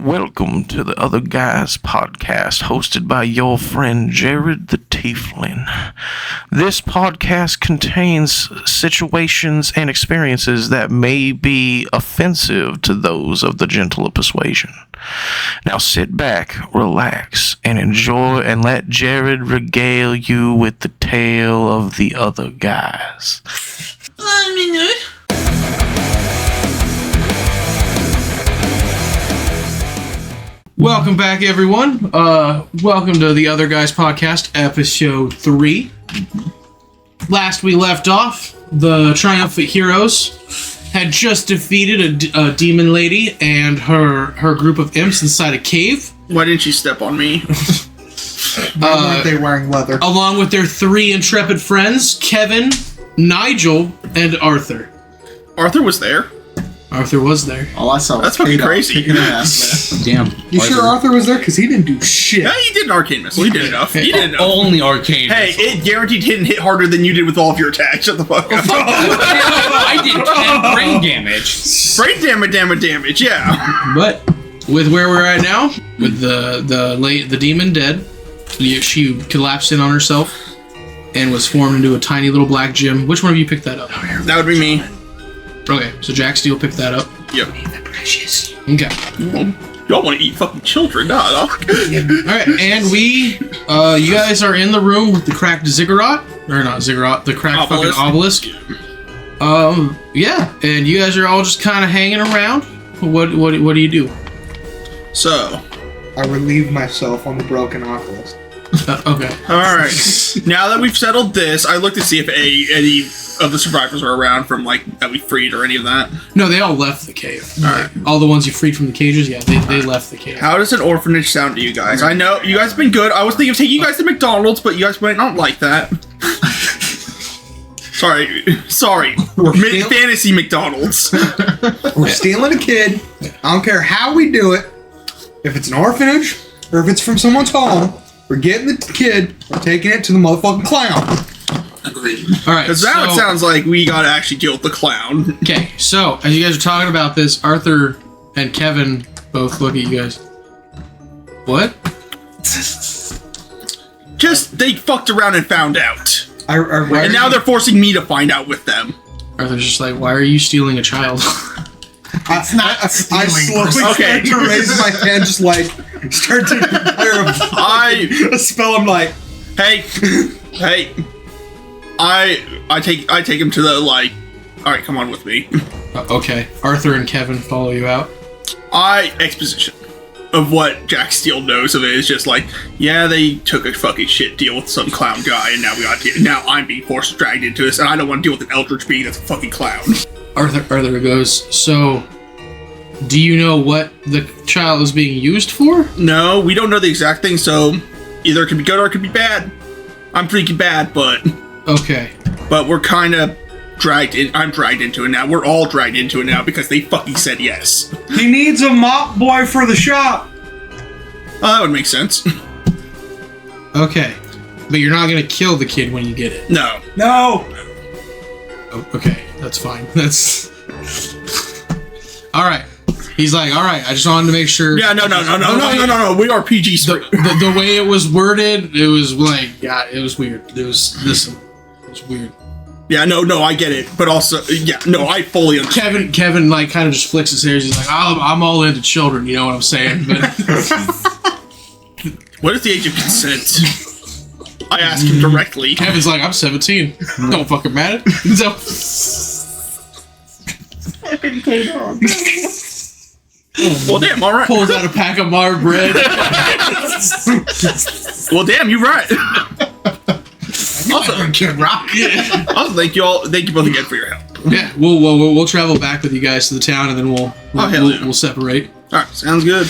welcome to the Other Guys podcast, hosted by your friend Jared the Tiefling. This podcast contains situations and experiences that may be offensive to those of the gentler persuasion. Now sit back, relax, and enjoy, and let Jared regale you with the tale of the Other Guys. Welcome back, everyone. Welcome to the Other Guys podcast, episode 3. Last we left off, the triumphant heroes had just defeated a demon lady and her group of imps inside a cave. Why didn't you step on me? Why weren't they wearing leather? Along with their 3 intrepid friends, Kevin, Nigel, and Arthur. Arthur was there. Arthur was there. All I saw was That's fucking crazy. Damn. You sure Arthur was there? Because he didn't do shit. Yeah, he did an arcane missile. He did enough. He did enough. Only arcane. Hey, it guaranteed hit harder than you did with all of your attacks. Shut the fuck up. I did 10 brain damage. Brain damage, yeah. But with where we're at now, with the demon dead, she collapsed in on herself and was formed into a tiny little black gem. Which one of you picked that up? That would be me. Okay, so Jack Steele picked that up. Yep. Okay. Y'all want to eat fucking children, nah. Alright, and you guys are in the room with the cracked ziggurat. Or not ziggurat, the cracked fucking obelisk. Yeah, and you guys are all just kind of hanging around. What do you do? So, I relieve myself on the broken obelisk. Okay. alright. Now that we've settled this, I looked to see if any of the survivors are around from, like, that we freed or any of that. No, they all left the cave. Alright. All the ones you freed from the cages, yeah, they left the cave. How does an orphanage sound to you guys? I know you guys have been good. I was thinking of taking you guys to McDonald's, but you guys might not like that. Sorry. Fantasy McDonald's. We're stealing a kid. I don't care how we do it. If it's an orphanage or if it's from someone's home, we're getting the kid, we're taking it to the motherfucking clown. Alright, Because now it sounds like we gotta actually deal with the clown. Okay, so, as you guys are talking about this, Arthur and Kevin both look at you guys. What? Just, they fucked around and found out. And now they're forcing me to find out with them. Arthur's just like, why are you stealing a child? It's not a stealing. I slowly Okay. start to raise my hand, just like, start to fire a spell. I'm like, hey, I take him to the, like, alright, come on with me. Okay, Arthur and Kevin follow you out. Exposition of what Jack Steele knows of it is just like, yeah, they took a fucking shit deal with some clown guy, and now I'm being dragged into this, and I don't want to deal with an eldritch being that's a fucking clown. Arthur goes, so, do you know what the child is being used for? No, we don't know the exact thing, so either it could be good or it could be bad. I'm freaking bad, but... Okay. But we're kind of I'm dragged into it now. We're all dragged into it now because they fucking said yes. he needs a mop boy for the shop. That would make sense. Okay. But you're not gonna kill the kid when you get it. No. Oh, okay, that's fine. That's... Alright. He's like, alright, I just wanted to make sure... Yeah, no. We are PG straight. The way it was worded, it was like, yeah, it was weird. It was weird. Yeah, no, I get it. But also, yeah, no, I fully understand. Kevin, like, kind of just flicks his hair. He's like, I'm all into children, you know what I'm saying? But what is the age of consent? I asked him directly. Kevin's like, I'm 17. Don't fucking matter. So... Well, damn, all right. Pulls out a pack of Mar bread. Well, damn, you're right. Also, thank you both again for your help. Yeah, we'll travel back with you guys to the town, and then we'll separate. All right, sounds good.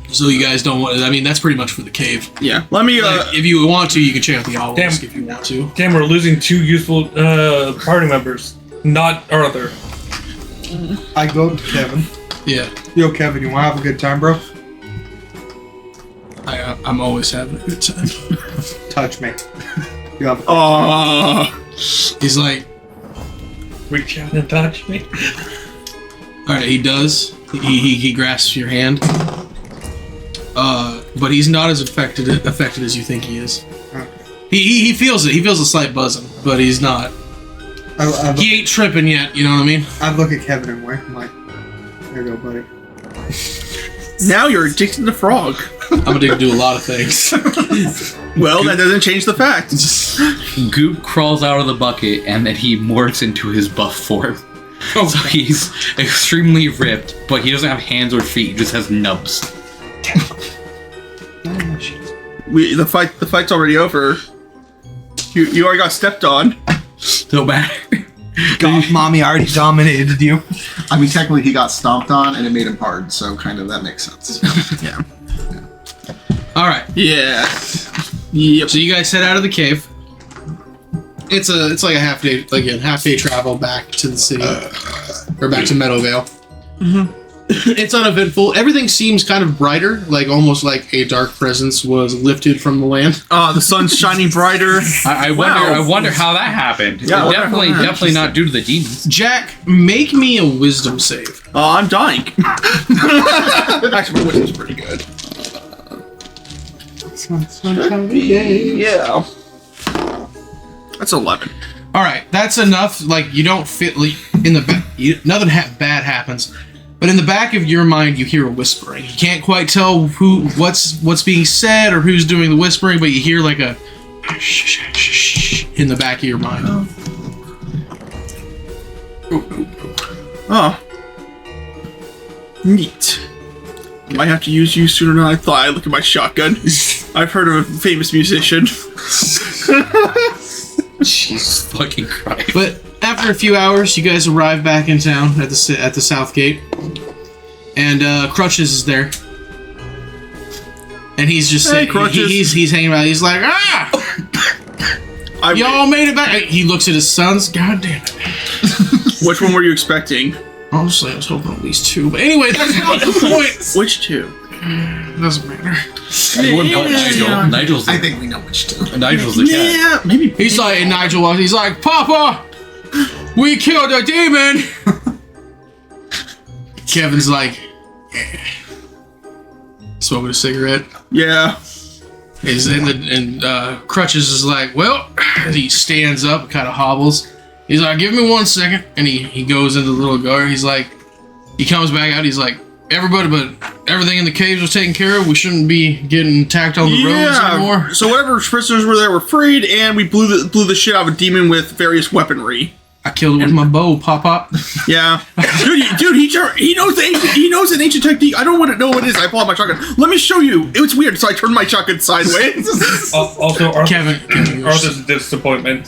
So you guys don't want. I mean, that's pretty much for the cave. Yeah, let me. If you want to, you can check out the obelisk if you want to. Damn, we're losing 2 useful party members. Not Arthur. I go to Kevin. Yeah. Yo, Kevin, you want to have a good time, bro? I'm always having a good time. Touch me. You have He's like, Reach out and touch me. alright, he does. He grasps your hand. But he's not as affected as you think he is. He feels it. He feels a slight buzzing, but he's not. He ain't tripping yet. You know what I mean? I'd look at Kevin and wink. I'm like, there you go, buddy. Now you're addicted to frog. I'm addicted to a lot of things. Well, that doesn't change the fact. Goop crawls out of the bucket and then he morphs into his buff form. So he's extremely ripped, but he doesn't have hands or feet. He just has nubs. The fight's already over. You already got stepped on. No matter. God, mommy already dominated you. I mean, technically he got stomped on and it made him hard, so kind of that makes sense. Yeah. All right. Yeah. Yep. So you guys head out of the cave. It's like a half day travel back to the city or back to Meadowvale. Mm-hmm. It's uneventful. Everything seems kind of brighter, like almost like a dark presence was lifted from the land. The sun's shining brighter. I wonder how that happened. Yeah, definitely not due to the demons. Jack, make me a wisdom save. I'm dying. Actually, my wisdom's pretty good. Yeah. That's 11. All right, that's enough. Like you don't fit in the back. Nothing bad happens, but in the back of your mind, you hear a whispering. You can't quite tell what's being said or who's doing the whispering, but you hear like a in the back of your mind. Oh. Neat. Might have to use you sooner than I thought. I look at my shotgun. I've heard of a famous musician. Jesus fucking Christ. But after a few hours, you guys arrive back in town at the south gate, and Crutches is there, and he's just Hey, Crutches. he's hanging around. He's like, y'all made it back. He looks at his sons. God damn it! Which one were you expecting? Honestly, I was hoping at least 2. But anyway, that's not the point. Which 2? Doesn't matter. Everyone but Nigel. Nigel's I think we know which two. Nigel's the cat. Yeah, maybe. He's like, and Nigel walks. He's like, Papa, we killed a demon. Kevin's like, smoking a cigarette. Yeah. And Crutches is like, well, and he stands up and kind of hobbles. He's like, give me 1 second. And he goes into the little garden. He's like, he comes back out. He's like, everybody but everything in the caves was taken care of. We shouldn't be getting attacked on the roads anymore. So whatever prisoners were there were freed, and we blew the shit out of a demon with various weaponry. I killed it with my bow, Pop. Yeah. Dude, he knows an ancient technique. I don't want to know what it is. I pull out my shotgun. Let me show you. It was weird, so I turned my shotgun sideways. Also, Kevin Arthur's a disappointment.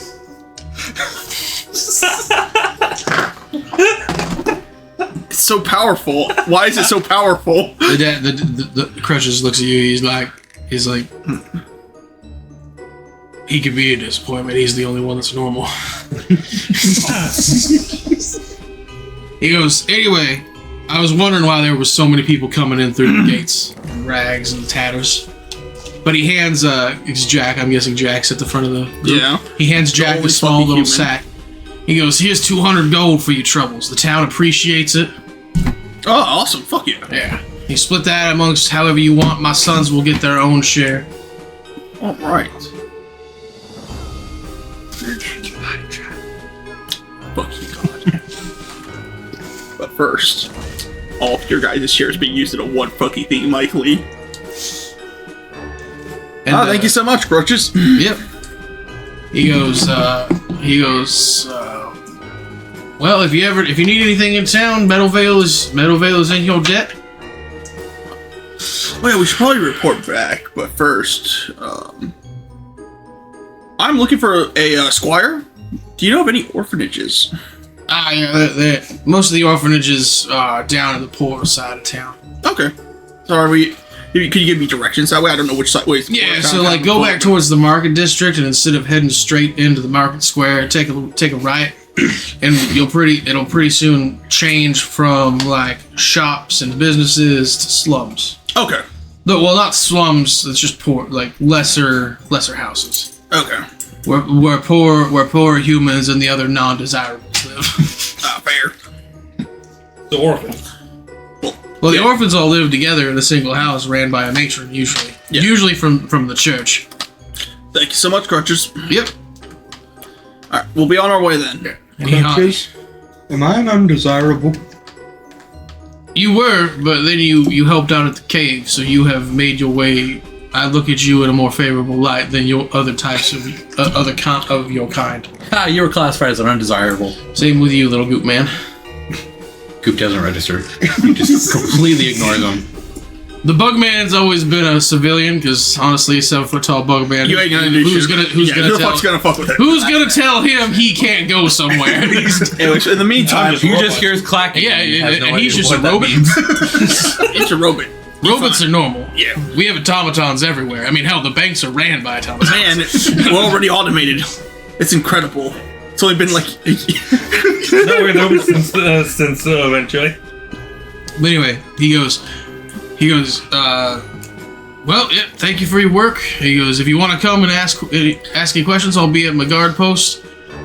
It's so powerful. Why is it so powerful? The Crutches looks at you. He's like, he could be a disappointment. He's the only one that's normal. He goes, anyway, I was wondering why there were so many people coming in through the gates, in rags and tatters. But he hands, it's Jack. I'm guessing Jack's at the front of the group. Yeah. He hands Jack the Always small fucking little human. sack. He goes, here's 200 gold for your troubles. The town appreciates it. Oh, awesome. Fuck yeah. Yeah. You split that amongst however you want. My sons will get their own share. All right. Fuck you, God. But first, all of your guys' shares being used in a one fucking thing, Mike Lee. And, Thank you so much, Crutches. Yep. He goes, well, if you need anything in town, Meadowvale is in your debt. Well, we should probably report back, but first, I'm looking for a squire. Do you know of any orphanages? Yeah, most of the orphanages are down in the poorer side of town. Okay. So could you give me directions that way? I don't know which side ways. Yeah, so like go back towards the market district, and instead of heading straight into the market square, take a right, and it'll pretty soon change from like shops and businesses to slums. Okay. Well, not slums. It's just poor, like lesser houses. Okay. Where poor humans and the other non-desirables live. Fair. The orphans. Well, Well, the orphans all live together in a single house ran by a matron, usually. Yeah. Usually from the church. Thank you so much, Crutches. Yep. Alright, we'll be on our way then. And he Crutches, am I an undesirable? You were, but then you helped out at the cave, so you have made your way. I look at you in a more favorable light than your other types of of your kind. Ah, you were classified as an undesirable. Same with you, little goop man. Goop doesn't register. You just completely ignore them. The Bugman's always been a civilian, because honestly, a 7-foot-tall Bugman. You ain't gonna do who's shit. gonna Who the tell? fuck's gonna fuck with it? Who's gonna tell him he can't go somewhere? Anyways, in the meantime, You just hear his clacking. Yeah, and has no and idea he's just a what that robot. means. it's a robot. Robots are normal. Yeah. We have automatons everywhere. I mean, hell, the banks are ran by automatons. Man, we're already automated. It's incredible. It's only been like No, we're known since eventually. But anyway, he goes, well, yeah, thank you for your work. He goes, if you want to come and ask any questions, I'll be at my guard post.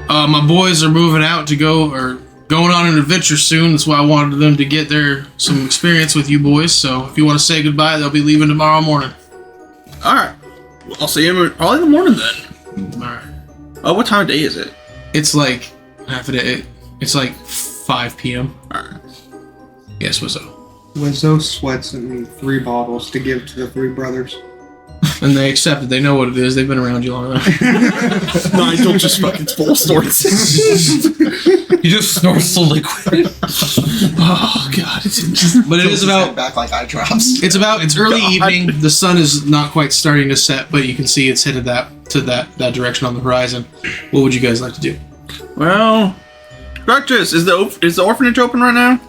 My boys are moving out to going on an adventure soon. That's why I wanted them to get some experience with you boys. So if you want to say goodbye, they'll be leaving tomorrow morning. Alright. Well, I'll see him probably in the morning then. All right. Oh, what time of day is it? It's like half a day. It's like 5 p.m. Alright. Yes, Wizzo. Wizzo sweats me 3 bottles to give to the 3 brothers. And they accept it. They know what it is. They've been around you long enough. Nigel just fucking full snorts. He just snorts the liquid. Oh god, But it is about back like eye drops. It's early God. evening. The sun is not quite starting to set, but you can see it's headed that direction on the horizon. What would you guys like to do? Well, Crutches, is the orphanage open right now?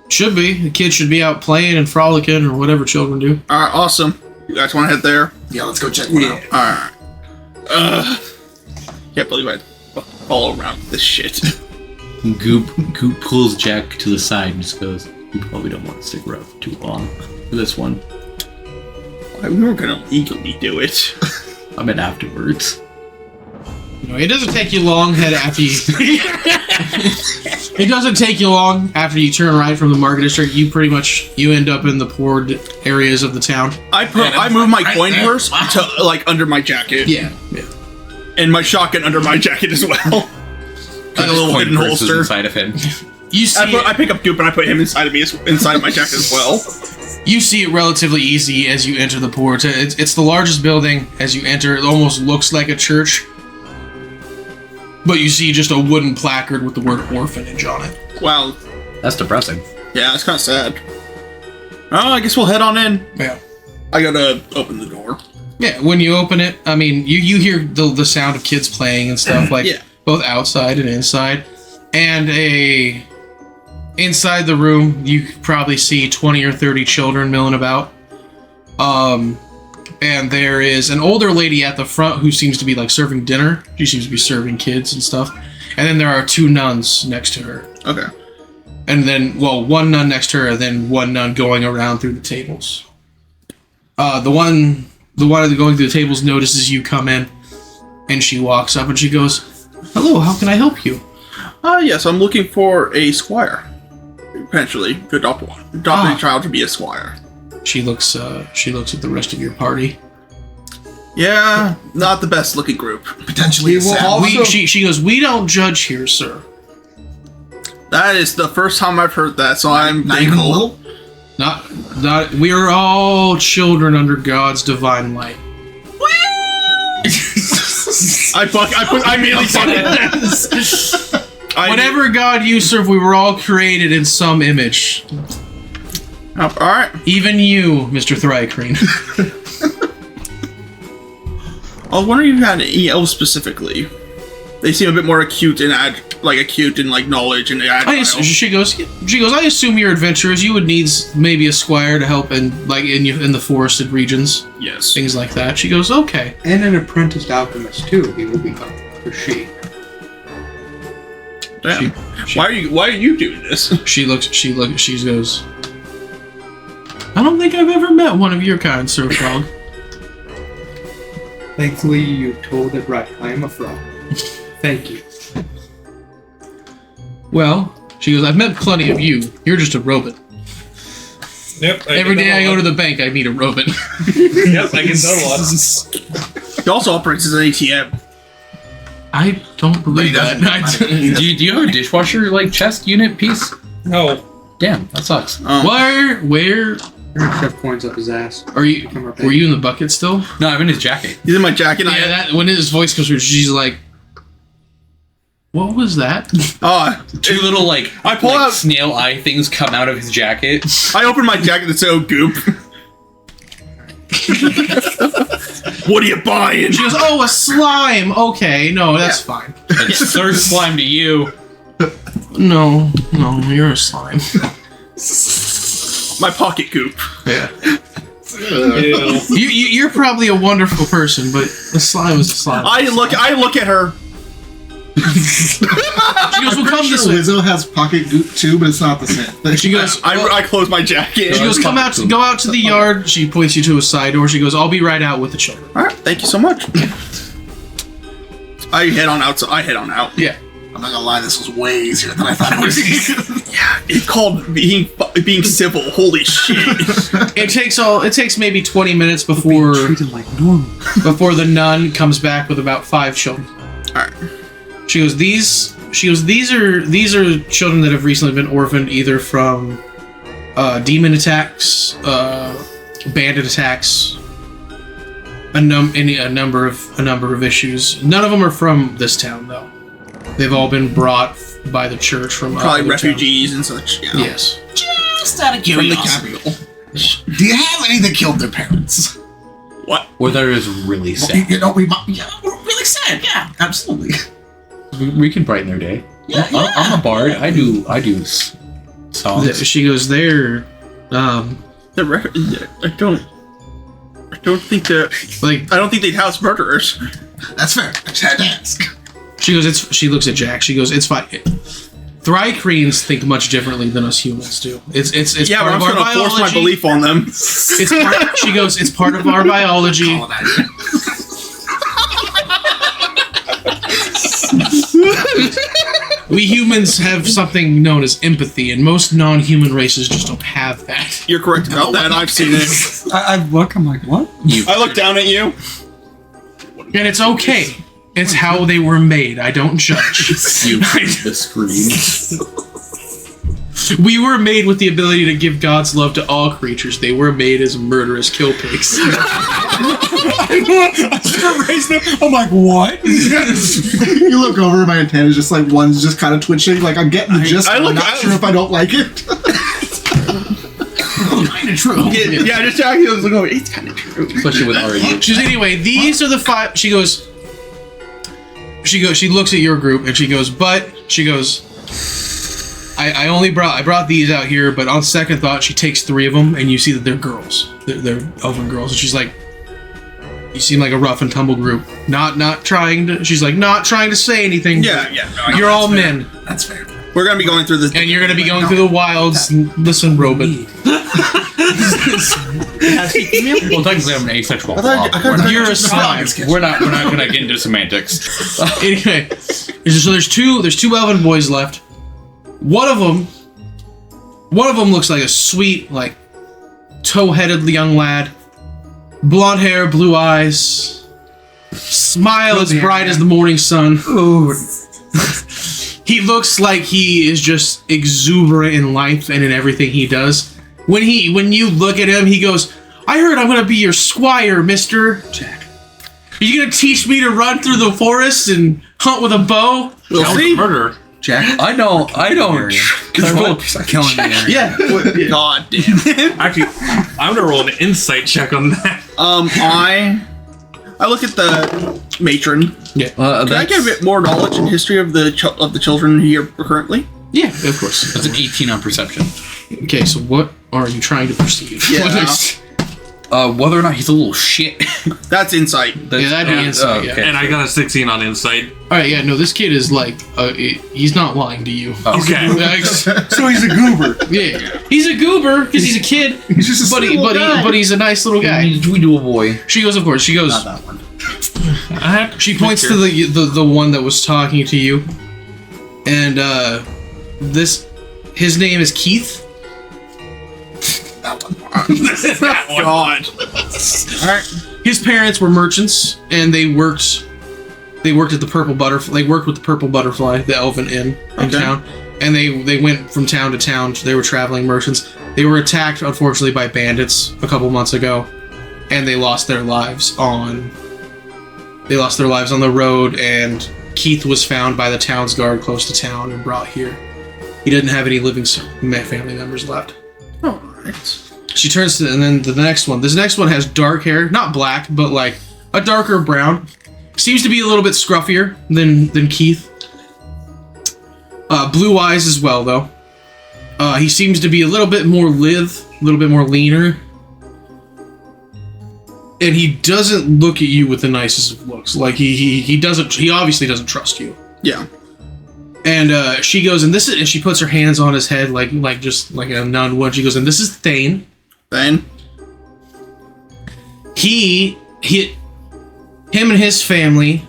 Should be. The kids should be out playing and frolicking or whatever children do. Alright, awesome. You guys want to head there? Yeah, let's go check one out. Alright. Can't believe I all around this shit. Goop pulls Jack to the side and just goes, "You probably don't want to stick around for too long for this one. We were gonna legally do it. I meant afterwards." It doesn't take you long after you. It doesn't take you long after you turn right from the market district. You end up in the poor areas of the town. I move my coin purse to like under my jacket. Yeah. And my shotgun under my jacket as well. Like a little Coin hidden purse is holster. inside of him. You see, I pick up Goop and I put him inside of me, inside of my jacket as well. You see it relatively easy as you enter the port. It's the largest building as you enter. It almost looks like a church. But you see just a wooden placard with the word orphanage on it. Wow. That's depressing. Yeah, it's kind of sad. Oh, I guess we'll head on in. Yeah. I gotta open the door. Yeah, when you open it, I mean, you hear the sound of kids playing and stuff, like Yeah. both outside and inside. And inside the room, you probably see 20 or 30 children milling about. And there is an older lady at the front who seems to be like serving dinner. She seems to be serving kids and stuff. And then there are 2 nuns next to her. Okay. And then, well, 1 nun next to her, and then 1 nun going around through the tables. The one going through the tables notices you come in, and she walks up and she goes, "Hello, how can I help you?" Yes, I'm looking for a squire. Potentially, could adopt one. Adopt a child to be a squire. She looks at the rest of your party. Yeah, not the best looking group. Potentially We a will sad all- one. Also- She goes, "We don't judge here, sir. That is the first time I've heard that, so I'm Not even a thankful. little. Not. We are all children under God's divine light." I immediately fuck it. Whatever God you serve, we were all created in some image. All right. Even you, Mr. Thrycreen. I was wondering if you had any elves specifically. They seem a bit more acute and knowledge and agile. She goes. I assume you're adventurers. You would need maybe a squire to help in the forested regions, Yes. things like that. She goes, okay. And an apprenticed alchemist too, he will become. Or she. Damn. Why are you doing this? She goes, I don't think I've ever met one of your kind, Sir Frog. Thankfully, you told it right. I am a frog. Thank you. Well, she goes, I've met plenty of you. You're just a robot. Yep. Every day I go to the bank, I meet a robot. Yep, I can tell a lot. He also operates as an ATM. I don't believe that. Do you have a dishwasher like chest unit piece? No. Damn, that sucks. Where Chef points up his ass. are you? Were you in the bucket still? No, I'm in his jacket. He's in my jacket. Yeah, that when his voice comes through, she's like, "What was that?" Two little I pull out- snail eye things come out of his jacket. I open my jacket and say, "Oh, goop." What are you buying? She goes, "Oh, a slime. Okay, no, that's fine. It's third slime to you. No, you're a slime." My pocket goop. Yeah. Ew. You're probably a wonderful person, but the slime is a slime. I look at her. She goes, "Well, come this way." Wizzo has pocket goop too, but it's not the same thing. She goes, I close my jacket. She goes, "Come out, go out to the yard." She points you to a side door. She goes, "I'll be right out with the children." All right, thank you so much. I head on out. So I head on out. Yeah. I'm not gonna lie, this was way easier than I thought it would be. Yeah, it's called being civil. Holy shit! It takes maybe 20 minutes before the nun comes back with about 5 children. All right. She goes, these are children that have recently been orphaned either from demon attacks, bandit attacks, a number of issues. None of them are from this town though. They've all been brought by the church from Probably other refugees and such. Yeah. towns. Yes. Just out of From the curiosity. capital. Do you have any that killed their parents? What? Or they're just really sad. You know, we're really sad. Yeah, absolutely. We can brighten their day. Yeah, I'm a bard. I do songs. She goes, they're I don't think that. like. I don't think they'd house murderers. That's fair. I just had to ask. She goes, she looks at Jack. She goes, "It's fine." Thrycreans think much differently than us humans do. It's Yeah, part but I'm of our just gonna biology. force my belief on them. She goes, "It's part of our biology." We humans have something known as empathy, and most non-human races just don't have that. You're correct about that. I've seen it. I look, I'm like, what? I look down at you. And it's okay. It's how they were made. I don't judge. You the screen. We were made with the ability to give God's love to all creatures. They were made as murderous kill pigs. I'm like, what? You look over, my antenna's just like one's just kind of twitching. Like I'm getting the gist. I'm not sure if I don't like it. Kind of true. Yeah, just Jackie was looking over. It's kind of true. Especially with already. She's anyway. These are the 5. She goes. She looks at your group and she goes. I brought these out here, but on second thought, she takes 3 of them, and you see that they're girls. They're elven girls, and she's like, "You seem like a rough and tumble group. Not trying to." She's like, "Not trying to say anything. Yeah. No, You're all men, That's fair. We're gonna be going through this. and you're gonna be going through the wilds. Listen, Robin. Well, technically, I'm an asexual. You're a slime." We're not gonna get into semantics. Anyway, so there's two elven boys left. One of them looks like a sweet, like, tow-headed young lad. Blonde hair, blue eyes, smile as bright as the morning sun. He looks like he is just exuberant in life and in everything he does. When you look at him, he goes, "I heard I'm gonna be your squire, Mr. Jack. Are you gonna teach me to run through the forest and hunt with a bow?" We'll see. Murder. Jack. I don't. Control. Killing me. Yeah. God damn. Actually, I'm gonna roll an insight check on that. I look at the matron. Yeah. Can I get a bit more knowledge and history of the children here currently? Yeah, of course. That's an 18 on perception. Okay, so what are you trying to perceive? Yeah. Whether or not he's a little shit. That's insight. Yeah, that'd be insight. okay. Yeah. And I got a 16 on insight. All right, yeah, no, this kid is like, he's not lying to you. Okay. Like, So he's a goober. yeah, he's a goober because he's a kid, He's just a sweet little guy. but he's a nice little guy. We do a boy. She goes, of course. She goes. Not that one. She points to the one that was talking to you, and his name is Keith. that one. God. All right. His parents were merchants, and they worked at the Purple Butterfly. They worked with the Purple Butterfly, the Elven Inn in town, and they went from town to town. They were traveling merchants. They were attacked, unfortunately, by bandits a couple months ago, and they lost their lives on the road. And Keith was found by the town's guard close to town and brought here. He didn't have any living family members left. All right. She turns to, and then the next one. This next one has dark hair, not black, but like a darker brown. Seems to be a little bit scruffier than Keith. Blue eyes as well, though. He seems to be a little bit more lithe, a little bit more leaner. And he doesn't look at you with the nicest of looks. Like he obviously doesn't trust you. Yeah. And she goes, and she puts her hands on his head like just like a nun would. She goes, and this is Thane. Thane? Him and his family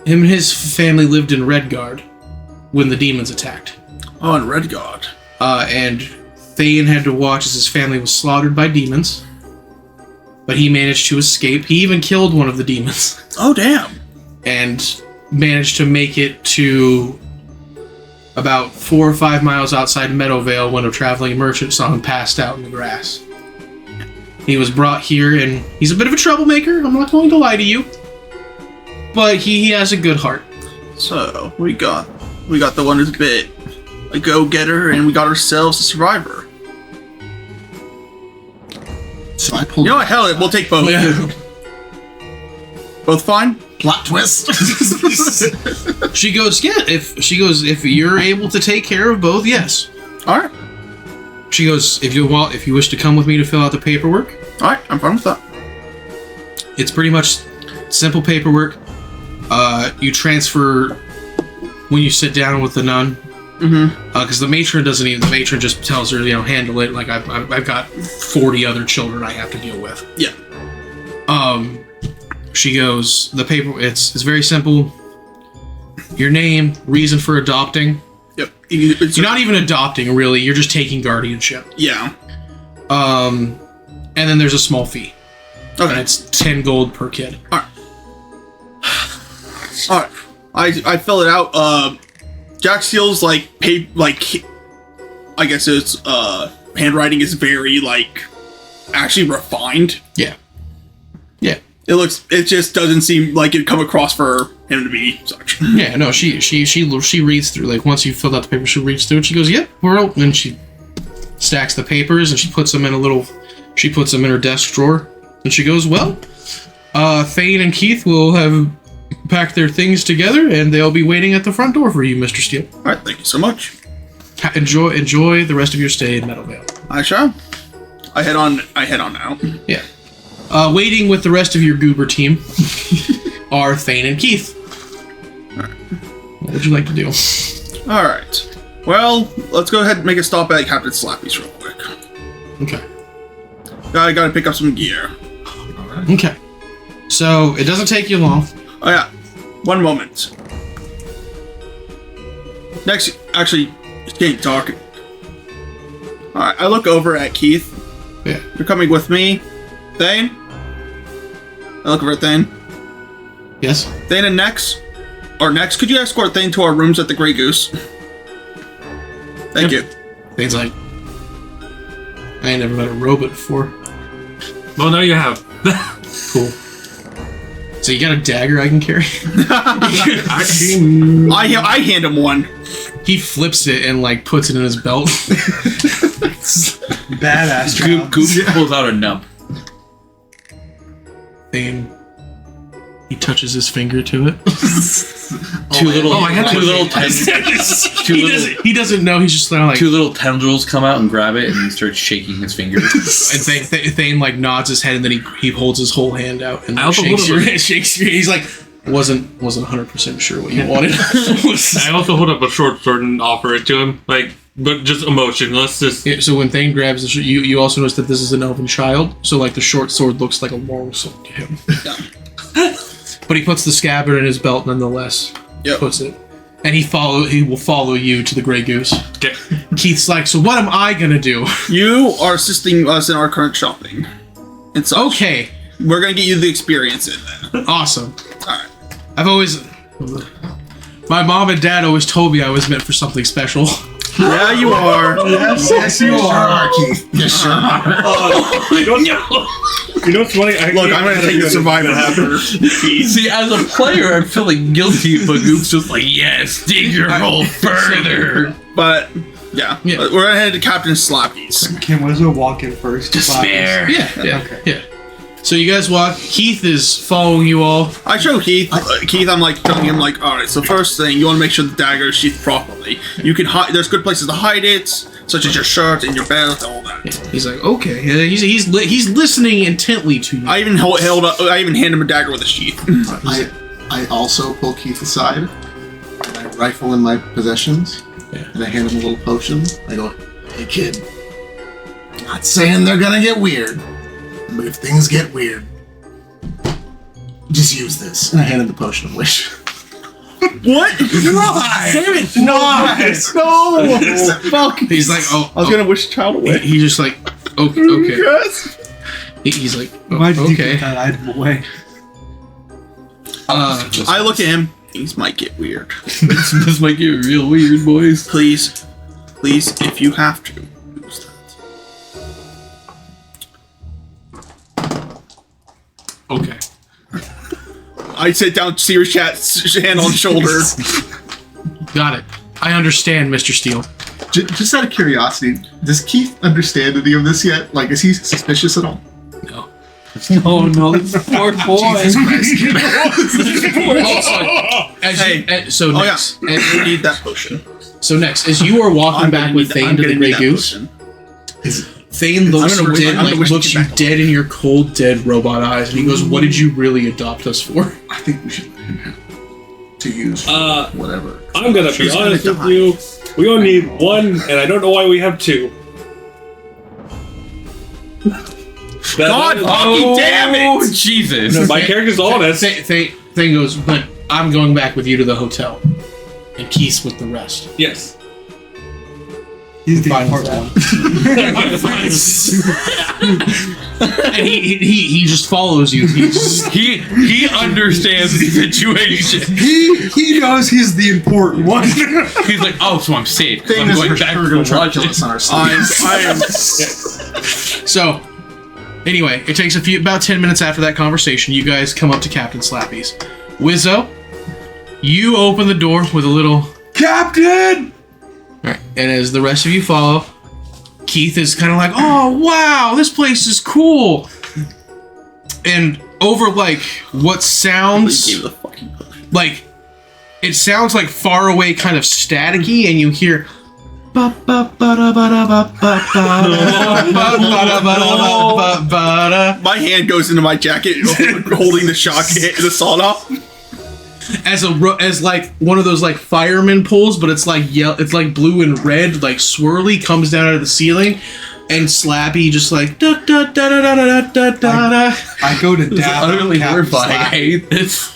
lived in Redguard when the demons attacked. Oh, in Redguard. And Thane had to watch as his family was slaughtered by demons. But he managed to escape. He even killed one of the demons. Oh, damn. And managed to make it to about 4 or 5 miles outside Meadowvale when a traveling merchant saw him passed out in the grass. He was brought here, and he's a bit of a troublemaker, I'm not going to lie to you. But he has a good heart. So, we got the one who's a bit a go-getter, and we got ourselves a survivor. So I pulled. You know what? Hell, we'll take both. Yeah. Both fine? Plot twist. She goes, if you're able to take care of both, yes. All right. She goes, if you wish to come with me to fill out the paperwork. All right, I'm fine with that. It's pretty much simple paperwork. You transfer when you sit down with the nun. Mm-hmm. Because the matron doesn't even. The matron just tells her, handle it. Like I've got 40 other children I have to deal with. Yeah. She goes, the paper. It's very simple. Your name, reason for adopting. Yep. You're not even adopting, really. You're just taking guardianship. Yeah. And then there's a small fee. Okay. And it's 10 gold per kid. All right. All right. I fill it out. Jack Steele's I guess it's handwriting is very actually refined. Yeah. Yeah. It just doesn't seem like it'd come across for him to be such. Yeah, no, she reads through, once you filled out the paper, she reads through and she goes, yep, we're open. And she stacks the papers and she puts them in her desk drawer. And she goes, well, Thane and Keith will have packed their things together and they'll be waiting at the front door for you, Mr. Steele. All right, thank you so much. Enjoy the rest of your stay in Meadowvale. I shall. I head on now. Yeah. Waiting with the rest of your goober team are Thane and Keith. Alright. What would you like to do? Alright. Well, let's go ahead and make a stop at Captain Slappy's real quick. Okay. I gotta pick up some gear. Okay. So, it doesn't take you long. Oh yeah. One moment. Next, actually, it's getting dark. Alright, I look over at Keith. Yeah. You're coming with me. Thane? I look over at Thane. Yes? Thane and Nex? Or Nex, could you escort Thane to our rooms at the Grey Goose? Thank you. Thane's like, I ain't never met a robot before. Well, now you have. Cool. So you got a dagger I can carry? I hand him one. He flips it and puts it in his belt. Badass. Goop pulls out a nub. Thane, he touches his finger to it. Two little He doesn't know. He's just two little tendrils come out and grab it, and he starts shaking his fingers. And Thane nods his head, and then he holds his whole hand out and I also shakes your. He's like, wasn't 100% sure what you wanted. I also hold up a short sword and offer it to him, but just emotionless. Yeah, so when Thane grabs the sword, you also notice that this is an elven child, so the short sword looks like a long sword to him. But he puts the scabbard in his belt nonetheless. Yep. Puts it. And he will follow you to the Grey Goose. Okay. Keith's like, so what am I gonna do? You are assisting us in our current shopping. And so Okay, we're gonna get you the experience in there. awesome. Alright. I've always... My mom and dad always told me I was meant for something special. Yeah, you are. Yes, you are, Keith. Yes, sure. You know what's funny? Look, I'm gonna take the survivor after. See, as a player, I'm feeling guilty, but Goop's just like, yes, dig your hole further. But yeah, Yeah. we're gonna head to Captain Slappy's. Can Wizzo walk in first? Despair. Yeah. So you guys walk. Keith is following you all. I show Keith. I'm like telling him like, all right. So first thing, you want to make sure the dagger is sheathed properly. You can hide. There's good places to hide it, such as your shirt and your belt, all that. He's like, okay. Yeah, he's listening intently to you. I even held up. I even hand him a dagger with a sheath. I also pull Keith aside, and I rifle in my possessions, and I hand him a little potion. I go, hey kid, not saying they're gonna get weird, but if things get weird, just use this. And I hand him the potion of wish. What? Why? Damn it! No! Fuck! He's like, oh, I was gonna wish a child away. He's just like, okay. Yes. He's like, oh, Why did you okay. get that item away? I look at him. Things might get weird. This might get real weird, boys. Please, if you have to, use that. Okay. I sit down, serious chat, hand on shoulder. Got it. I understand, Mr. Steele. Just out of curiosity, does Keith understand any of this yet? Like, is he suspicious at all? No. Oh no, this poor boy. So Oh next, yeah, you need that potion. as you are walking back with Thane to the Grey Goose, Thane looks I'm gonna dead, wish- I'm gonna wish looks to you get back dead in your cold, dead robot eyes, and he goes, "What did you really adopt us for?" I think we should let him have to use whatever. I'm gonna be She's honest gonna with you. We only need one, and I don't know why we have two. God fucking damn it! Jesus. My character's honest. Thane goes, "But I'm going back with you to the hotel, and Keith's with the rest." Yes. He's the Fine with important one. And he just follows you. He understands the situation. He knows he's the important one. He's like, oh, so I'm safe. 'Cause I'm Thing is, going we're back going to to try to watch kill it. us on our I sleep. am. So, anyway, it takes about 10 minutes after that conversation. You guys come up to Captain Slappy's. Wizzo, you open the door with a little Captain! Alright, and as the rest of you follow, Keith is kind of like, oh, wow, this place is cool. And over, like, what sounds Gave the fucking potion. like, it sounds like far away, kind of staticky, and you hear. My hand goes into my jacket, holding the sawed off. As like one of those like fireman pulls, but it's like it's like blue and red, like swirly, comes down out of the ceiling, and Slappy just like da da da da da da da da da. I go to This is dab utterly Captain horrifying. I Slappy. hate this.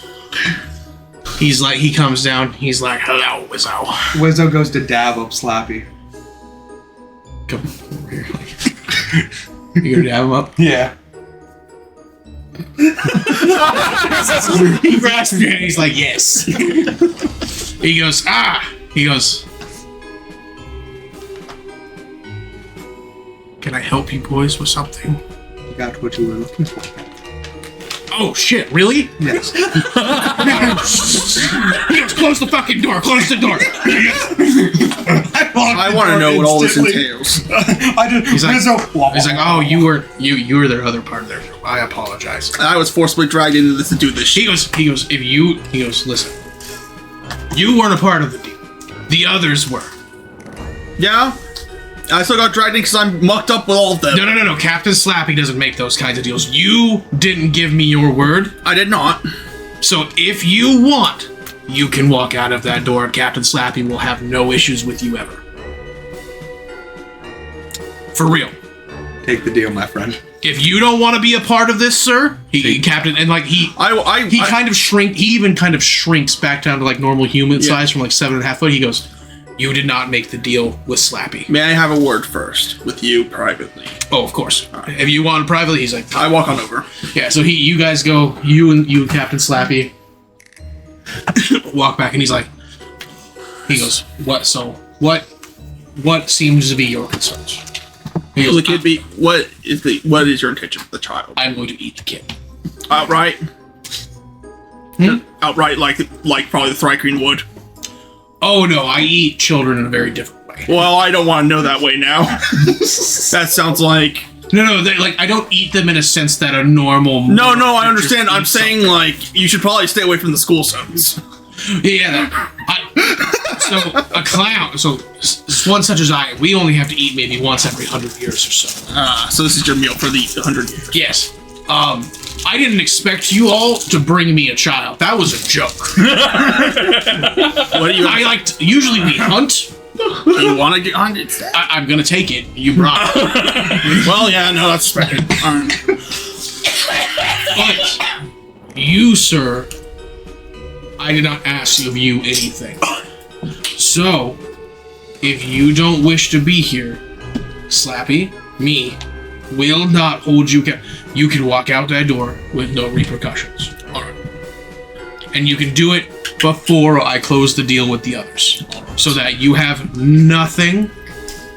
He's like, he comes down. He's like, hello, Wizzo. Wizzo goes to dab up Slappy. Come over here. You gonna dab him up? Yeah. He grasps your hand. He's like, yes. He goes, He goes, can I help you boys with something? You got what you were looking for. Oh shit! Really? Yes. He goes, close the fucking door. Close the door. I want to know what all this entails. I just, He's like, Wizzo. he's like, oh, you were their other part of their show. I apologize. I was forcibly dragged into this to do this shit. He goes, listen, you weren't a part of the deal. The others were. Yeah? I still got dragged in because I'm mucked up with all of them. No. Captain Slappy doesn't make those kinds of deals. You didn't give me your word. I did not. So if you want, you can walk out of that door and Captain Slappy will have no issues with you ever. For real. Take the deal, my friend. if you don't want to be a part of this, sir, he Captain, and like he even kind of shrinks back down to like normal human size from like 7.5 foot. He goes, "You did not make the deal with Slappy. May I have a word first with you privately?" Oh, of course. If you want privately, he's like, I walk on over. yeah. So you guys go, you and Captain Slappy walk back, and he goes, "What? So what seems to be your concerns?" He goes, The kid what is your intention with the child? I'm going to eat the kid. Outright? Outright, like probably the Thrycreen would. Oh no, I eat children in a very different way. Well, I don't want to know that way now. That sounds like... No, I don't eat them in a sense that a normal... No, I understand. I'm saying, like, you should probably stay away from the school zones. So, a clown... So, one such as I, we only have to eat maybe once every 100 years or so. So this is your meal for the 100 years. Yes. I didn't expect you all to bring me a child. That was a joke. What do you... Usually we hunt... You want to get hunted? I'm gonna take it. You brought it. Well, yeah, no, that's respected. But you, sir, I did not ask of you anything. So, if you don't wish to be here, Slappy, me, will not hold you. You can walk out that door with no repercussions. All right. And you can do it before I close the deal with the others, so that you have nothing.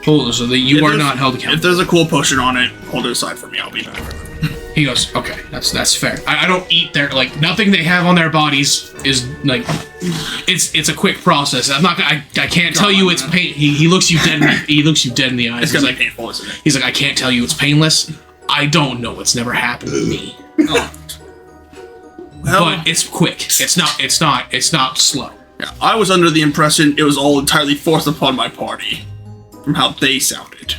So that you are not held accountable. If there's a cool potion on it, hold it aside for me. I'll be back. He goes, okay, that's fair. I don't eat their nothing they have on their bodies is like it's a quick process. I'm not I can't tell you it's pain. He looks you dead. He looks you dead in the eyes. It's gonna be painful, isn't it? He's like, I can't tell you it's painless. I don't know. It's never happened to me. But it's quick. It's not slow. Yeah, I was under the impression it was all entirely forced upon my party, from how they sounded.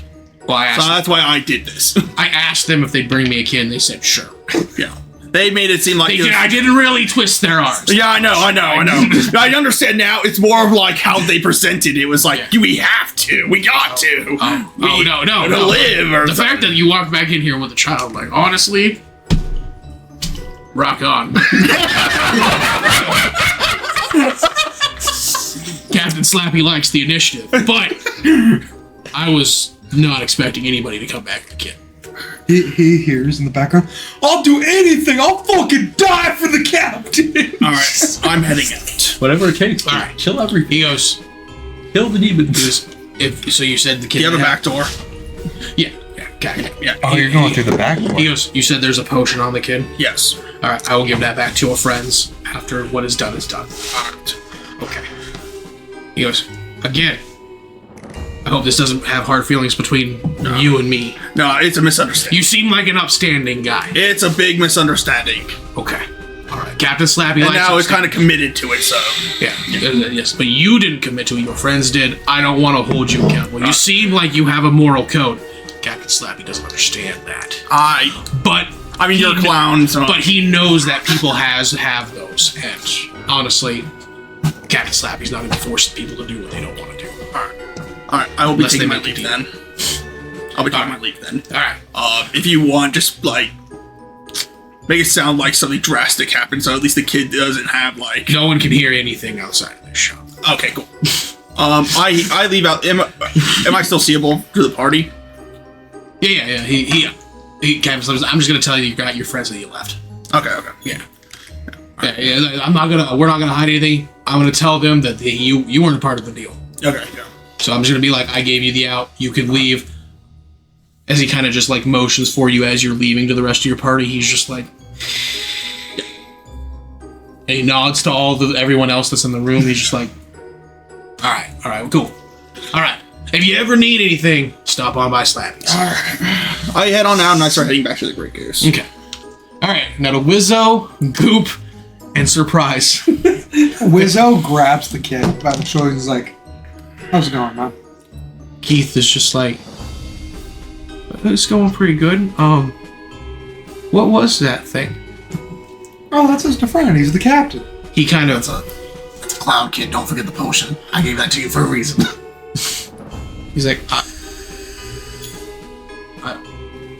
Well, So that's why I did this. I asked them if they'd bring me a kid, and they said sure. Yeah, they made it seem like I didn't really twist their arms. Yeah, I know. I understand now. It's more of like how they presented it. Was like, we have to, we got to. No. To live. Or the fact that you walk back in here with a child, like honestly, rock on. Captain Slappy likes the initiative, but I was not expecting anybody to come back with a kid. He hears in the background, I'll do anything! I'll fucking die for the captain! Alright, I'm heading out. Whatever it takes. All right. Kill everything. He goes, Kill the demons. so you said the kid... Do you have a back door? Yeah, okay. Yeah. Oh, you're going through the back door. He goes, you said there's a potion on the kid? Yes. Alright, I will give that back to our friends after what is done is done. Alright. Okay. He goes, again, I hope this doesn't have hard feelings between you and me. No, it's a misunderstanding. You seem like an upstanding guy. It's a big misunderstanding. Okay. Alright, Captain Slappy And likes now it's upstanding. kind of committed to it, so... Yeah, yes, but you didn't commit to it, your friends did. I don't want to hold you accountable. You seem like you have a moral code. Captain Slappy doesn't understand that. I mean, you're a clown, so... But he knows that people have those, and honestly, Captain Slappy's not going to force people to do what they don't want to do. Alright, I will be Unless taking they my make leave the then. I'll be taking my leave then. Alright. If you want, just, like... Make it sound like something drastic happened, so at least the kid doesn't have, like... No one can hear anything outside of this shop. Okay, cool. I leave out... Am I still seeable to the party? Yeah. He Captain Slappy, I'm just going to tell you you got your friends that you left. Okay. Yeah. I'm not gonna. We're not gonna hide anything. I'm gonna tell them that you weren't a part of the deal. Okay, yeah. So I'm just gonna be like, I gave you the out. You can leave. As he kind of just like motions for you as you're leaving to the rest of your party, he's just like, and he nods to everyone else that's in the room. He's just like, all right, cool. All right. If you ever need anything, stop on by Slappy's. All right. I head on out and I start heading back to the Great Goose. Okay. All right. Now to Wizzo, Goop, and Surprise. Wizzo grabs the kid by the shoulders and is like, how's it going, man? Keith is just like, it's going pretty good. What was that thing? Oh, that's just a friend. He's the captain. He kind of... That's a clown kid. Don't forget the potion. I gave that to you for a reason. He's like,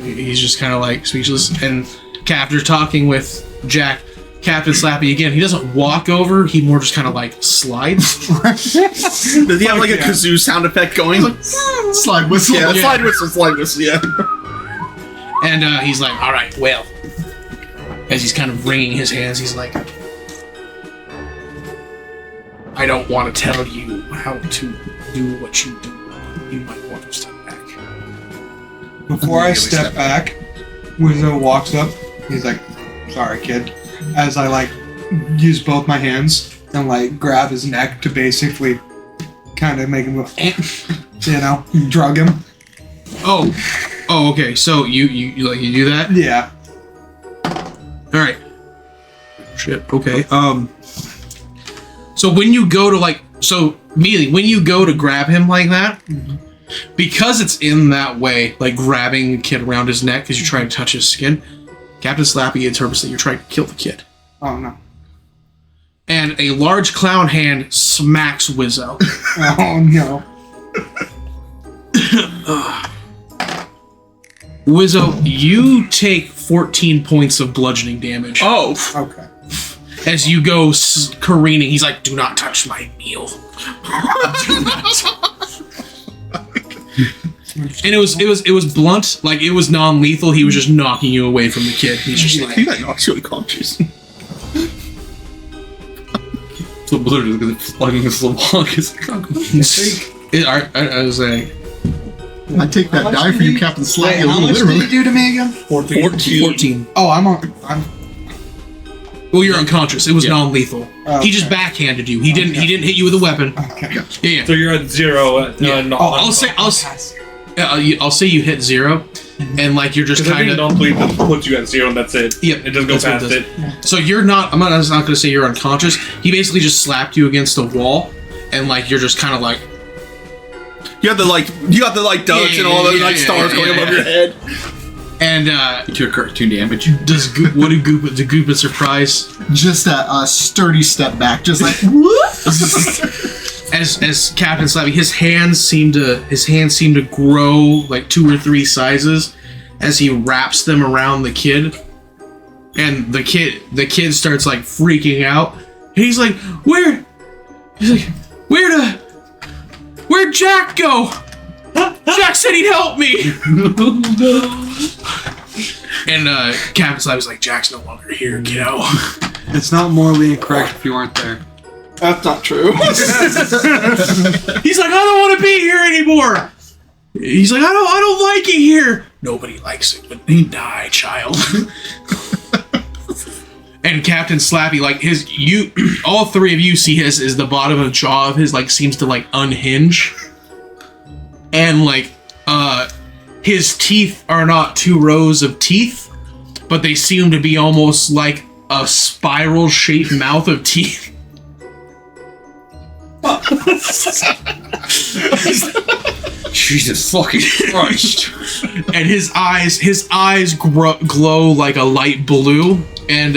He's just kind of like speechless. And after talking with Jack, Captain Slappy again, he doesn't walk over, he more just kind of like slides. Does he have like a kazoo sound effect going? Slide whistle. Yeah, slide whistle, yeah. And he's like, all right, well. As he's kind of wringing his hands, he's like, I don't want to tell you how to do what you do. You might want to step back. Before I step back, Wizzo walks up. He's like, sorry, kid. As I, like, use both my hands and, like, grab his neck to basically kind of make him go, you know, drug him. Oh, okay. So you do that? Yeah. All right. Shit. Okay. So when you go to immediately when you go to grab him like that, because it's in that way, like grabbing the kid around his neck because you're trying to touch his skin, Captain Slappy interprets that you're trying to kill the kid. Oh, no. And a large clown hand smacks Wizzo. Oh, no. Wizzo, you take 14 points of bludgeoning damage. Oh. Okay. As you go careening, he's like, "Do not touch my meal." And it was blunt, like it was non-lethal. He was just knocking you away from the kid. He's just like, He got knocked you unconscious. So Blizzard is gonna slugging his little longest. I was like, I take that die for you, Captain Slay. How much did Literally. he do to me again? 14. Oh, I'm Well, you're unconscious. It was non-lethal. Oh, He just okay. backhanded you. He didn't hit you with a weapon. okay. Yeah. So you're at 0. I'll say you hit 0, and like you're just Because I kind think of. non-bleed just puts you at 0 and that's it. Yep, It doesn't go that's what past it it. So you're not. I'm not going to say you're unconscious. He basically just slapped you against the wall, and like you're just kind of like. You got the ducks and all those stars going above your head. And You took cartoon damage. what did Goop surprise? Just a sturdy step back, just like whoop. As Captain Slappy, his hands seem to grow like 2 or 3 sizes as he wraps them around the kid, and the kid starts like freaking out. He's like, where'd Jack go? Jack said he'd help me. And Captain Slappy's like, Jack's no longer here, kiddo. It's not morally incorrect if you aren't there. That's not true. He's like, I don't want to be here anymore. He's like, I don't like it here. Nobody likes it when they die, child. And Captain Slappy, like all 3 of you see is the bottom of the jaw of his like seems to like unhinge, and like his teeth are not 2 rows of teeth, but they seem to be almost like a spiral shaped mouth of teeth. Jesus fucking Christ. And his eyes glow like a light blue, and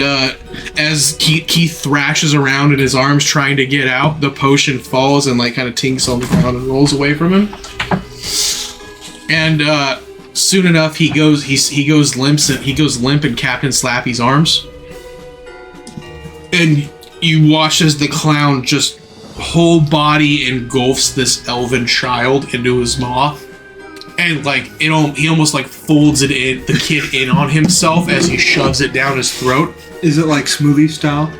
as Keith thrashes around in his arms trying to get out, the potion falls and like kind of tinks on the ground and rolls away from him. And soon enough he goes limp in Captain Slappy's arms, and you watch as the clown just whole body engulfs this elven child into his maw, and like he almost like folds the kid in on himself as he shoves it down his throat. Is it like smoothie style?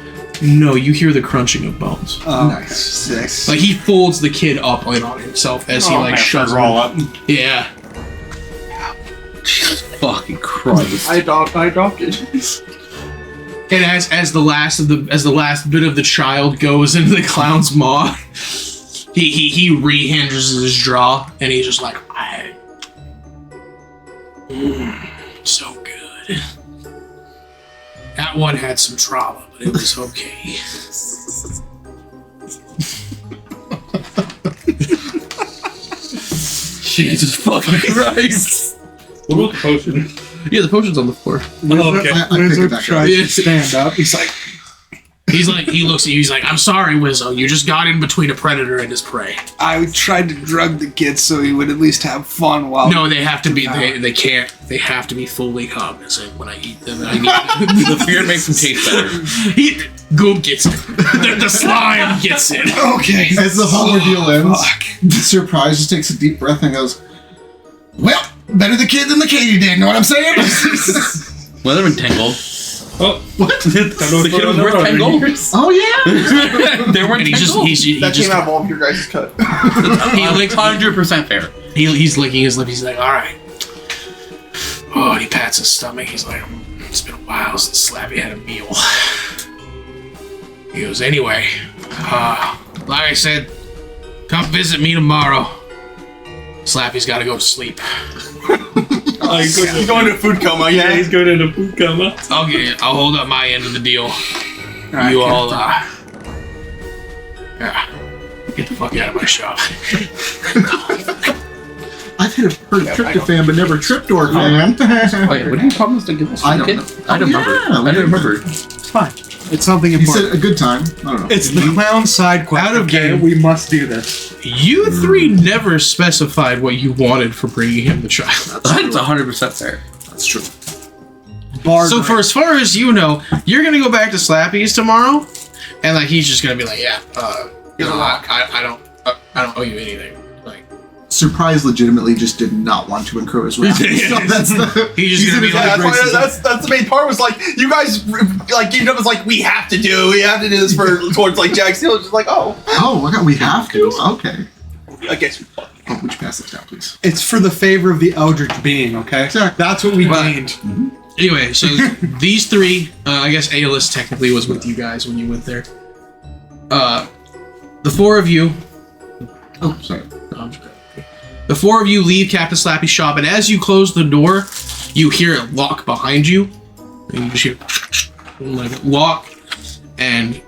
No, you hear the crunching of bones. Oh, Nice. Sick. Like he folds the kid up in on himself as he like shoves it. roll up. Yeah. Jesus fucking Christ. I adopted. And as the last bit of the child goes into the clown's maw, he rehinges his jaw, and he's just like, so good. That one had some trauma, but it was okay. Jesus fucking Christ. What about the potion? Yeah, the potion's on the floor. Oh, okay. I pick it Wizard back up. tries to stand up. He's like, He's like, he looks at you. He's like, I'm sorry, Wizzo. You just got in between a predator and his prey. I tried to drug the kid so he would at least have fun while. No, they have to be. They can't. They have to be fully cognizant when I eat them. I need The fear makes them taste better. Goop gets it. The slime gets it. Okay. As the whole ordeal ends, Surprise just takes a deep breath and goes, "Well, better the kid than the katydid." Know what I'm saying? Well, they're entangled. Oh, What? The kid was worth 10 gold. Oh yeah. They weren't And he 10 just gold. he That just came out of all of your guys' cut. He like 100% fair. he's licking his lip. He's like, all right. Oh, and he pats his stomach. He's like, it's been a while since Slappy had a meal. He goes, anyway, like I said, come visit me tomorrow. Slappy's got to go to sleep. He's going to a food coma, yeah, he's going into food coma. I'll hold up my end of the deal. Alright, You all, Captain. get the fuck out of my shop. I've hit a tryptophan, but never triptorphan. Wait, what did you promise to give us? I don't kid? know. I don't remember. Yeah, I don't remember. It's fine. It's something He important. said a good time. I don't know. It's the clown side quest. Out of okay? game. We must do this. You three never specified what you wanted for bringing him the child. That's 100% fair. That's true. Bar So for as far as you know, you're gonna go back to Slappy's tomorrow, and like he's just gonna be like, yeah, Here's a lock. I don't owe you anything. Like Surprise legitimately just did not want to incur his wrath. So that's the, he's just gonna be Yeah, like, that's the main part. Was like you guys like gave up. Was like we have to do this for towards like Jack Steele. Just like we have to. Okay. I guess. Oh, would you pass this down, please? it's for the favor of the Eldritch being, okay? Exactly. That's what we Well, gained. anyway, so these three, I guess Aeolus technically was with you guys when you went there. The four of you. Oh, sorry. The four of you leave Captain Slappy's shop, and as you close the door, you hear it lock behind you. And you just hear like it lock. And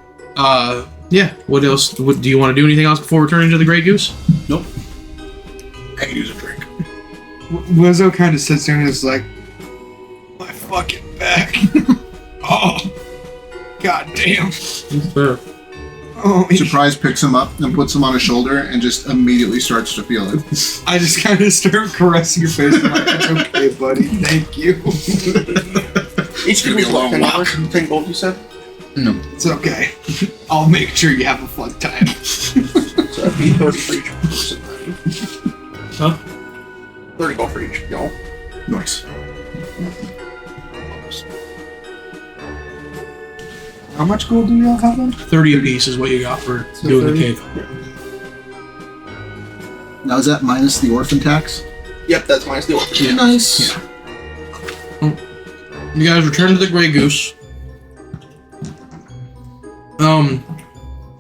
yeah, what else? Do you want to do anything else before returning to the Grey Goose? Nope. I can use a drink. Wizzo kind of sits there and is like, my fucking back. Oh, god damn. Oh, Surprise picks him up and puts him on his shoulder and just immediately starts to feel it. I just kind of start caressing your face. I'm like, it's okay, buddy. Thank you. Each gonna be a long walk. 10 gold, you said? No. It's okay. I'll make sure you have a fun time. So that'd be 30 for each person. Huh? 30 gold for each, y'all. Nice. How much gold do you all have then? 30 apiece is what you got for doing the 30? cave. Now is that minus the orphan tax? Yep, that's minus the order. Yeah. Nice. You guys return to the Grey Goose.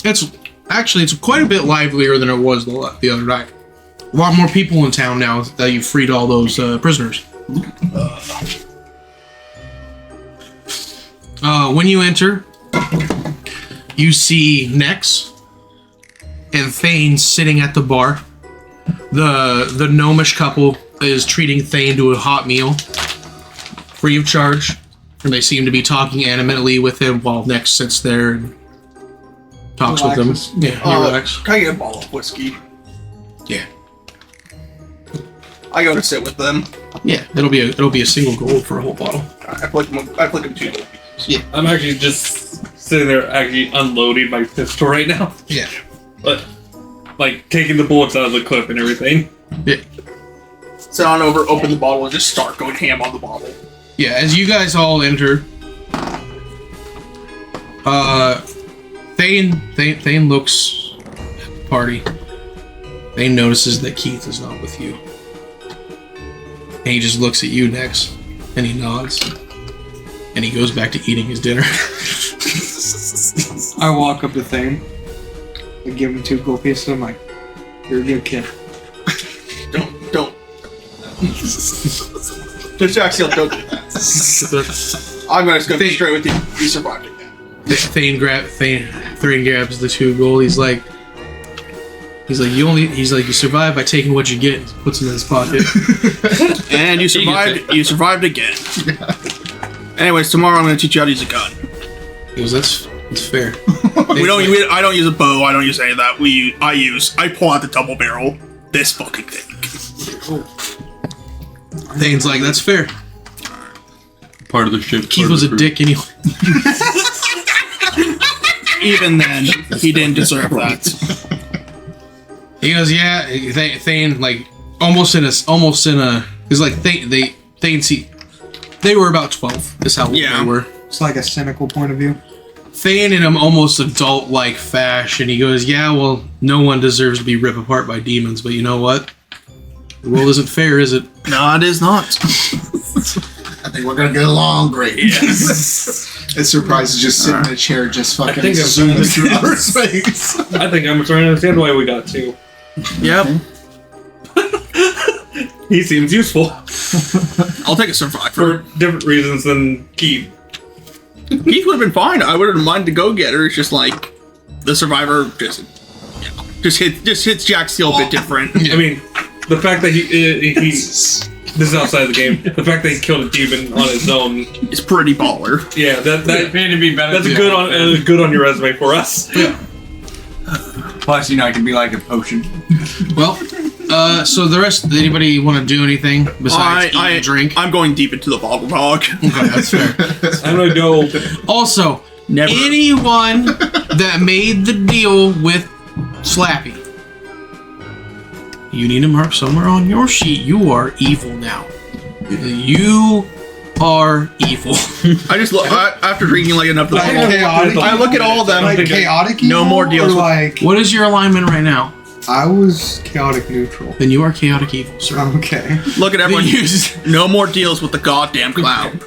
It's quite a bit livelier than it was the other night. A lot more people in town now that you've freed all those prisoners. When you enter, you see Nex and Thane sitting at the bar. The gnomish couple is treating Thane to a hot meal, free of charge, and they seem to be talking animatedly with him while Nex sits there and talks Relaxes. with them. Yeah, he relax. Can I get a bottle of whiskey? Yeah, I go to sit with them. yeah. It'll be a single gold for a whole bottle. I flick them 2 gold pieces. I'm actually just sitting there, actually unloading my pistol right now. Yeah, But, like, taking the bullets out of the clip and everything. yeah, Sit on over, open the bottle, and just start going ham on the bottle. yeah. As you guys all enter, Thane looks at the party. Thane notices that Keith is not with you. And he just looks at you next, and he nods. And he goes back to eating his dinner. I walk up to Thane. I give him 2 gold pieces. I'm like, you're a good kid. Don't. Just Jack Steele, don't do that. I'm gonna go straight with you. You survived it. Thane grabs the 2 gold. He's like, you survive by taking what you get. Puts it in his pocket. And you survived. You survived again. Anyways, tomorrow I'm gonna teach you how to use a gun. He goes, It's fair. I don't use a bow. I don't use any of that. I pull out the double barrel. This fucking thing. Thane's like, that's fair. Part of the ship. Keith was a dick anyway. Even then, he didn't deserve that. He goes, yeah. Thane, like, almost in a. He's like, Thane, see, they were about 12. Is how old they were. It's like a cynical point of view. Thane in an almost adult-like fashion, he goes, yeah, well, no one deserves to be ripped apart by demons, but you know what? The world isn't fair, is it? No, it is not. I think we're gonna get along great. Yes. And Surprise is just sitting in a chair, just fucking think I'm zooming starting through outer space. I think I'm starting to understand why we got two. Yep. He seems useful I'll take a survivor. for different reasons than Keith. Keith would have been fine. I would have minded the go-getter. It's just like the survivor just hits Jack Steele a bit different. I mean, the fact that he this is outside of the game. The fact that he killed a demon on his own, It's pretty baller. yeah, that Paid to be better. that's good on your resume for us. Plus, it can be like a potion. Well, so the rest, anybody want to do anything besides eat and drink? I'm going deep into the bottle dog. Okay, that's fair. I'm gonna go. Also, Never. anyone that made the deal with Slappy, you need to mark somewhere on your sheet. You are evil now. You are evil. I just look after drinking like enough. Like chaotic. I look at all of them. Like chaotic. No evil, more deals Or with- like What is your alignment right now? I was chaotic neutral. Then you are chaotic evil, sir. Okay. Look at everyone. Then you- No more deals with the goddamn clown.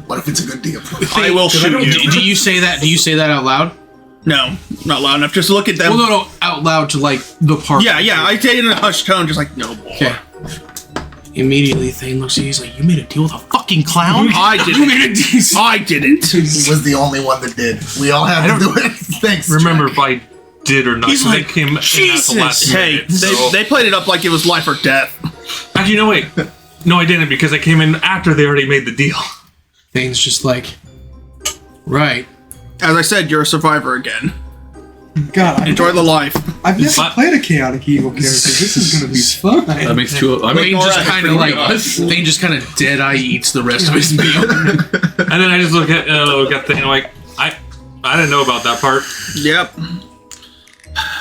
What if it's a good deal? I will shoot you. Do you say that? Do you say that out loud? No, not loud enough. Just look at them. Well, no, out loud to like the park. Yeah. I say it in a hushed tone, just like no more. Okay. Immediately, Thane looks at you. He's like, "You made a deal with a fucking clown? I didn't. You made a deal." I didn't. He was the only one that did. We all had to do it. Thanks. Remember Jack. if I did or not? He's 'cause like, they came in at the last Jesus. Hey, minute, so- they played it up like it was life or death. Actually, no, wait. No, I didn't because I came in after they already made the deal. Thane's just like, right. As I said, you're a survivor again. God, Enjoy the life. I've never But- played a chaotic evil character. This is gonna be fun. That makes two. I mean, Thane just kind of like, us. Thane just kind of dead eye eats the rest of his meal. And then I just look at the thing like I didn't know about that part. Yep.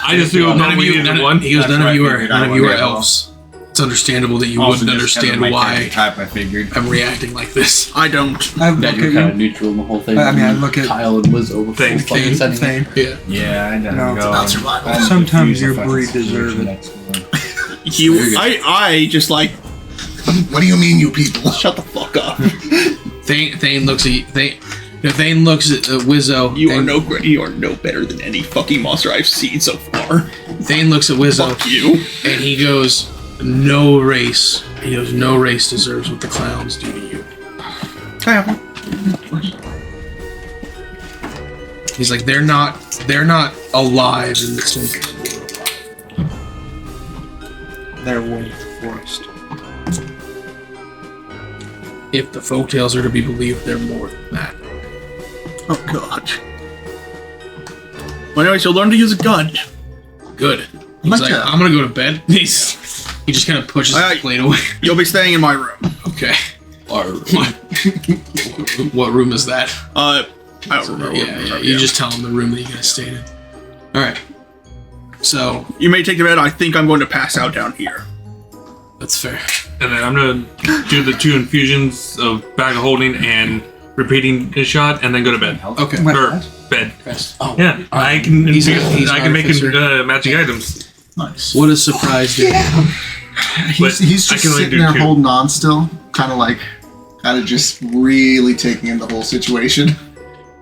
I just knew None of we you, needed none, one. he goes, That's none what of I you are, figured. none I of you are wouldn't know. elves. It's understandable that you Also wouldn't just kind of understand my why type, I figured. I'm reacting like this. I don't. I look That at you're kind of you. neutral in the whole thing. I mean, I look at Kyle and Wizzo before Thane. fucking sending Thane. Yeah. Yeah, I didn't No. go. Not survival. I'm Sometimes confused your if I breed consider deserve it. next one. I just like. What do you mean, you people? Shut the fuck up. Thane looks at you. Thane looks at Wizzo. You are Thane, no great. You are no better than any fucking monster I've seen so far. Thane looks at Wizzo Fuck you. and he goes, "No race." He goes, "No race deserves what the clowns do to you." He's like, they're not alive in the sense that we're alive. They're one with the forest. If the folktales are to be believed, they're more than that. Oh god. Well, anyways, you'll learn to use a gun. Good. He's Like like, that. I'm gonna go to bed. He just kind of pushes his plate away. You'll be staying in my room. Okay. What room is that? I don't remember. Yeah. You just tell him the room that you guys stayed in. All right. So You may take the bed. I think I'm going to pass out down here. that's fair. And then I'm gonna do the 2 infusions of bag of holding and repeating his shot, and then go to bed. Okay. Wait, Or what? bed. Oh. Yeah, I can. He's infuse- an I can make artificer. magic items. Nice. What is surprise do? But He's I just can only sitting do there 2. holding on still, kind of just really taking in the whole situation.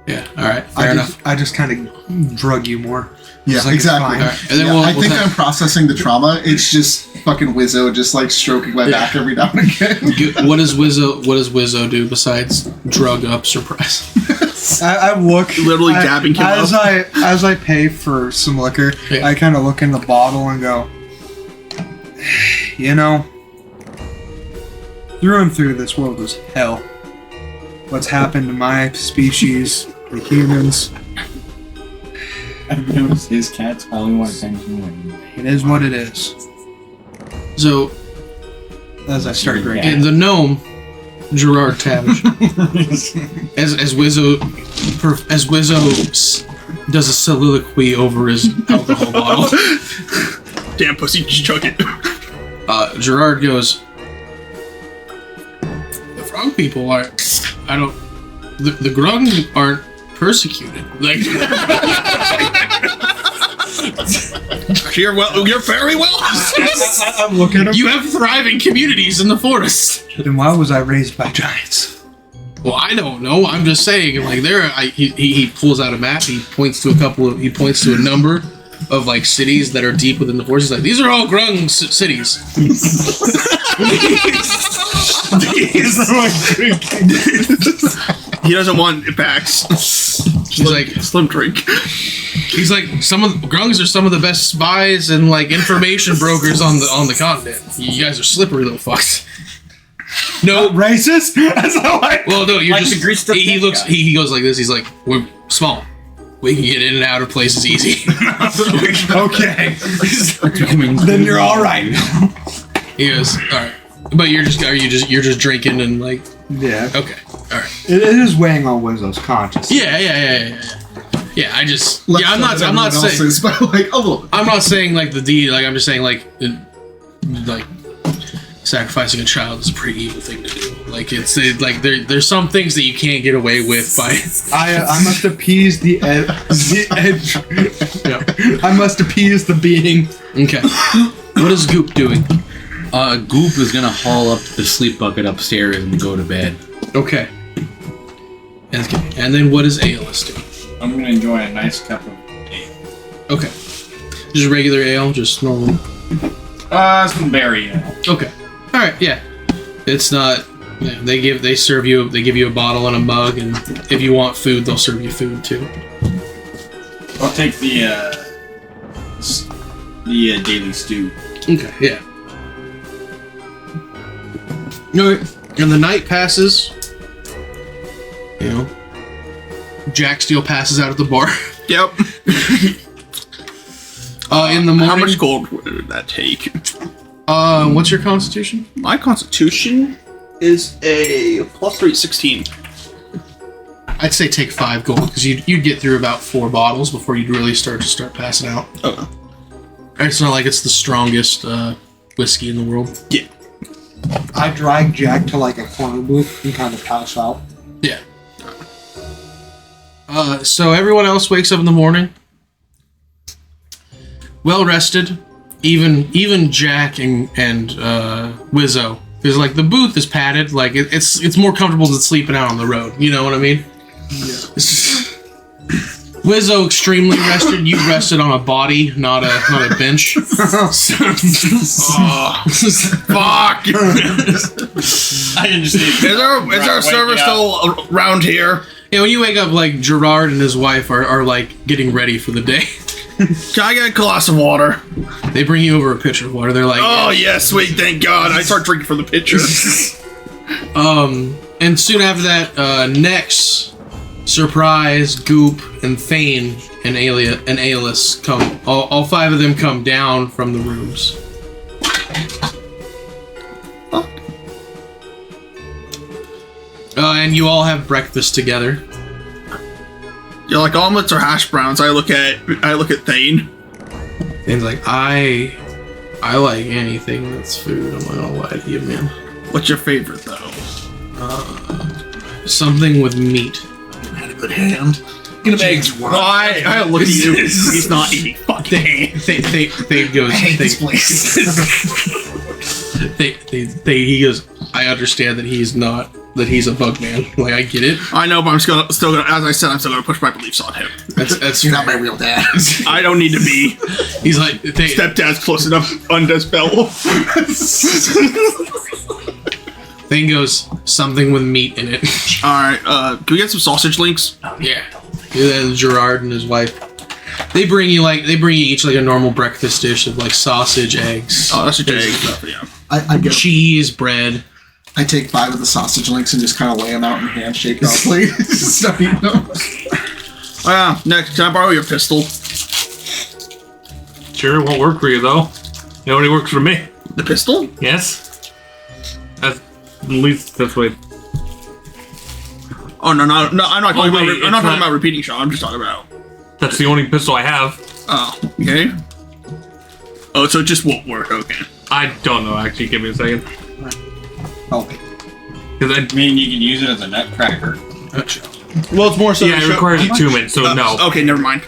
Yeah. All right. Fair enough. I just kind of drug you more. Yeah, It's like, it's exactly. fine. All right. And then Yeah, we'll, I we'll think ta- I'm processing the trauma. It's just fucking Wizzo just like stroking my back every now and again. What does Wizzo do besides drug up surprise? I look Literally dabbing him as up. as I pay for some liquor. Yeah. I kind of look in the bottle and go, you know, through and through, this world was hell. What's happened to my species The humans. I've noticed his cats only want attention when It is what it is. So, As I start drinking. and the gnome, Gerard Tavish, as Wizzo does a soliloquy over his alcohol bottle, Damn pussy, just chug it. Gerard goes, the frog people are, the grung aren't persecuted. Like, You're very well. I'm looking at him. you have thriving communities in the forest. Then why was I raised by giants? Well, I don't know. I'm just saying, like, he pulls out a map. He points to a number of like cities that are deep within the forest. He's like, these are all grung cities. He doesn't want packs. He's like, Slim drink. he's like, some of the grungs are some of the best spies and like information brokers on the continent. You guys are slippery little fucks. No, Racist? That's how I. well, no, you're Like just. the greased up He pig looks. guy. He goes like this. He's like, we're small. We can get in and out of places easy. Okay. Then you're all right. He goes, all right, but you're just drinking and like, Yeah. okay, all right. It is weighing on Wizzo's conscience. Yeah. I'm not saying. But like a little bit. I'm not saying like the deed. Like I'm just saying like sacrificing a child is a pretty evil thing to do. Like like there's some things that you can't get away with by. I must appease the edge. I must appease the being. Okay. What is Goop doing? Goop is gonna haul up the sleep bucket upstairs and go to bed. Okay. And then what is Aeolus doing? I'm gonna enjoy a nice cup of tea. Okay. Just regular ale, just normal. Some berry ale. Okay. All right. Yeah. It's not. Yeah, they give you a bottle and a mug, and if you want food, they'll serve you food too. I'll take the daily stew. Okay. Yeah. Okay. And the night passes. You know. Jack Steele passes out at the bar. Yep. In the morning. How much gold would that take? What's your constitution? My constitution is a +3, 16. I'd say take 5 gold because you'd get through about 4 bottles before you'd really start passing out. Okay. It's not like it's the strongest whiskey in the world. Yeah. I drag Jack to like a corner booth and kind of pass out. Yeah. So everyone else wakes up in the morning, well rested. Even Jack and Wizzo. Because like the booth is padded, like it's more comfortable than sleeping out on the road. You know what I mean? Yeah. Wizzo extremely rested. You rested on a body, not a bench. Fuck! I didn't just Is our server still around here? Yeah, when you wake up, like Gerard and his wife are like getting ready for the day. Can I get a glass of water? They bring you over a pitcher of water. They're like, Oh, yes, sweet, thank God. I start drinking from the pitcher. And soon after that, Nex, Surprise, Goop, and Thane and Aeolus come. All 5 of them come down from the rooms. And you all have breakfast together. You're like omelets or hash browns. I look at Thane. Thane's like, I like anything that's food. I'm not gonna lie to you, man. What's your favorite though? Something with meat. Had a good hand. Get him eggs. I look at you. He's not eating fucking. Thane goes. I hate this place. He goes. I understand that he's not. That he's a bug man. Like I get it. I know, but I'm still gonna. As I said, I'm still gonna push my beliefs on him. That's You're not fair. my real dad. I don't need to be. He's like Stepdad's close enough. Undispel. Thing goes something with meat in it. All right. Can we get some sausage links? Yeah. And Gerard and his wife. They bring you each like a normal breakfast dish of like sausage, eggs. Oh, that's a egg stuff. Yeah. I get cheese, bread. I take 5 of the sausage links and just kind of lay them out in handshake roughly. Stop eating them. Next, can I borrow your pistol? Sure, it won't work for you though. It only works for me. The pistol? Yes. At least that's what. Oh no! I'm not talking wait, about. I'm not it's talking not- about repeating shot. I'm just talking about. That's the only pistol I have. Oh, okay. Oh, so it just won't work. Okay. I don't know. Actually, give me a second. Help me. Because I mean, you can use it as a nutcracker. Well, it's more so. yeah, it requires attunement, so no. Okay, never mind.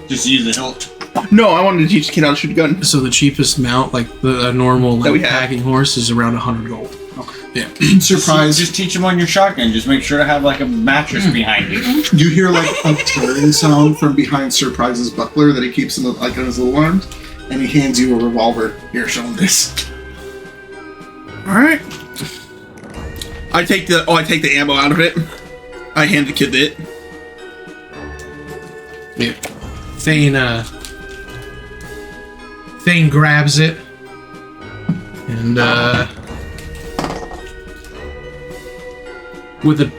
Just use the hilt. No, I wanted to teach the kid how to shoot a gun. So the cheapest mount, like a normal That we like, have. packing horse, is around 100 gold. Surprise. Just teach him on your shotgun. Just make sure to have like a mattress behind you. You hear like a tearing sound from behind Surprise's buckler that he keeps in like on his little arms, and he hands you a revolver. Here, show him this. All right. I take the ammo out of it. I hand the kid it. Yeah. Thane grabs it and with a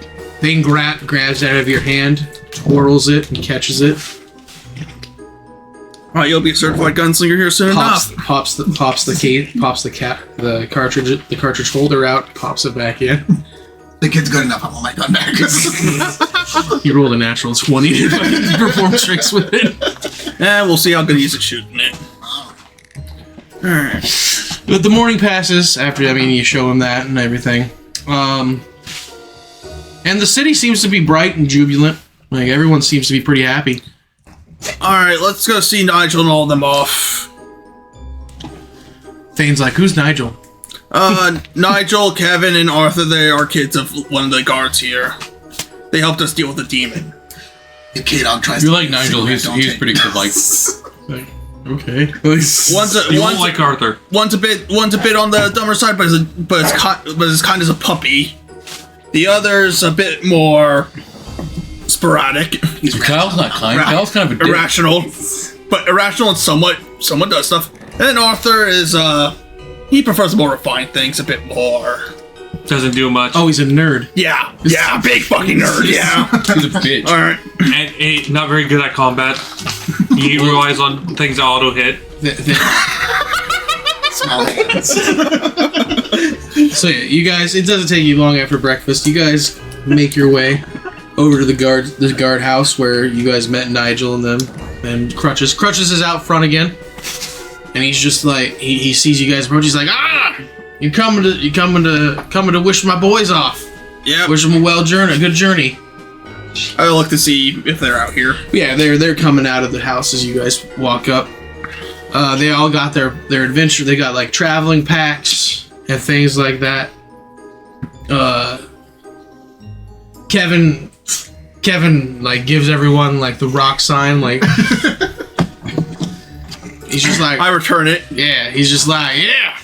Thane grabs it out of your hand, twirls it, and catches it. All right, you'll be a certified gunslinger here soon enough. Pops the cartridge holder out, pops it back in. The kid's good enough. I want my gun back. You rolled a natural 20 to fucking perform tricks with it. We'll see how good he is at shooting it. All right. But the morning passes after, you show him that and everything. And the city seems to be bright and jubilant. Like, everyone seems to be pretty happy. All right, let's go see Nigel and all them off. Thane's like, who's Nigel? Nigel, Kevin, and Arthur, they are kids of one of the guards here. They helped us deal with the demon. The kid on tries. You're to like Nigel. He's pretty good. Like, Okay. You won't like Arthur. One's a bit on the dumber side, but is kind as a puppy. The other's a bit more sporadic. Kyle's not kind. Kyle's kind of a dick. Irrational, but irrational and somewhat does stuff. And then Arthur is he prefers more refined things, a bit more. Doesn't do much. Oh, he's a nerd. Yeah, big fucking nerd. Yeah. He's a bitch. All right. And not very good at combat. He relies on things that auto hit. Small hands. So yeah, you guys, it doesn't take you long after breakfast. You guys make your way over to the guard house where you guys met Nigel and them. And Crutches is out front again. And he's just like, he sees you guys approach. He's like, you're coming to wish my boys off. Yeah. Wish them a good journey. I'll look to see if they're out here. Yeah, they're coming out of the house as you guys walk up. They all got their adventure. They got like traveling packs and things like that. Kevin like gives everyone like the rock sign, like he's just like, I return it. yeah, he's just like, yeah,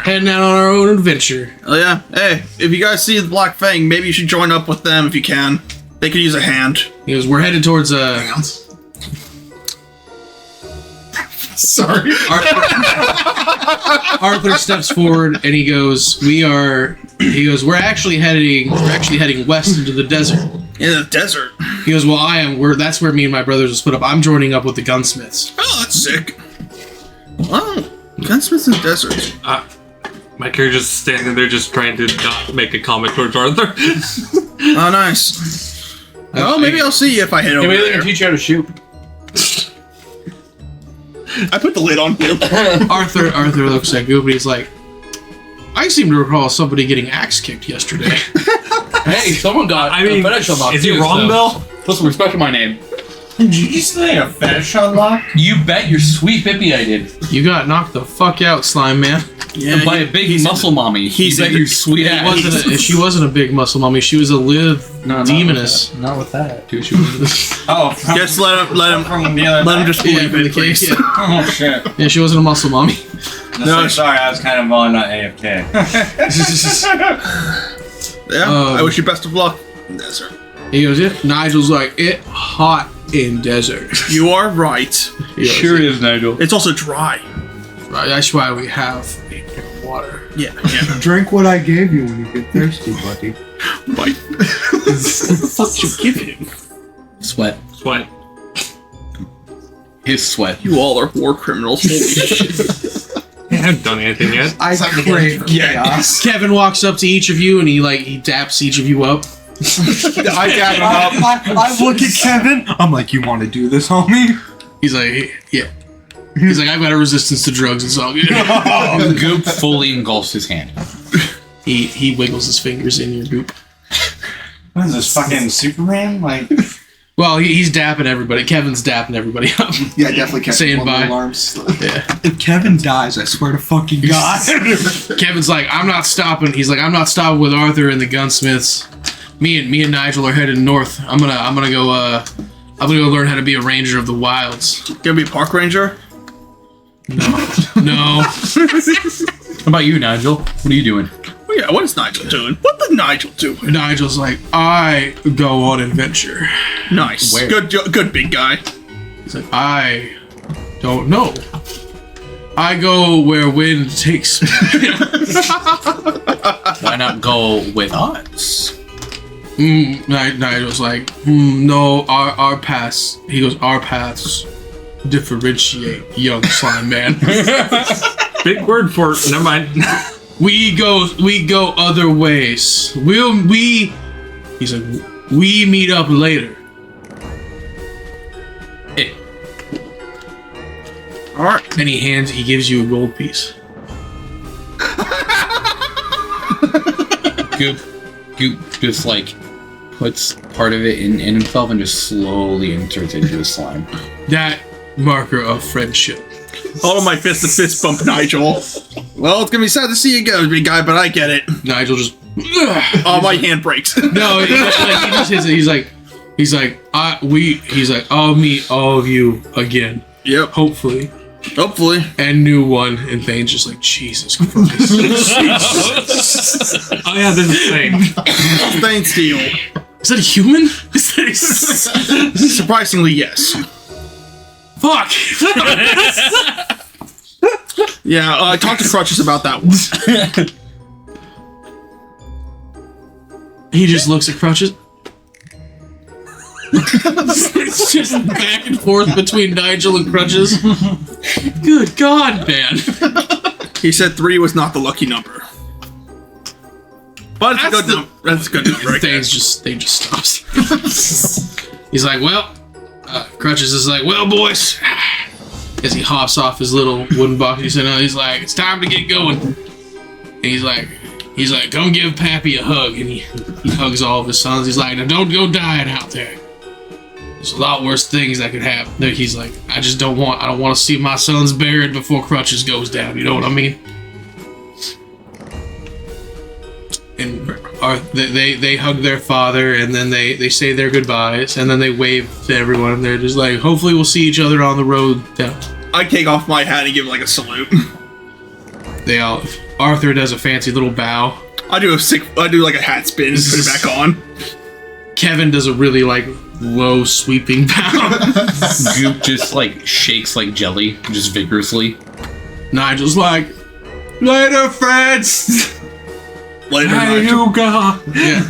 heading out on our own adventure. Oh yeah. Hey, if you guys see the Black Fang, maybe you should join up with them if you can. They could use a hand. He goes, we're headed towards Hands. Sorry. Arthur steps forward and he goes, we're actually heading west into the desert. In the desert. He goes, well, that's where me and my brothers will split up. I'm joining up with the gunsmiths. Oh, that's sick. Oh, gunsmiths in the desert. My character's standing there just trying to not make a comment towards Arthur. Oh, nice. Oh, maybe I'll see you if I head over Maybe they there. can teach you how to shoot. I put the lid on him. Arthur looks at Goop and he's like, I seem to recall somebody getting axe kicked yesterday. Hey, someone got a fetish unlock. Is he too, wrong, so Bill? Put some respect on my name. Did you say a fetish unlock? You bet your sweet pippy I did. You got knocked the fuck out, slime man. And by a big muscle mommy. You bet your sweet ass. She wasn't a big muscle mommy. She was a lithe demoness. Not with that. Dude, she was Oh, Just let him from the other just Yeah, believe from the it, please. cave, yeah. Oh shit. Yeah, she wasn't a muscle mommy. No, sorry, I was kind of on AFK. Yeah, I wish you best of luck in the desert. He goes, yeah. Nigel's like, it hot in desert. You are right. Sure is, Nigel. It's also dry. Right, that's why we have water. Yeah. Drink what I gave you when you get thirsty, buddy. What the fuck you give him? Sweat. Sweat. His sweat. You all are war criminals. Holy shit. I haven't done anything yet. I crave chaos. Kevin walks up to each of you and he daps each of you up. I dab him up. I look at Kevin. I'm like, you want to do this, homie? He's like, yeah. He's like, I've got a resistance to drugs. It's all good. Goop fully engulfs his hand. He wiggles his fingers in your goop. What is this, fucking Superman? Like, Well, he's dapping everybody. Kevin's dapping everybody up. Yeah, definitely kept Saying one of the bye. alarms. Yeah. If Kevin dies, I swear to fucking God. Kevin's like, I'm not stopping. He's like, I'm not stopping with Arthur and the gunsmiths. Me and Nigel are headed north. I'm gonna go learn how to be a ranger of the wilds. Gonna be a park ranger? No. How about you, Nigel? What are you doing? Oh, yeah, what is Nigel doing? What did Nigel do? Nigel's like, I go on adventure. Nice. Where? Good big guy. He's like, I don't know. I go where wind takes me. Why not go with us? Nigel's like, no, our paths. He goes, our paths differentiate, young slime man. Big word for it. Never mind. We go other ways. He's like, we meet up later. All right. And he gives you a gold piece. Goop just like puts part of it in himself and just slowly inserts it into his slime. That marker of friendship. All of my fist to fist bump Nigel. Well, it's gonna be sad to see you go, big guy, but I get it. Nigel just. Oh, my hand breaks. No, he just hits it. He's like, I'll meet all of you again. Yep. Hopefully. And new one. And Thane's just like, Jesus Christ. Oh yeah, this is Thane. Thane Steel. Is that a human? Surprisingly, yes. Fuck! Yeah, I talked to Crutches about that one. He just looks at Crutches. It's just back and forth between Nigel and Crutches. Good God, man. He said 3 was not the lucky number. But it's a good number. That's a good number. Right there. Thane just stops. He's like, well, Crutches is like, well, boys. As he hops off his little wooden box, he's like, it's time to get going. And he's like, come give Pappy a hug. And he hugs all of his sons. He's like, now don't go dying out there. There's a lot worse things that could happen. He's like, I don't want to see my sons buried before Crutches goes down. You know what I mean? And they hug their father, and then they say their goodbyes, and then they wave to everyone, and they're just like, hopefully we'll see each other on the road down. I take off my hat and give like a salute. Arthur does a fancy little bow. I do like a hat spin and put it back on. Kevin does a really low sweeping bow. Goop just shakes like jelly, just vigorously. Nigel's like, later, friends. Later, Nigel. Yeah.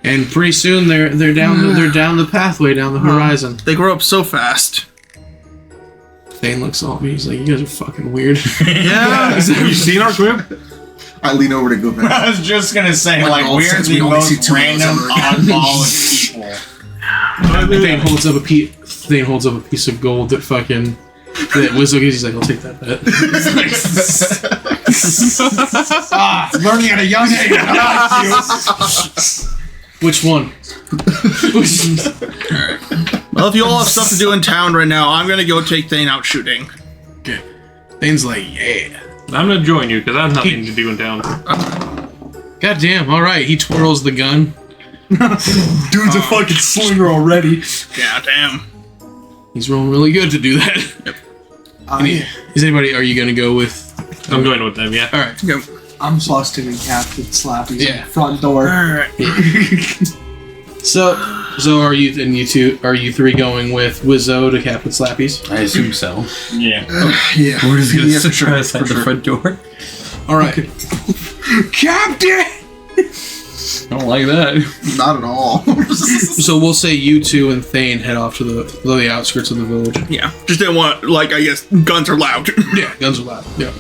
And pretty soon they're down the pathway down the horizon. They grow up so fast. Thane looks at me. He's like, you guys are fucking weird. Yeah. Have you seen our group? I lean over to go back. I was just gonna say, Like, all we're since the we only see most 2 of those random ever. oddball of people. Thane holds up a piece of gold that fucking Wizzo gives. He's like, I'll take that bet. Learning at a young age. Which one? Well, if you all have stuff to do in town right now, I'm gonna go take Thane out shooting. Okay. Thane's like, yeah. I'm gonna join you because I have nothing to do in town. God damn, alright. He twirls the gun. Dude's a fucking slinger already. Yeah, damn. He's rolling really good to do that. Yep. Are you gonna go with... I'm going with them, yeah. Alright. Yep. I'm busting in Captain Slappy's Yeah. front door. Alright. So are you three going with Wizzo to Captain Slappy's? I assume so. Yeah. Yeah. We're just gonna Yeah, for sit sure, outside for the sure. front door. Alright. Captain! I don't like that. Not at all. So we'll say you two and Thane head off to the outskirts of the village. Yeah, just didn't want, like, I guess guns are loud. Yeah, guns are loud. Yeah.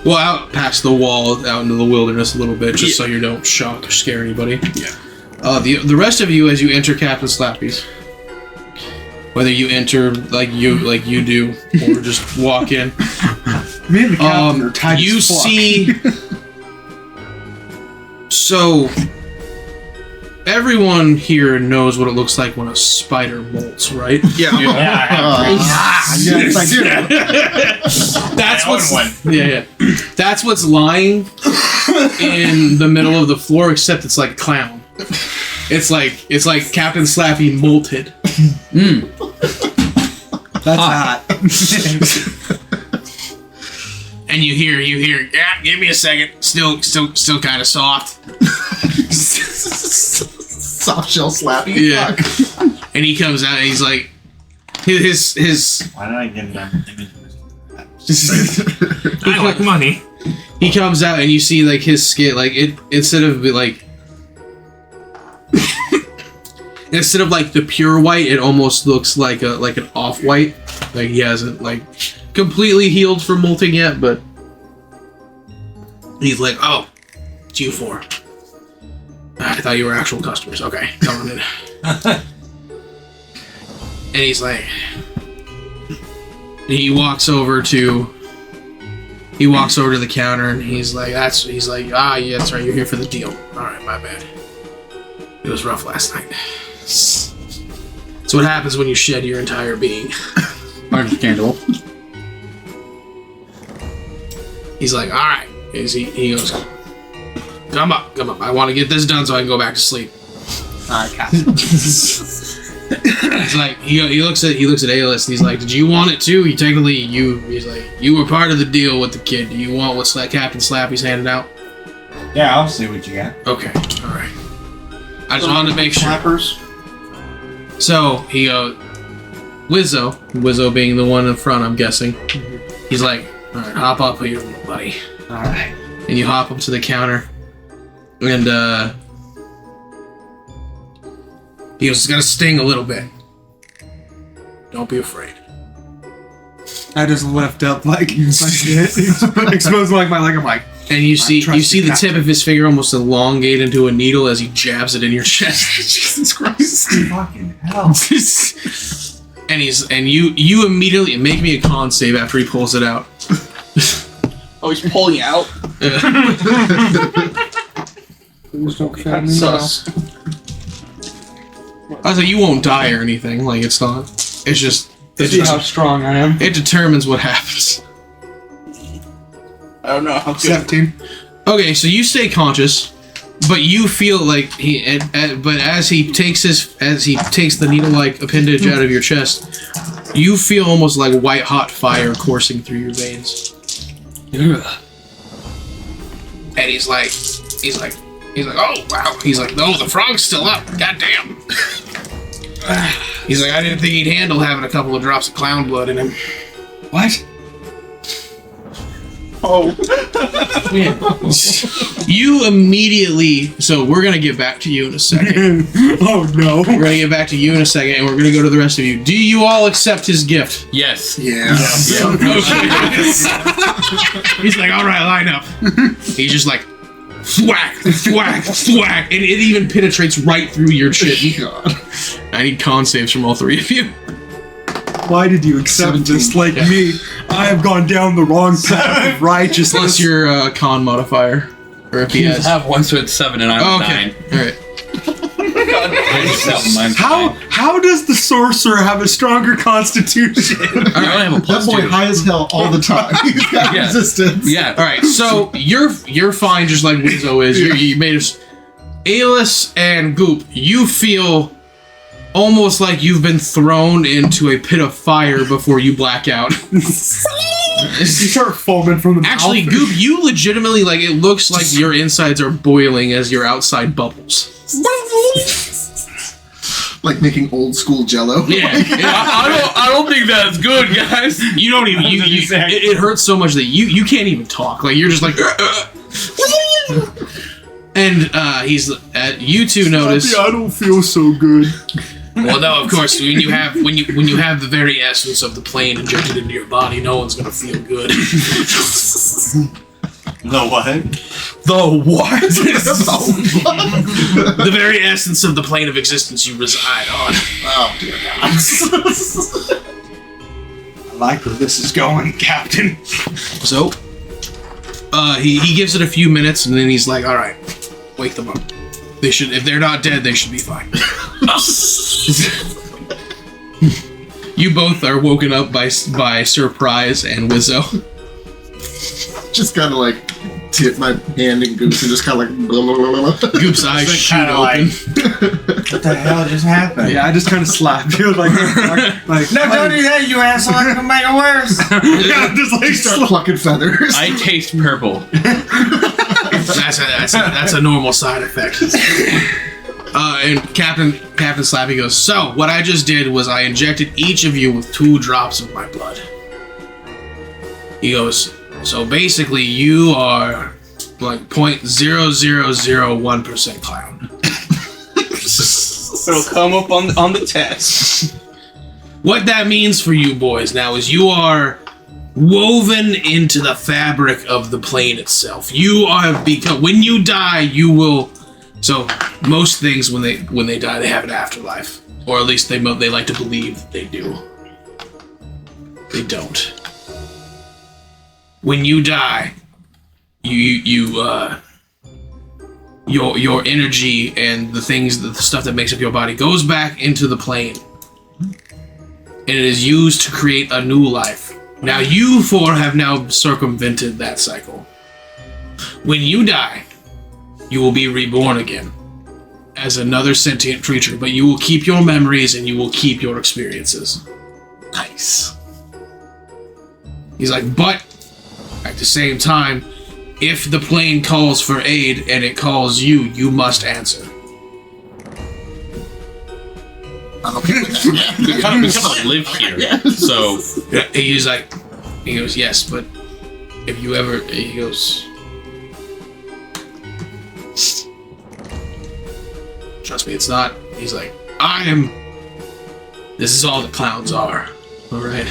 Well, out past the wall, out into the wilderness a little bit, just so you don't shock or scare anybody. Yeah. The rest of you, as you enter Captain Slappy's, whether you enter like you do, or just walk in, Me and the captain are tight you as fuck. see. So, everyone here knows what it looks like when a spider molts, right? Yeah. Yes, I do. That's what's yeah. That's what's lying in the middle of the floor, except it's like a clown. It's like Captain Slappy molted. That's hot. And you hear, yeah, give me a second. Still kind of soft. Soft shell slapping. Yeah. And he comes out and he's like, his. Why did I get that image? I like money. He comes out and you see like his skin, like it instead of like the pure white, it almost looks like an off white. Like he hasn't like completely healed from molting yet, but he's like, oh, it's you four. I thought you were actual customers. Okay, come on in. And he's like, he walks over to the counter and he's like, yeah, that's right, you're here for the deal. All right, my bad. It was rough last night. That's what happens when you shed your entire being. Understandable. He's like, all right. He goes, come up. I want to get this done so I can go back to sleep. All right, captain. He's like, he looks at Alis and he's like, did you want it too? He's like, you were part of the deal with the kid. Do you want what Captain Slappy's handed out? Yeah, I'll see what you got. Okay, all right. I just wanted to make sure. Clappers. So he goes, Wizzo being the one in front, I'm guessing. He's like, all right, hop up here, little buddy. All right. And you hop up to the counter, and he goes, it's gonna sting a little bit. Don't be afraid. I just lift up like exposing like my leg. I'm like, And you see trust the you, tip of his finger almost elongate into a needle as he jabs it in your chest. Jesus Christ. Fucking hell. And you immediately make me a con save after he pulls it out. Oh, he's pulling out? Sus. I was like, you won't die or anything. Like, it's not. It's just. see how strong I am. It determines what happens. I don't know how good. 17. Okay, so you stay conscious, but you feel like but as he takes the needle-like appendage out of your chest, you feel almost like white hot fire coursing through your veins. And he's like, oh wow. He's like, no, the frog's still up. Goddamn. He's like, I didn't think he'd handle having a couple of drops of clown blood in him. What? Oh. You immediately. So we're gonna get back to you in a second. Oh no. We're gonna get back to you in a second, and we're gonna go to the rest of you. Do you all accept his gift? Yes. Yeah. He's like, all right, line up. He's just like, thwack, thwack, thwack, and it even penetrates right through your shit. God. I need con saves from all three of you. Why did you accept this like me? I have gone down the wrong path of righteousness. Plus your con modifier, or if he I has. have one, so it's 7, and I'm Okay, 9. all right. How does the sorcerer have a stronger constitution? I only have a That plus boy 2. high as hell all the time. He's got Yeah. resistance. Yeah. All right, so you're fine, just like Wizzo is. You made us. Alis and Goop, you feel almost like you've been thrown into a pit of fire before you black out. You start foaming from the Actually, mouth. Goop, you legitimately, like, it looks like your insides are boiling as your outside bubbles. Like making old school Jello. Yeah. I don't think that's good, guys. You don't even, it hurts so much that you can't even talk. Like, you're just like, And you two notice. I don't feel so good. Well, no, of course. When you have the very essence of the plane injected into your body, no one's gonna feel good. The what? The what? The very essence of the plane of existence you reside on. Oh dear God. I like where this is going, Captain. So, he gives it a few minutes, and then he's like, "All right, wake them up. They should. If they're not dead, they should be fine." You both are woken up by Surprise and Wizzo. Just kind of like tip my hand in Goose and just kind of like blah, blah, blah, blah. Goop's eyes shoot kinda open. What the hell just happened? Yeah, I just kind of slap you like No, don't do that, you asshole! I'm gonna make it worse. Yeah, just like Start plucking feathers. I taste purple. That's a normal side effect. And Captain Slappy goes, "So what I just did was I injected each of you with 2 drops of my blood." He goes, "So basically you are like 0.0001% clown." It'll come up on the test. What that means for you boys now is you are woven into the fabric of the plane itself. You are become when you die, you will. So most things when they die, they have an afterlife, or at least they like to believe they do. They don't. When you die, your energy and the stuff that makes up your body goes back into the plane, and it is used to create a new life. Now you 4 have now circumvented that cycle. When you die, you will be reborn again as another sentient creature, but you will keep your memories and you will keep your experiences. Nice. He's like, but at the same time, if the plane calls for aid and it calls you, you must answer. I'm okay with that. We kind of live here, so He goes, yes, but if you ever, he goes, trust me, it's not. He's like, this is all the clowns are. Alright?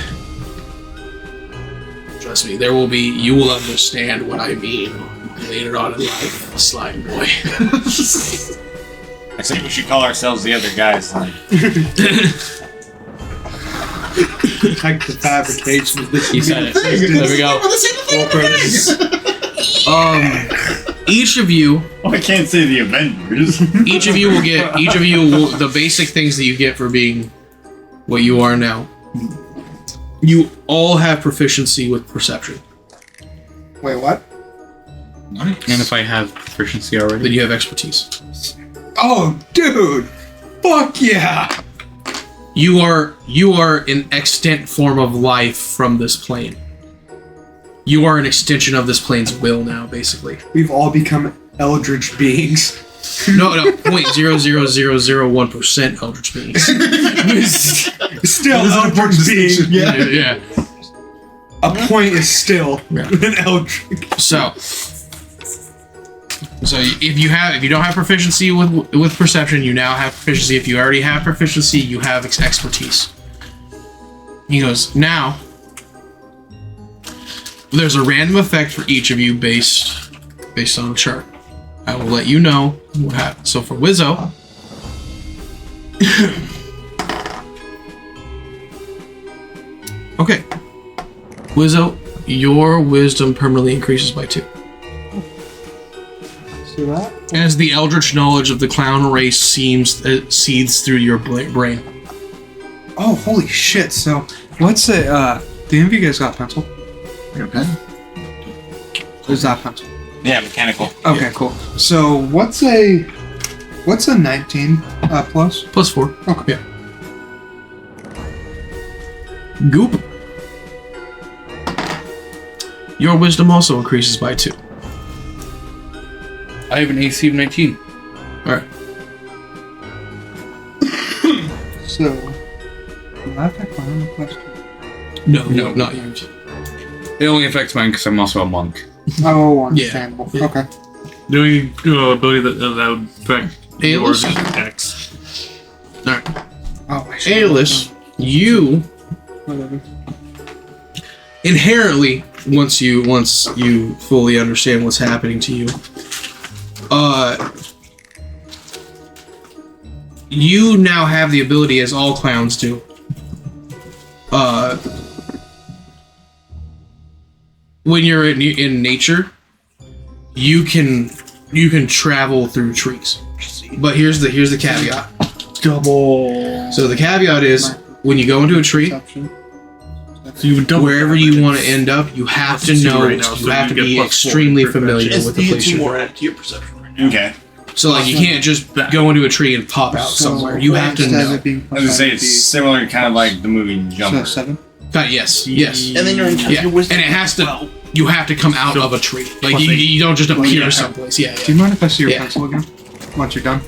Trust me, you will understand what I mean later on in life, slime boy. I think we should call ourselves the other guys. Like, like the fabrication of this. he said it. Thing. There we go. Each of you, I can't say the Avengers. each of you will the basic things that you get for being what you are now. You all have proficiency with perception. Wait, what? And if I have proficiency already, Then you have expertise. Oh, dude! Fuck yeah! You are an extant form of life from this plane. You are an extension of this plane's will now, basically. We've all become eldritch beings. No, 0.00001% eldritch beings. Still That is an important eldritch being. distinction. Yeah. A point is still an eldritch. So if you don't have proficiency with perception, you now have proficiency. If you already have proficiency, you have expertise. He goes, now there's a random effect for each of you based on a chart. I will let you know what happens. So for Wizzo, okay, Wizzo, your wisdom permanently increases by 2. See that? As the eldritch knowledge of the clown race seethes through your brain. Oh, holy shit. So, what's a, do any of you guys got a pencil? Okay. There's that pencil. yeah, mechanical. Okay, cool. So, what's a 19 plus? Plus 4. Okay. Yeah. Goop. Your wisdom also increases by 2. I have an AC of 19. Alright. So, will that affect my own question? No, No. not yours. It only affects mine because I'm also a monk. Oh, understandable. Yeah. Okay. The only ability that would affect yours Aelus? is X. Alright. Oh, I should've Aelus, you Whatever. inherently, once you fully understand what's happening to you, you now have the ability, as all clowns do, when you're in nature, you can travel through trees. But here's the caveat. Double. So the caveat is when you go into a tree, Perception. So you would double wherever you want to end up, you have to Let's see know, right now, you so have you to get be +4 extremely in familiar perception. with the place you're going. added to your perception right now. Okay. So like you can't just go into a tree and pop out somewhere. You have to instead of know. it being I was gonna say it's similar, kind of like the movie Jumper. so 7. Yes. And then you're in Yeah. your wisdom. And it has to. You have to come out of a tree. Like plus you don't just appear yeah. someplace. Yeah. Do you mind if I see your Yeah. pencil again? Once you're done.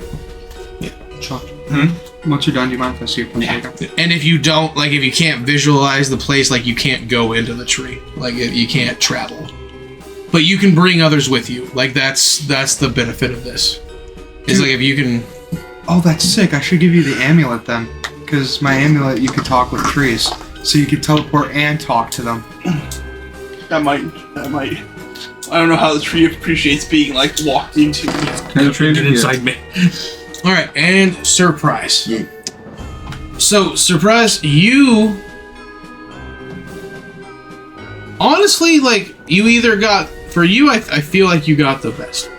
Yeah. Chuck. Hmm? Once you're done, do you mind if I see your pencil again? And if you don't, like, if you can't visualize the place, like, you can't go into the tree. Like, you can't travel. But you can bring others with you. Like, that's the benefit of this. It's like if you can. Oh, that's sick. I should give you the amulet then. Because my amulet, you could talk with trees. So you could teleport and talk to them. That might. I don't know how the tree appreciates being like walked into. Get inside me. All right, and surprise. Yeah. So surprise, you. Honestly, like you either got for you. I feel like you got the best,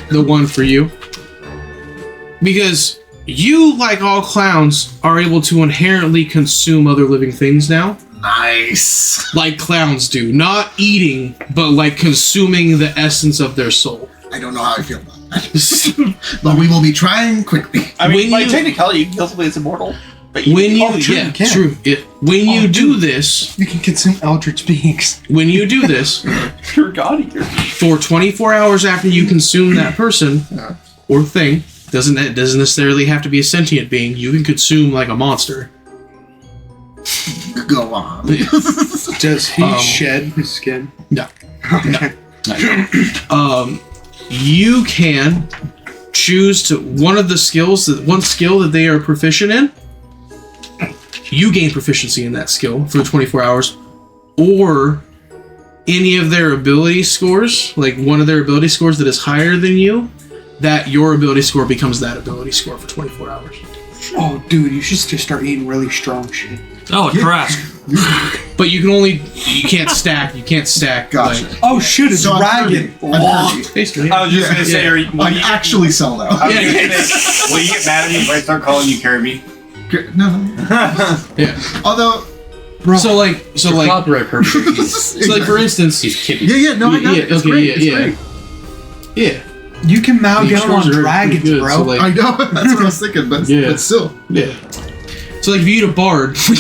the one for you, because you, like all clowns, are able to inherently consume other living things now. Nice. Like clowns do, not eating, but like consuming the essence of their soul. I don't know how I feel about that. But we will be trying quickly. I mean, When by you- technicality, you can kill somebody that's immortal. But When you, Oh, true, yeah, you can. true. When you do dude. this, You can consume eldritch beings. when you do this, you're a god eater. for 24 hours after you consume that person or thing, it doesn't necessarily have to be a sentient being. You can consume like a monster. Go on. Does he Um, shed his skin? No. Okay. You can choose to one skill that they are proficient in. You gain proficiency in that skill for 24 hours, or any of their ability scores, like one of their ability scores that is higher than you, that your ability score becomes that ability score for 24 hours. Oh, dude, you should just start eating really strong shit. Oh, Trask. But you can't stack. You can't stack. Gotcha. Like, Oh, shit, it's So I'm dragon. 30. I'm 30. basically. I was just gonna say, I'm actually sold out. will you get mad at me if I start calling you Kirby? No. Yeah. Although, So like Copyright purposes. so like for instance, He's kidding. yeah, no, I got it. It's okay, great. yeah, It's yeah. great. Yeah. You can mow These down on scores are dragons, pretty good, bro. so, like- I know. That's what I was thinking, but Yeah. but still. Yeah. So like if you eat a bard, You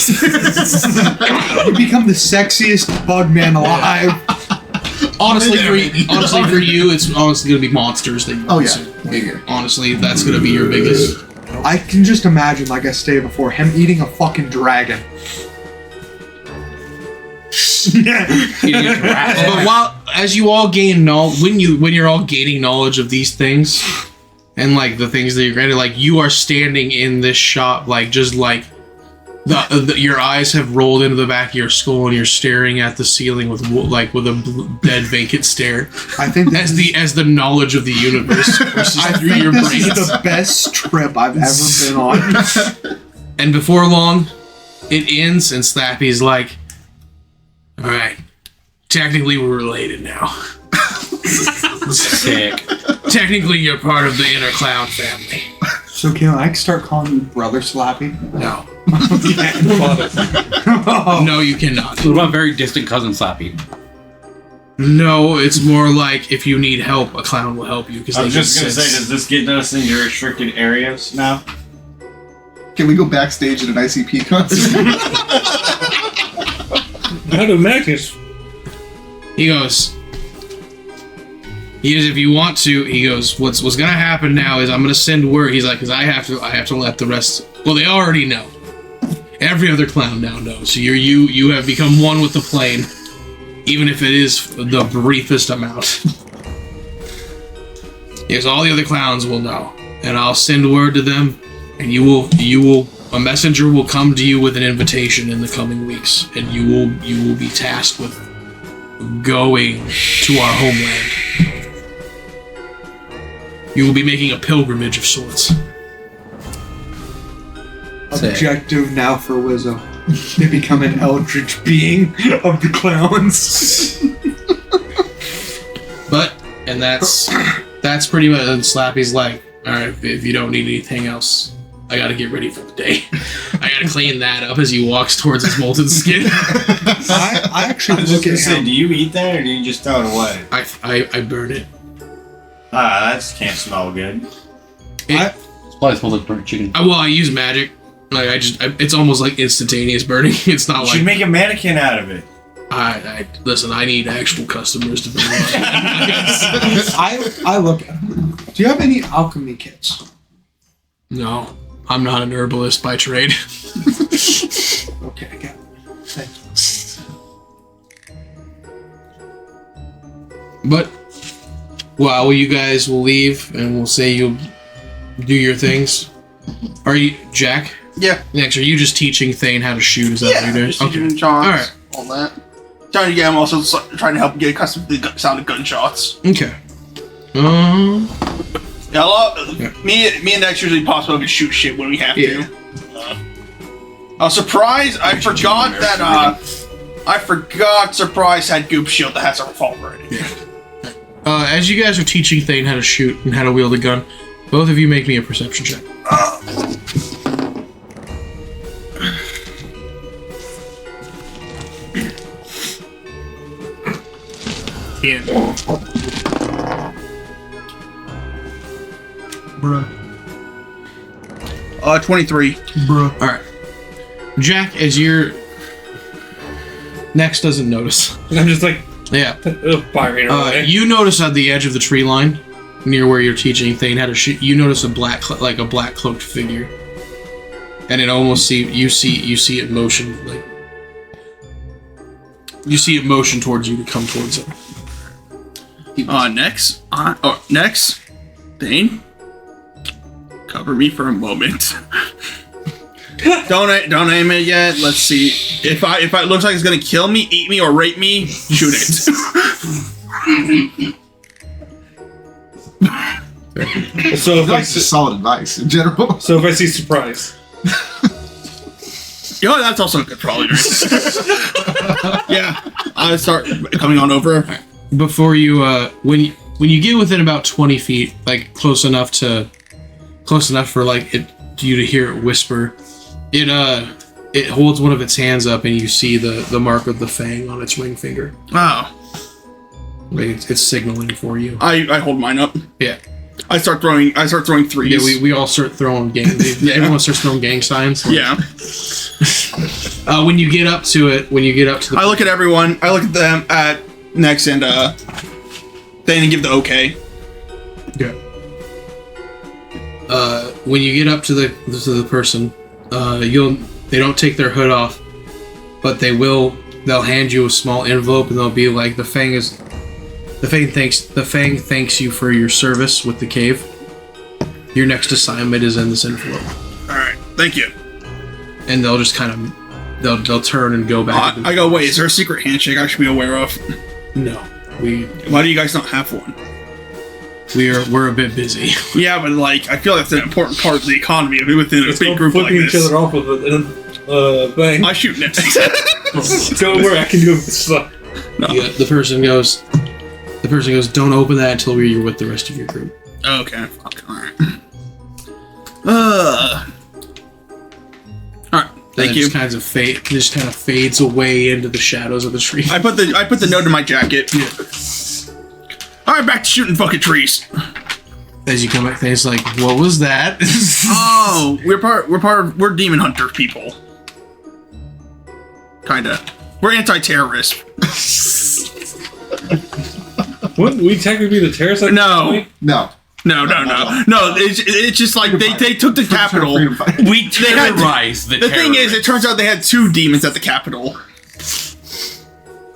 become the sexiest bug man alive. honestly for you, it's honestly gonna be monsters that you Oh, yeah. consume. Yeah, yeah. Honestly, that's gonna be your biggest. I can just imagine, like I stated before, him eating a fucking dragon. But while as you all gain knowledge, when you're all gaining knowledge of these things, and like the things that you're granted, like you are standing in this shop, like just like your eyes have rolled into the back of your skull, and you're staring at the ceiling with a dead vacant stare, I think this as the knowledge of the universe courses I through think your this brains. is the best trip I've ever been on. And before long, it ends, and Slappy's like, "All right, technically we're related now. Sick. Technically, you're part of the inner clown family." So can I start calling you Brother Slappy? No, Oh. no, you cannot. What about very distant cousin Slappy? No, it's more like if you need help, a clown will help you. Because I was just gonna say, does this get us into restricted areas now? Can we go backstage at an ICP concert? How do Magnus? He goes, if you want to, he goes, what's gonna happen now is I'm gonna send word. He's like, because I have to let the rest. Well, they already know. Every other clown now knows. So you have become one with the plane, even if it is the briefest amount. Yes, all the other clowns will know, and I'll send word to them, and a messenger will come to you with an invitation in the coming weeks, and you will be tasked with going to our homeland. You will be making a pilgrimage of sorts. Objective now for Wizzo. They become an eldritch being of the clowns. And that's pretty much. And Slappy's like, all right, if you don't need anything else, I gotta get ready for the day. I gotta clean that up as he walks towards his molten skin. I actually was look just at gonna say, him. do you eat that or do you just throw it away? I burn it. That can't smell good. It's probably smells like burnt chicken. I use magic. Like it's almost like instantaneous burning. It's not You like should make a mannequin out of it. listen. I need actual customers to burn. I look at him. Do you have any alchemy kits? No, I'm not an herbalist by trade. Okay, I got it. Thank you. But well, you guys will leave, and we'll say you'll do your things. Are you Jack? Yeah. Next, are you just teaching Thane how to shoot? Is that what you're doing? Just teaching John. All right. All that. Trying to get him also trying to help him get accustomed to the sound of gunshots. Okay. Yeah, me and Dex usually possibly can shoot shit when we have to. I was surprised. I forgot Surprise had Goop Shield that has a revolver in it. As you guys are teaching Thane how to shoot and how to wield a gun, both of you make me a perception check. Yeah. Bruh. 23. Bruh. All right, Jack, as your Nex doesn't notice. I'm just like, Yeah. firing away. You notice at the edge of the tree line, near where you're teaching Thane how to shoot, you notice a black cloaked figure, and it almost you see it motion motion towards you to come towards it. Next, Thane, cover me for a moment. Don't aim it yet. Let's see. If it looks like it's gonna kill me, eat me, or rape me, shoot it. So if I That's just solid advice in general. so if I see Surprise, You know, that's also a good problem. Yeah, I start coming on over. Before you, when you get within about 20 feet, like close enough for like you to hear it whisper, it holds one of its hands up, and you see the mark of the fang on its ring finger. Oh, Like it's signaling for you. I hold mine up. Yeah. I start throwing threes. Yeah, we all start throwing gang. Yeah. Everyone starts throwing gang signs. Yeah. When you get up to it, I look at everyone. I look at them at Nex and Thane and give the okay. Yeah. When you get up to the person, they don't take their hood off, but they'll hand you a small envelope, and they'll be like, the fang thanks you for your service with the cave. Your next assignment is in this envelope. All right, thank you. And they'll just kind of they'll turn and go back. I go, wait, is there a secret handshake I should be aware of? No, Why do you guys not have one? we're a bit busy. Yeah, but like, I feel like that's an important part of the economy within a let's big go group like flipping each this. other off with a thing. I shoot Nex. Don't worry, I can do this stuff. Yeah, the person goes, don't open that until you're with the rest of your group. Okay, fuck, alright. Alright, thank you. Just kind of fades away into the shadows of the tree. I put the note in my jacket. Yeah. Alright, back to shooting fucking trees. As you come back, it's like, what was that? Oh, we're demon hunter people. Kinda. We're anti-terrorists. Wouldn't we technically be the terrorists? At No. this point? No. No. It's just like they took the capital. Freedom fight. They had Terrorize the the thing is, it turns out they had 2 demons at the capital.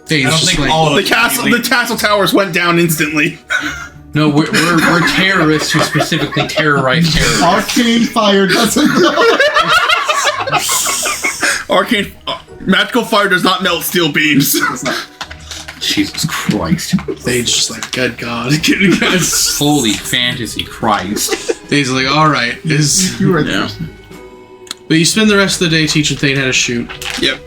I don't think all of The castle towers went down instantly. No, we're terrorists who specifically terrorize terrorists. Arcane fire doesn't go. Arcane magical fire does not melt steel beams. Jesus Christ. They just like, good God. Holy fantasy Christ. They's like, alright. You were Yeah. But you spend the rest of the day teaching Thane how to shoot. Yep.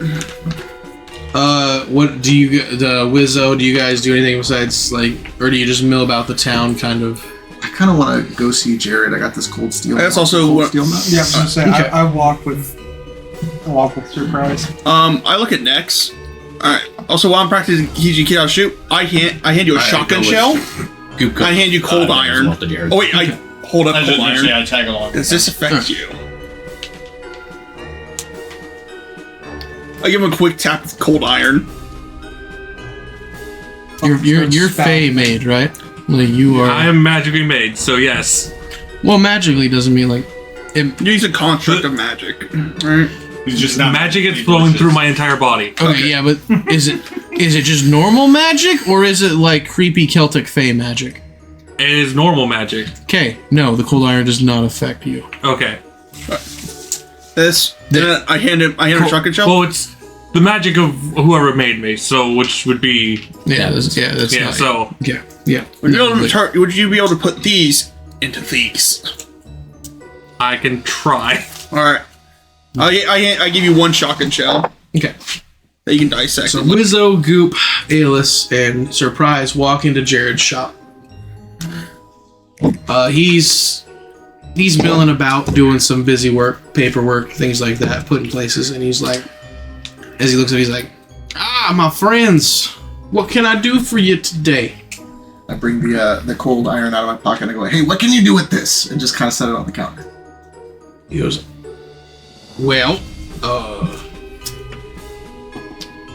What do you, the Wizzo, do you guys do anything besides, like, or do you just mill about the town, kind of? I kind of want to go see Jared. I got this cold steel. That's also cold what- steel map. Yeah, I was gonna say Okay. I walk with Surprise. I look at Nex. Alright. Also, while I'm practicing teaching kid how to shoot, I hand you a shotgun shell. Goop, I hand you cold iron. Oh wait, I hold up I was cold just gonna say iron. I tag along. Does this affect you? I give him a quick tap with cold iron. You're Fey made, right? Like, you are. I am magically made, so yes. Well, magically doesn't mean, like, You use a construct of magic, right? He's just not Magic is flowing through my entire body. okay, yeah, but is it just normal magic, or is it, like, creepy Celtic Fey magic? It is normal magic. Okay, no, the cold iron does not affect you. Okay. This. I hand him a shotgun shell. Well, it's the magic of whoever made me, so which would be Yeah, that's yeah. not, So yeah. Would you, be No, able to but- would you be able to put these into these? I can try. All right. I give you one shotgun shell okay. that you can dissect. So Wizzo, Goop, Aelus, and Surprise walk into Jared's shop. He's milling about, doing some busy work, paperwork, things like that, putting places, and he's like, as he looks at it, he's like, my friends, what can I do for you today? I bring the cold iron out of my pocket and I go, hey, what can you do with this? And just kind of set it on the counter. He goes, well,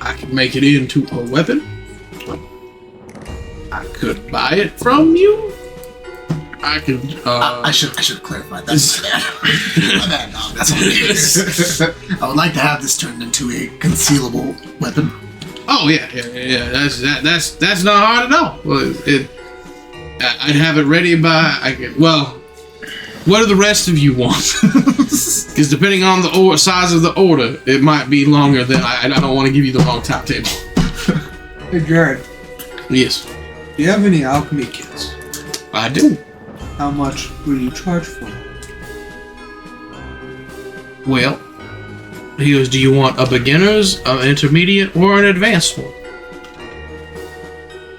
I can make it into a weapon. I could buy it from you. I could, I should have clarified. That's my bad, dog. That's all it is. I would like to have this turned into a concealable weapon. oh yeah. That's not hard at all. Well, I'd have it ready by, what do the rest of you want? Because depending on the size of the order, it might be longer than I don't want to give you the wrong timetable. Hey Jared, Yes, do you have any alchemy kits? I do. How much will you charge for them? Well, he goes, do you want a beginner's, an intermediate, or an advanced one?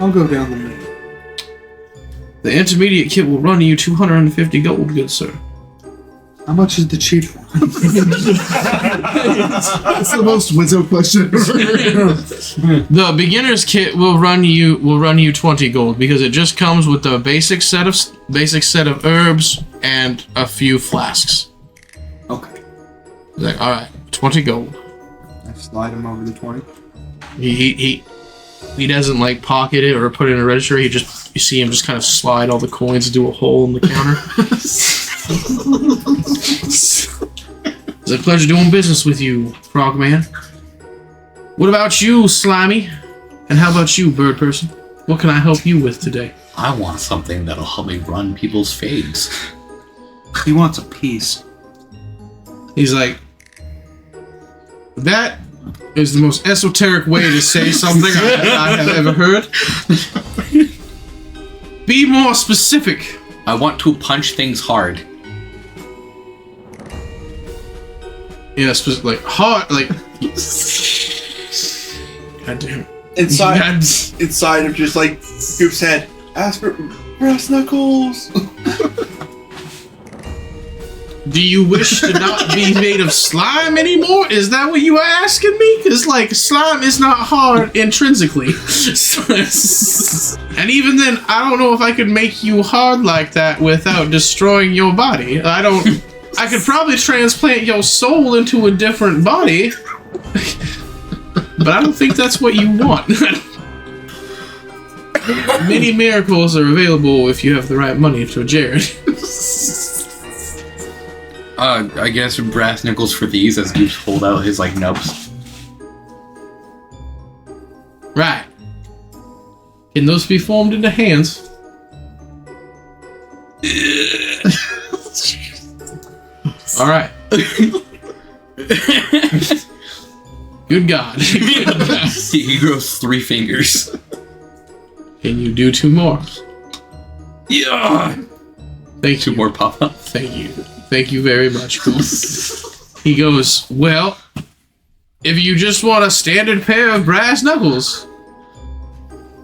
I'll go down the middle. The intermediate kit will run you 250 gold, good sir. How much is the cheap one? That's the most Wizzo question. The beginner's kit will run you 20 gold because it just comes with the basic set of herbs and a few flasks. Okay. He's like, all right, 20 gold. I slide him over the 20. He doesn't like pocket it or put it in a register. You see him just kind of slide all the coins into a hole in the counter. It's a pleasure doing business with you, Frogman. What about you, Slimy? And how about you, Bird Person? What can I help you with today? I want something that'll help me run people's faves. He wants a piece. He's like, that is the most esoteric way to say something I have ever heard. Be more specific. I want to punch things hard. Yeah, like hard, like. God damn. Inside of just like Goop's head, ask for brass knuckles. Do you wish to not be made of slime anymore? Is that what you are asking me? Because, like, slime is not hard intrinsically. And even then, I don't know if I could make you hard like that without destroying your body. I could probably transplant your soul into a different body. But I don't think that's what you want. Many miracles are available if you have the right money for Jared. I guess brass nickels for these as Goose hold out his like nubs. Right. Can those be formed into hands? All right. Good God. He grows 3 fingers. Can you do 2 more? Yeah. Thank 2 you. more pop up. Thank you. Thank you very much. He goes, well, if you just want a standard pair of brass knuckles.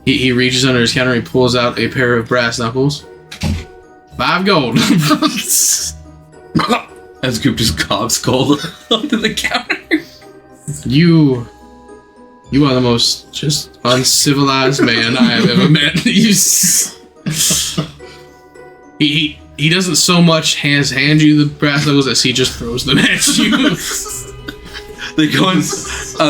He reaches under his counter, he pulls out a pair of brass knuckles. 5 gold. As Goop just cogs gold onto the counter. You are the most just uncivilized man I have ever met. He doesn't so much hand you the brass knuckles as he just throws them at you. They go in,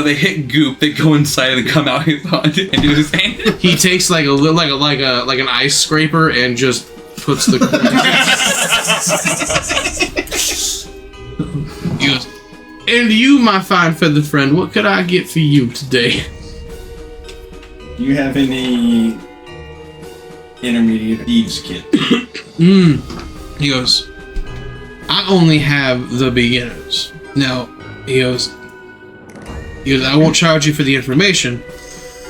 they hit Goop, they go inside and come out and do his hand. He takes like an ice scraper and just puts the. He goes, and you, my fine feathered friend, what could I get for you today? Do you have any intermediate thieves kit? He goes, I only have the beginners. Now, he goes, I won't charge you for the information,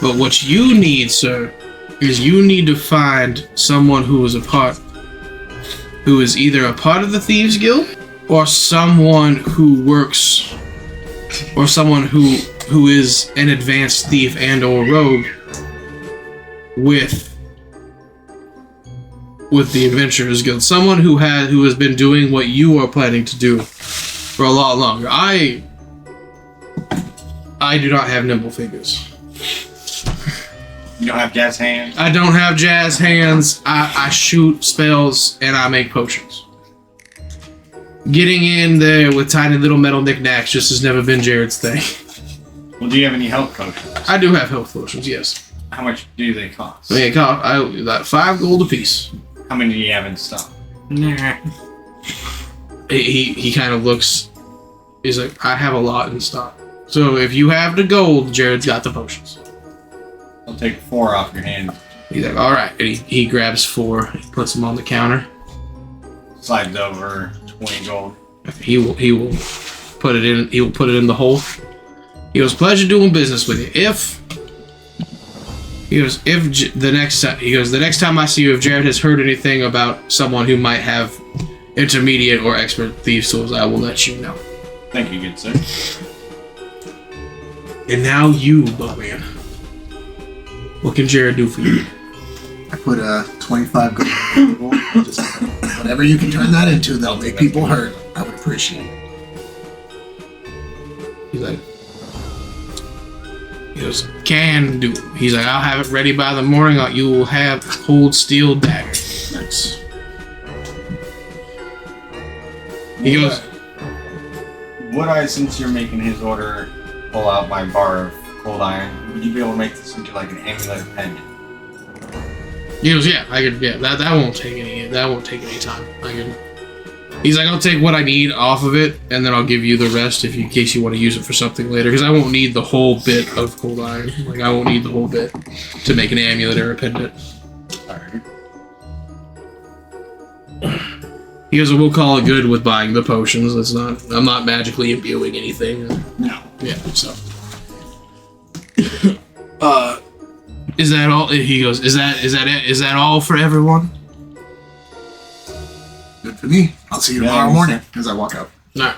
but what you need, sir, is you need to find someone who is either a part of the Thieves Guild, or someone who works, or someone who is an advanced thief and or rogue with the Adventurers Guild. Someone who has been doing what you are planning to do for a lot longer. I do not have nimble fingers. You don't have jazz hands? I don't have jazz hands. I shoot spells and I make potions. Getting in there with tiny little metal knickknacks just has never been Jared's thing. Well, do you have any health potions? I do have health potions, yes. How much do they cost? They cost like 5 gold apiece. How many do you have in stock? Nah. He kind of looks. He's like, I have a lot in stock. So if you have the gold, Jared's got the potions. I'll take 4 off your hand. He's like, all right. And he grabs 4, he puts them on the counter. Slides over 20 gold. He will put it in. He will put it in the hole. He goes, pleasure doing business with you. The next time I see you, if Jared has heard anything about someone who might have intermediate or expert thieves tools, I will let you know. Thank you, good sir. And now you, Bugman. What can Jared do for you? I put a 25 gold on the table. Just whatever you can turn that into that'll make people hurt, I would appreciate it. He's like, he goes, can do. He's like, I'll have it ready by the morning. You will have cold steel dagger. Nice. He goes, Would I, since you're making his order, pull out my bar of cold iron? Would you be able to make this into like an amulet or pendant? He goes, yeah, I could. Yeah, that won't take any time. I can. He's like, I'll take what I need off of it, and then I'll give you the rest in case you want to use it for something later. Because I won't need the whole bit of cold iron. Like, I won't need the whole bit to make an amulet or a pendant. Alright. He goes, we'll call it good with buying the potions. I'm not magically imbuing anything. No. Yeah, so. Is that all? He goes, is that it? Is that all for everyone? Good for me. I'll see you tomorrow morning as I walk out. Alright.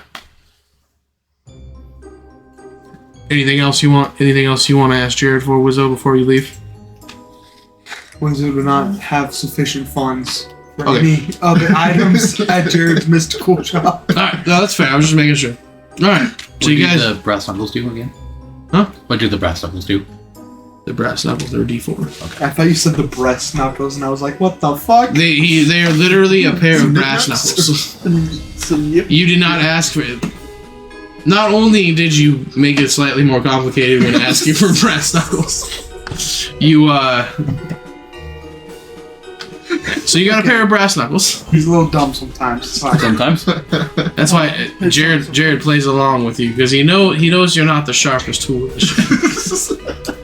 Anything else you want to ask Jared for, Wizzo, before you leave? Wizzo do not have sufficient funds for Okay. any other items at Jared's mystical shop. Alright, no, that's fair. I was just making sure. Alright. So What you do guys. the brass knuckles do again? Huh? What do the brass knuckles do? The brass knuckles, they're D4. I thought you said the breast knuckles, and I was like, what the fuck? They are literally a pair of brass knuckles. You did not ask for it. Not only did you make it slightly more complicated when asking for brass knuckles, so you got a pair of brass knuckles. He's a little dumb sometimes. It's fine. Sometimes. That's why Jared plays along with you, because he knows you're not the sharpest tool in the shed.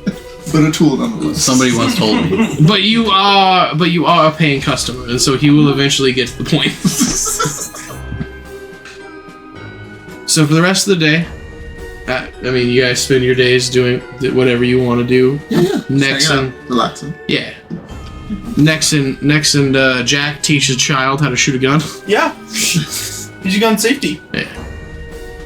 But a tool nonetheless. Somebody once told me. But you are a paying customer, and so he will eventually get to the point. So for the rest of the day, I mean, you guys spend your days doing whatever you want to do. Yeah. Next Hanging out, relaxing. yeah. Next and Jack teaches a child how to shoot a gun. Yeah. He's a gun safety.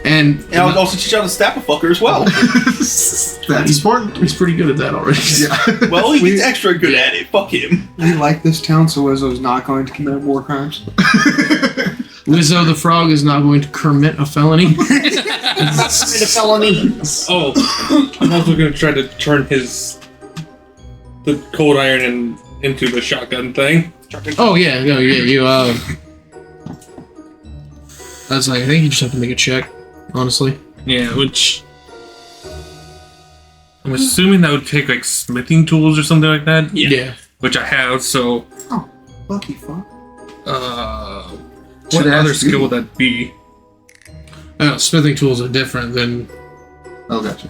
And I would also teach you how to stab a fucker as well. That's important. he's pretty good at that already. Yeah. Well, he gets extra good at it. Fuck him. We like this town, so Wizzo's not going to commit war crimes. Wizzo the Frog is not going to commit a felony. Oh, I'm also gonna try to turn the cold iron into the shotgun thing. Oh yeah, no, yeah, you that's like, I think you just have to make a check, honestly. Yeah, which I'm assuming that would take like smithing tools or something like that. Yeah. Which I have. So, Lucky fuck. what other skill would that be? Smithing tools are different than. Oh, gotcha.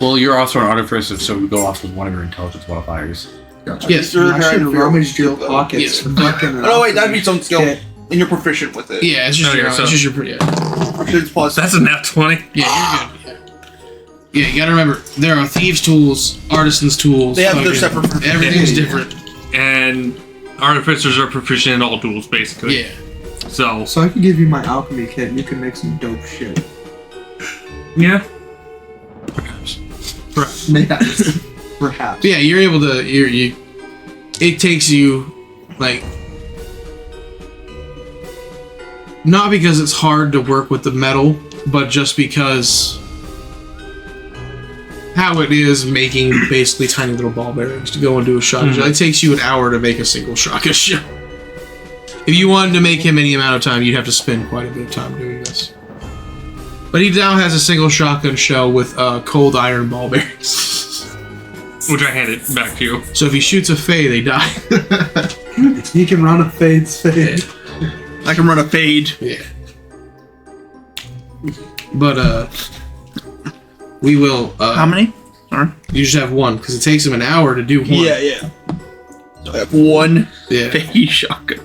Well, you're also an artificer, so we go off with one of your intelligence modifiers. Gotcha. Yes. I should have rummaged your pockets. Yes. for fucking Oh, wait, that'd be some skill. Yeah. And you're proficient with it. Yeah, it's just Oh, your. yeah, so- It's just your. Yeah. Proficiency plus. That's a nat 20. Yeah, you're good. Yeah, you gotta remember, there are thieves' tools, artisans' tools. They have their fucking- separate. Everything's different. And artificers are proficient in all tools, basically. Yeah. So, So I can give you my alchemy kit and you can make some dope shit. yeah. Perhaps. Perhaps. But yeah, you're able to. You. It takes you, like. Not because it's hard to work with the metal, but just because. How it is making basically tiny little ball bearings to go into a shotgun shell. It takes you an hour to make a single shotgun shell. If you wanted to make him any amount of time, you'd have to spend quite a bit of time doing this. But he now has a single shotgun shell with cold iron ball bearings. Which I handed back to you. So if he shoots a fade, they die. He can run a fade. I can run a fade. Yeah. But we will. How many? Sorry. You just have one because it takes him an hour to do one. Yeah. So I have one Yeah. fade shotgun.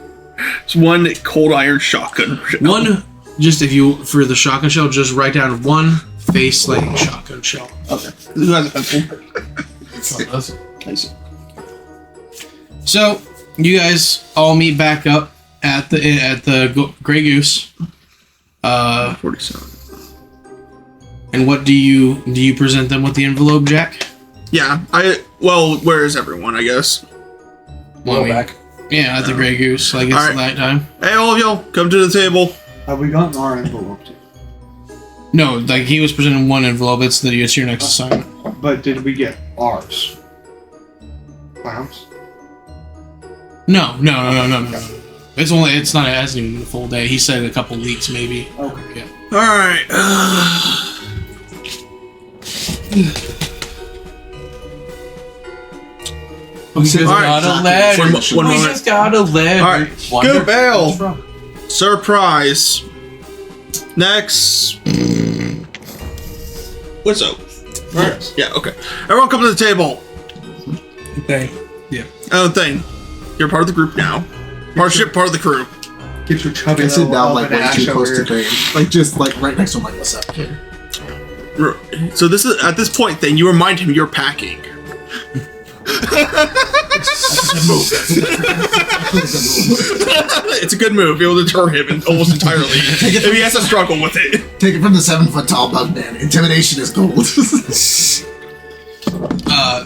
It's one cold iron shotgun. One. Just if you for the shotgun shell, just write down one face slaying shotgun shell. Okay. Who has a pencil? Nice. So you guys all meet back up at the Grey Goose. 47. And what do you present them with the envelope, Jack? Yeah. Well, where is everyone? I guess. Well, back. Yeah, at the Grey Goose. Like it's Alright. nighttime. Hey, all of y'all, come to the table. Have we gotten our envelope? No, like he was presenting one envelope. It's your next assignment. But did we get ours? Clowns? No. It's not. It hasn't even been a full day. He said a couple weeks maybe. Okay. Yeah. All right. We just Alright, got a letter. one We moment. just got a letter. All right. Good bail. Surprise. Next. Wizzo. Right. Yeah. Okay. Everyone, come to the table. Thing. Thing. You're part of the group now. Part of the crew. Get your chubby I sit little down like elven way ass too over close to here. Thane. Like just like right next to him, like what's up? So this is at this point. Then you remind him you're packing. It's a good move. It will deter him almost entirely if he has to struggle with it. Take it from the 7-foot tall bug man. Intimidation is gold.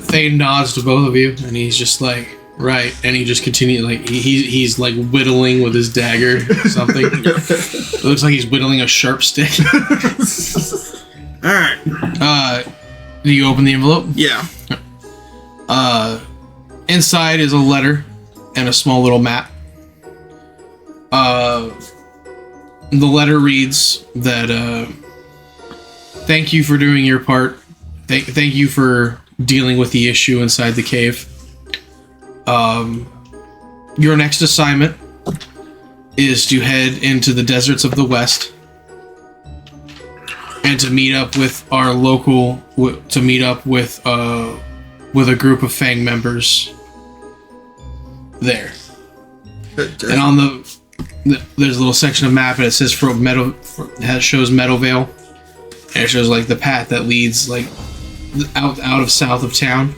Thane nods to both of you, and he's just like, right, and he just continues like he's like whittling with his dagger or something. It looks like he's whittling a sharp stick. All right. Do you open the envelope? Yeah. Inside is a letter and a small little map. The letter reads that thank you for doing your part. Thank you for dealing with the issue inside the cave. Your next assignment is to head into the deserts of the West and to meet up with our local with a group of Fang members there. And on there's a little section of map and it says shows Meadowvale. and it shows like the path that leads like out of south of town.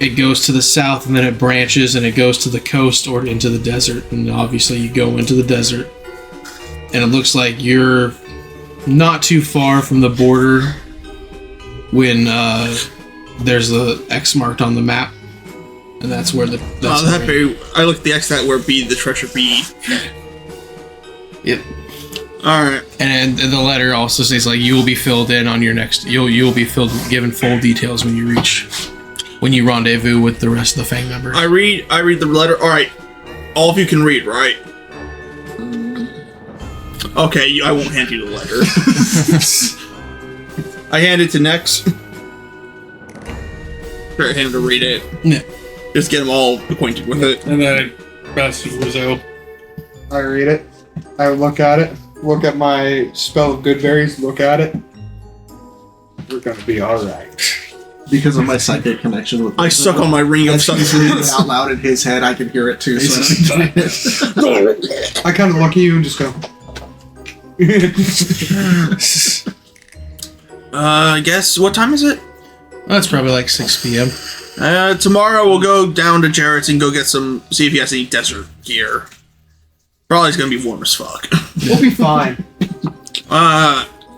It goes to the south and then it branches and it goes to the coast or into the desert. And obviously you go into the desert. And it looks like you're not too far from the border when there's the X marked on the map. And that's where the... I looked at the X, that where B, the treasure B. Yep. Alright. And the letter also says like you will be filled in on your next... You'll be given full details when you rendezvous with the rest of the Fang members. I read the letter. Alright. All of you can read, right? Okay, I won't hand you the letter. I hand it to Nex. Try him to read it. Yeah. Just get them all acquainted with it. And then I pass to Wizzo. I read it. I look at it. Look at my spell of good berries. Look at it. We're gonna be all right. Because of my psychic connection with. I suck on my ring of As he's reading it out loud in his head, I can hear it too. So I kind of look at you and just go. I guess, what time is it? That's probably like 6 p.m. Tomorrow we'll go down to Jarrett's and go get see if he has any desert gear. Probably it's gonna be warm as fuck. We'll be fine.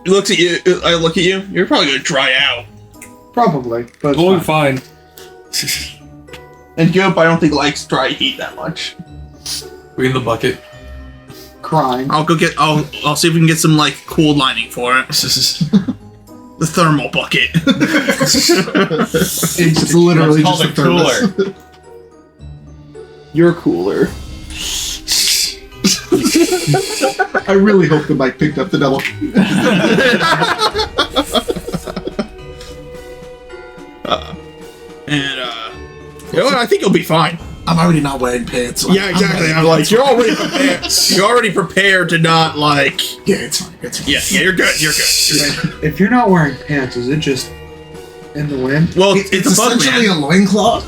He looks at you, I look at you, you're probably gonna dry out. Probably, but We'll be fine. And Goop, I don't think likes dry heat that much. We in the bucket. crying. I'll see if we can get some like cool lining for it. The thermal bucket. it's literally It's just called a a thermos. cooler. You're cooler. I really hope the mic picked up the double. You know what? I think you'll be fine. I'm already not wearing pants. So Yeah, exactly. I'm like, you're already prepared. You're already prepared to not like. Yeah, it's fine. It's fine. Yeah, you're good. You're good. If you're not wearing pants, is it just in the wind? Well, It's it's a bug, essentially man. a loincloth,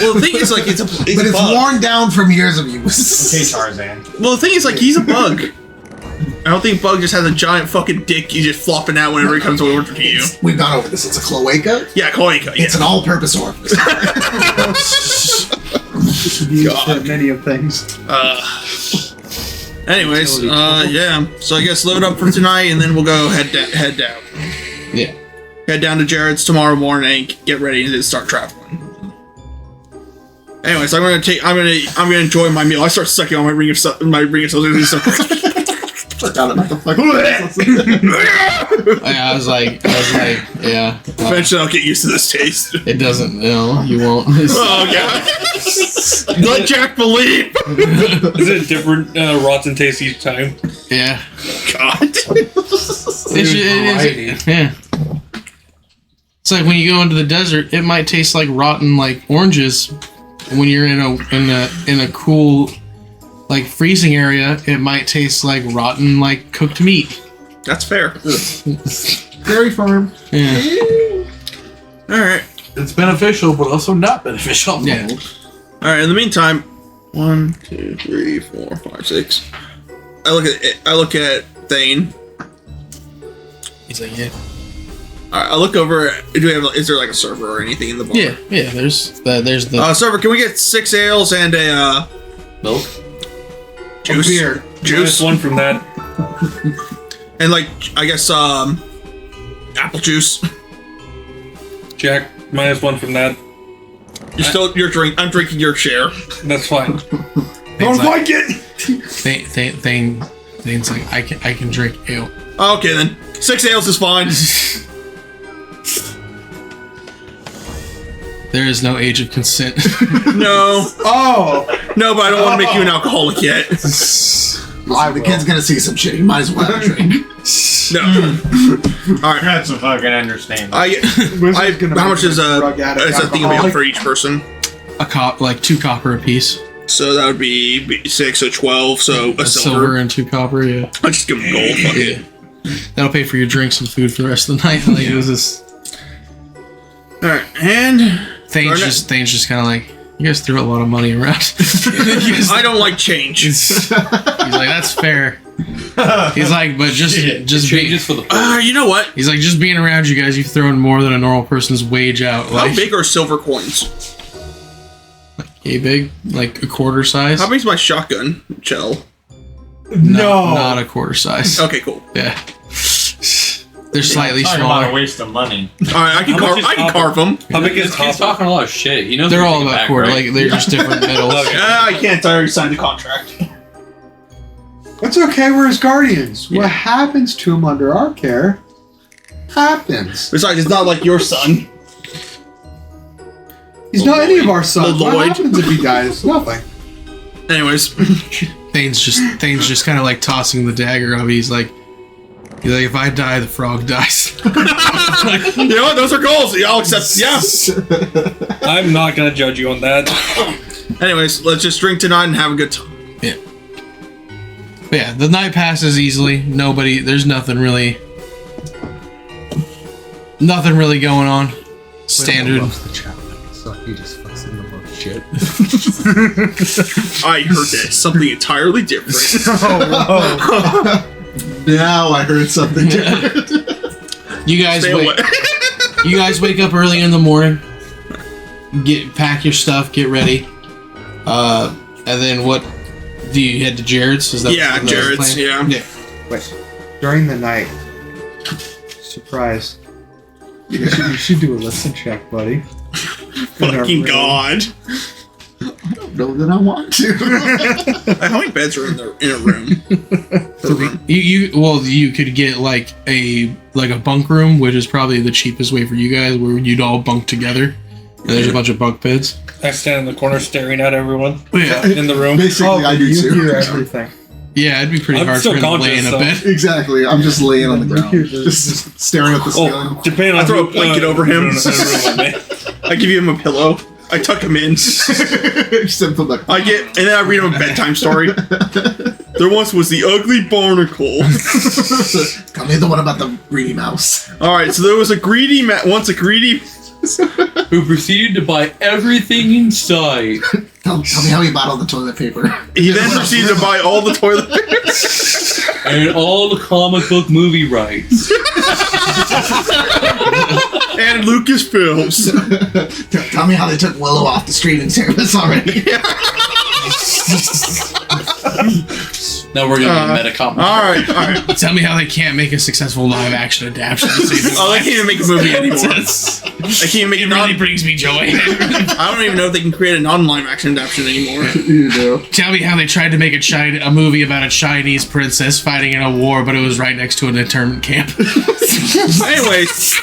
Well, the thing is, like, it's a but it's bug. worn down from years of use. Okay, Tarzan. Well, the thing is, like, he's a bug. I don't think Bug just has a giant fucking dick he's just flopping out whenever he comes over to you. We've gone over this. It's a cloaca. Yeah, cloaca. Yeah. It's an all-purpose orifice. Used for many of things. Anyways, yeah. So I guess load up for tonight, and then we'll go head down. Yeah. Head down to Jared's tomorrow morning. Get ready to start traveling. Anyways, I'm gonna enjoy my meal. I start sucking on my ring of souls. Down at the fuck. I was like, yeah. Eventually, I'll get used to this taste. It doesn't. No, you won't. Oh god! Let Jack believe. Is it different rotten taste each time? Yeah. God. Yeah. It's like when you go into the desert, it might taste like rotten like oranges. When you're in a cool like freezing area, it might taste like rotten like cooked meat. That's fair. Very firm. Yeah. All right. It's beneficial, but also not beneficial. Yeah. All right. In the meantime, 1, 2, 3, 4, 5, 6. I look at Thane. He's like, yeah. All right. I look over. Is there like a server or anything in the bar? Yeah. Yeah. There's the Server. Can we get 6 ales and a Milk? juice? Beer. Juice. One from that. And like, I guess apple juice. Jack, -1 from that. I'm drinking your share. That's fine. Don't like it. Thane's like, I can drink ale. Okay then. 6 ales is fine. There is no age of consent. No. Oh! No, but I don't want to make you an alcoholic yet. The kid's gonna see some shit. He might as well have a drink. No. All right. That's a fucking understanding. How much is that thing gonna be up for each person? Like 2 copper apiece. So that would be 6, so 12. So a Silver and 2 copper. Yeah. I just give them gold. Fuck it. Yeah. That'll pay for your drinks and food for the rest of the night. Like, it was just. All right, and Thane's just kind of like, you guys threw a lot of money around. I don't like change. He's like, that's fair. He's like, but just Changes for the You know what? He's like, just being around you guys, you've thrown more than a normal person's wage out. How Like, big are silver coins? yay big? Like a quarter size? How big's my shotgun shell? Not a quarter size. Okay, cool. Yeah. They're slightly Talking about a smaller. waste of money. All right, I can carve them. How big is He's Hopper? talking a lot of shit. He knows They're all everything about back, quarter. right? Like they're just different metals. I can't. I already signed the contract. That's okay, we're his guardians. What happens to him under our care happens. Besides, it's not like your son. He's not any of our sons. Lloyd. What happens if he dies? Nothing. Anyways, Thane's just kind of like tossing the dagger up. He's like, if I die, the frog dies. you know what? Those are goals. Y'all accept. Yeah. I'm not gonna judge you on that. Anyways, let's just drink tonight and have a good time. Yeah. But yeah, the night passes easily. There's nothing really going on. Standard. He just fucks in the most shit. I heard this. Something entirely different. Now I heard something different. You guys Stay away. You guys wake up early in the morning. Pack your stuff, get ready. And then what? Do you head to Jared's? Is that Yeah, the Jared's. plan? Yeah. Wait, during the night, surprise. You should do a listen check, buddy. Fucking God. I don't know that I want to. How many beds are in a room? You could get like a bunk room, which is probably the cheapest way for you guys, where you'd all bunk together. And there's a bunch of bunk beds. I stand in the corner staring at everyone Yeah. in the room. Basically, I do you too. hear everything. Yeah, it'd be pretty I'm hard still for him to lay in conscious, a so- bed. Exactly. I'm just laying on the You ground, hear the- just staring at the ceiling. Oh, depending on I throw a who- blanket over him. in a room with me. I give him a pillow. I tuck him in. Simple like, I get, and then I read him a bedtime story. There once was the ugly barnacle. Tell me the one about the greedy mouse. All right, so there was a greedy once a greedy. Who proceeded to buy everything in sight. Tell me how he bought all the toilet paper. He then proceeded to buy all the toilet paper. And all the comic book movie rights. And Lucasfilms. Tell me how they took Willow off the streaming service already. Now we're gonna be meta commentary. All right. Tell me how they can't make a successful live action adaptation. Oh, they can't even make a movie anymore. I can't make It really brings me joy. I don't even know if they can create a non-live action adaptation anymore. You do. Tell me how they tried to make a movie about a Chinese princess fighting in a war, but it was right next to an internment camp. Anyways,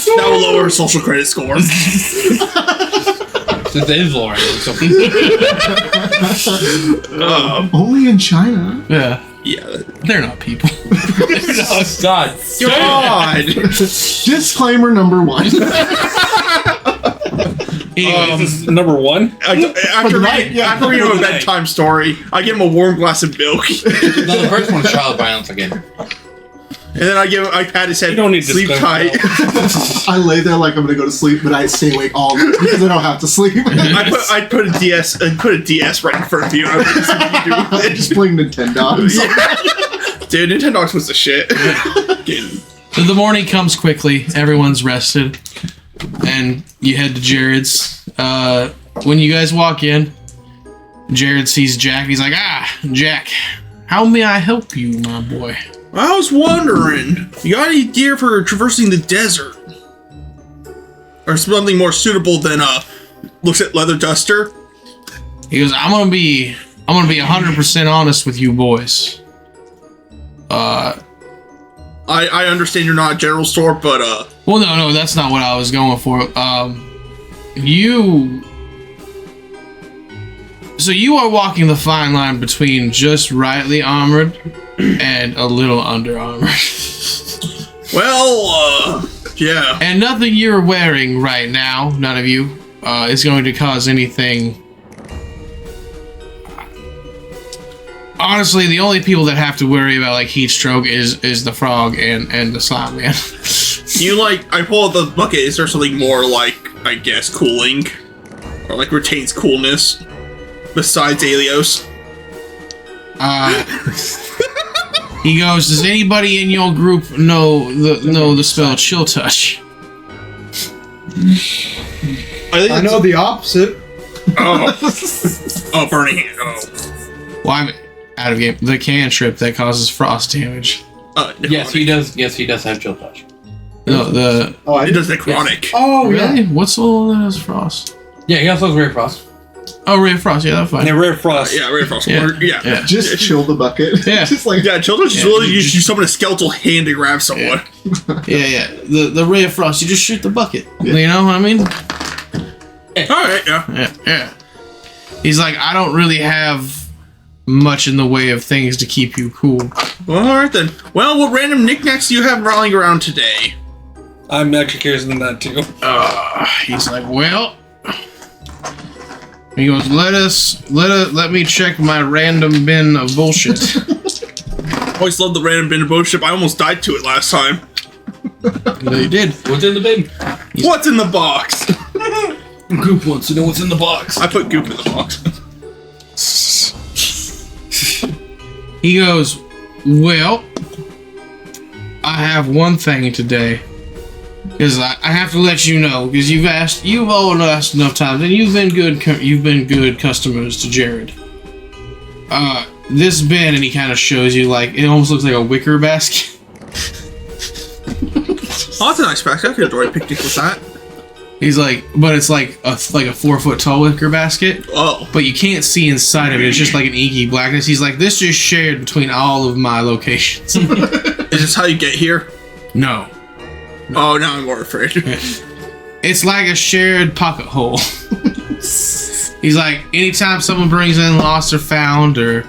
that will lower her social credit score. Since it is Lauren or something. Only in China. Yeah, Yeah. they're not people. Oh God. God. Disclaimer number 1. Is this number one? After reading him a bedtime story, I give him a warm glass of milk, No, the first one's child violence again. and then I pat his head. You don't need to sleep tight. I lay there like I'm gonna go to sleep, but I stay awake all night because I don't have to sleep. I put a DS right in front of you. And I what you do with it. Just playing Nintendo. Dude, Nintendox was the shit. So the morning comes quickly. Everyone's rested, and you head to Jared's. When you guys walk in, Jared sees Jack. He's like, Jack, how may I help you, my boy?" I was wondering, you got any gear for traversing the desert? Or something more suitable than looks at leather duster? He goes, I'm gonna be 100% honest with you boys. I understand you're not a general store, but Well, no, that's not what I was going for. So you are walking the fine line between just rightly armored and a little under armored. well, yeah. And nothing you're wearing right now, none of you, is going to cause anything. Honestly, the only people that have to worry about like heat stroke is the frog and the slime man. I pull out the bucket, is there something more like, I guess, cooling? Or like retains coolness? besides Alios. He goes, does anybody in your group know the spell Chill Touch? I know the opposite. Oh, Burning Hand. Oh. Well, I'm out of game. The cantrip that causes frost damage. Yes, he does. Yes, he does have Chill Touch. No, the... Oh, It does necrotic. Oh, Really? What's all that has frost? Yeah, he also has Rare Frost. Oh, Ray of Frost. Yeah, that's fine. And Rare Frost. Yeah, Ray of Frost. Yeah. Yeah. Just chill the bucket. Yeah. Just like Yeah, Children's is really you summon a skeletal hand to grab someone. Yeah. The Ray of Frost, you just shoot the bucket. You know what I mean? Alright, yeah. Yeah. He's like, I don't really have much in the way of things to keep you cool. Well, alright then. Well, what random knickknacks do you have rolling around today? I'm actually curious than that too. He's like, well... He goes, let me check my random bin of bullshit. Always loved the random bin of bullshit. I almost died to it last time. They did. What's in the bin? What's in the box? Goop wants to know what's in the box. I put goop in the box. He goes, well, I have one thing today. Because I have to let you know, because you've all asked enough times, and you've been good customers to Jared. This bin, and he kind of shows you, like, it almost looks like a wicker basket. Oh, that's a nice basket. I could enjoy a picnic with that. He's like, but it's like a 4-foot tall wicker basket. Oh. But you can't see inside of it. It's just like an inky blackness. He's like, this is shared between all of my locations. Is this how you get here? No. Oh, now I'm more afraid. It's like a shared pocket hole. He's like, anytime someone brings in lost or found or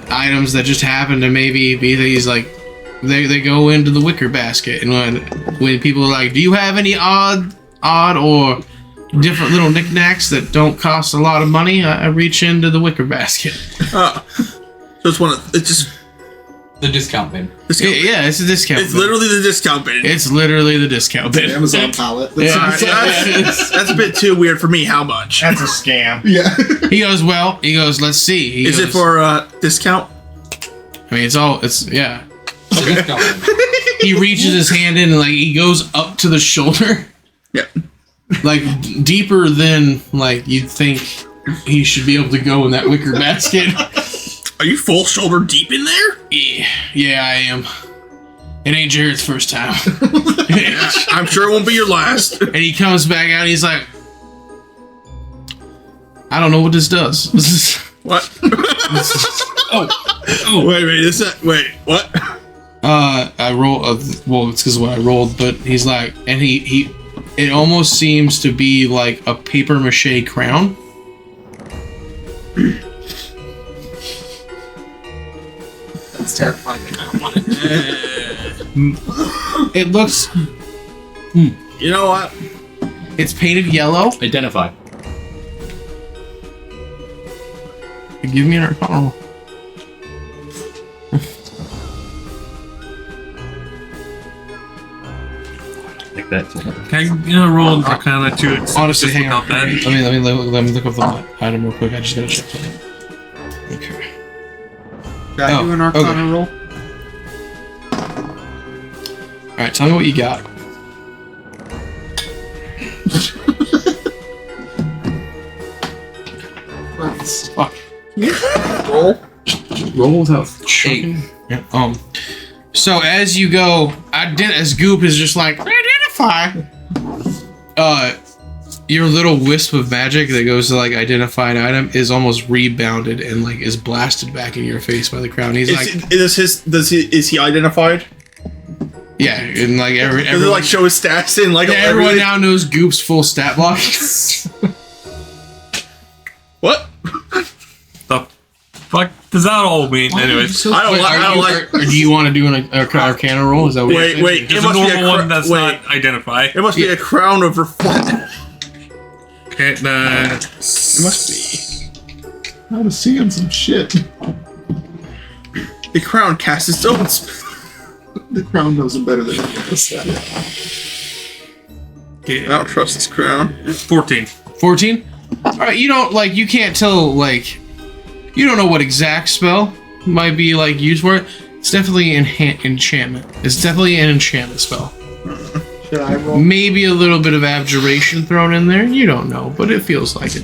items that just happen to maybe be, he's like, they go into the wicker basket. And when people are like, do you have any odd or different little knickknacks that don't cost a lot of money, I reach into the wicker basket. So it's just The discount bin. Yeah, it's a discount It's bin. literally the discount bin. It's literally the discount bin. Amazon palette. Yeah. That's a bit too weird for me. How much? That's a scam. Yeah. He goes, let's see. He Is goes, it for discount? I mean, yeah. The discount bin. He reaches his hand in and, like, he goes up to the shoulder. Yeah. Like, deeper than, like, you'd think he should be able to go in that wicker basket. Are you full shoulder deep in there? Yeah, I am. It ain't Jared's first time. Yeah, I'm sure it won't be your last. And he comes back out and he's like, I don't know what this does. What? Wait, what? I roll. Well, it's because what I rolled, but he's like, and he it almost seems to be like a paper mache crown. That's terrifying. It looks. You know what? It's painted yellow. Identify. Give me an arcana roll. Like that. Can I roll Arcana to Honestly, hang on. that? Let me look up the item real quick. I just gotta check something. Okay. Should I do an Arcana roll? All right. Tell me what you got. Fuck. Roll without checking. Yeah. So as you go, as Goop is just like identify. Your little wisp of magic that goes to like identify an item is almost rebounded and like is blasted back in your face by the crown. He's Is he identified? yeah, and like Does it everyone, like show his stats in like everyone everything? now knows Goop's full stat block. What? The fuck does that all mean? Anyways, I don't like. Or do you want to do an Arcana roll? Is that what you're Wait, thinking? it there's a must be normal one that's wait, not identify. it must be a crown of reflect. Okay, It must be. I was seeing some shit. The crown casts its own spell. The crown knows it better than me. I don't trust this crown. 14. 14? Alright, you can't tell, you don't know what exact spell might be, used for it. It's definitely an enchantment. It's definitely an enchantment spell. Should I roll? Maybe a little bit of abjuration thrown in there. You don't know, but it feels like it.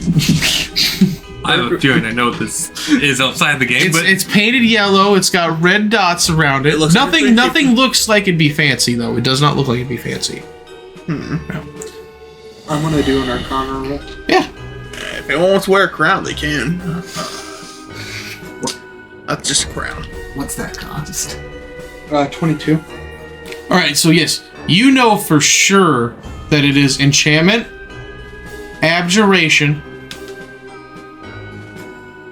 I have a feeling I know what this is outside the game, but It's painted yellow. It's got red dots around it. looks like Nothing looks like it'd be fancy, though. It does not look like it'd be fancy. I'm gonna do an Arcana roll. Yeah. If anyone wants to wear a crown, they can. That's just a crown. What's that cost? 22. All right. So yes, you know for sure that it is enchantment, abjuration,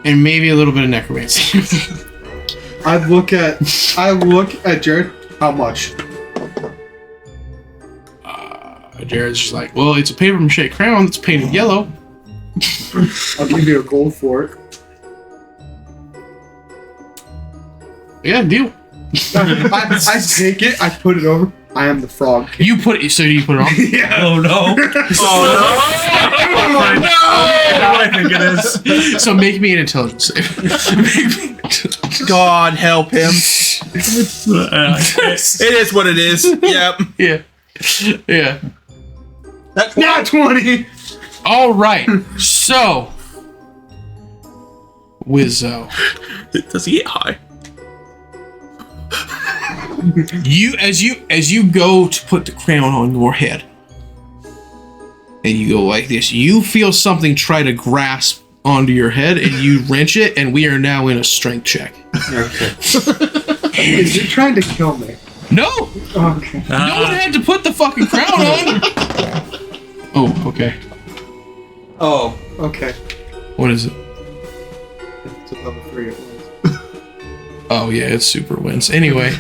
and maybe a little bit of necromancy. I look at Jared. How much? Jared's just like, well, it's a paper mache crown that's painted yellow. I'll give you a gold for it. Yeah, deal. I take it. I put it over. I am the frog. You put it. So you put it on. oh no! Oh no! I think it is. So make me an intelligence save. God help him. It is what it is. Yep. Yeah. That's Not 20. All right. So, Wizzo, Does he get high? as you go to put the crown on your head, and you go like this, you feel something try to grasp onto your head, and you wrench it, and we are now in a strength check. Okay. Is it trying to kill me? No, Okay. no one had to put the fucking crown on. Oh, okay. Oh, okay. What is it? It's a level 3 at once. Oh yeah, it's super wins. Anyway,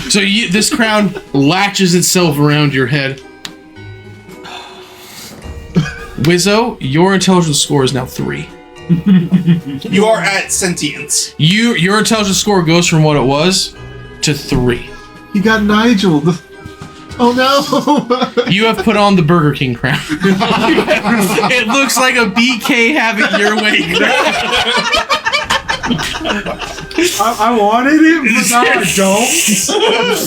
so this crown latches itself around your head. Wizzo, your intelligence score is now 3. You are at sentience. Your intelligence score goes from what it was to 3. You got Nigel. Oh no! You have put on the Burger King crown. It looks like a BK have it your way crown. I wanted it, but now I don't.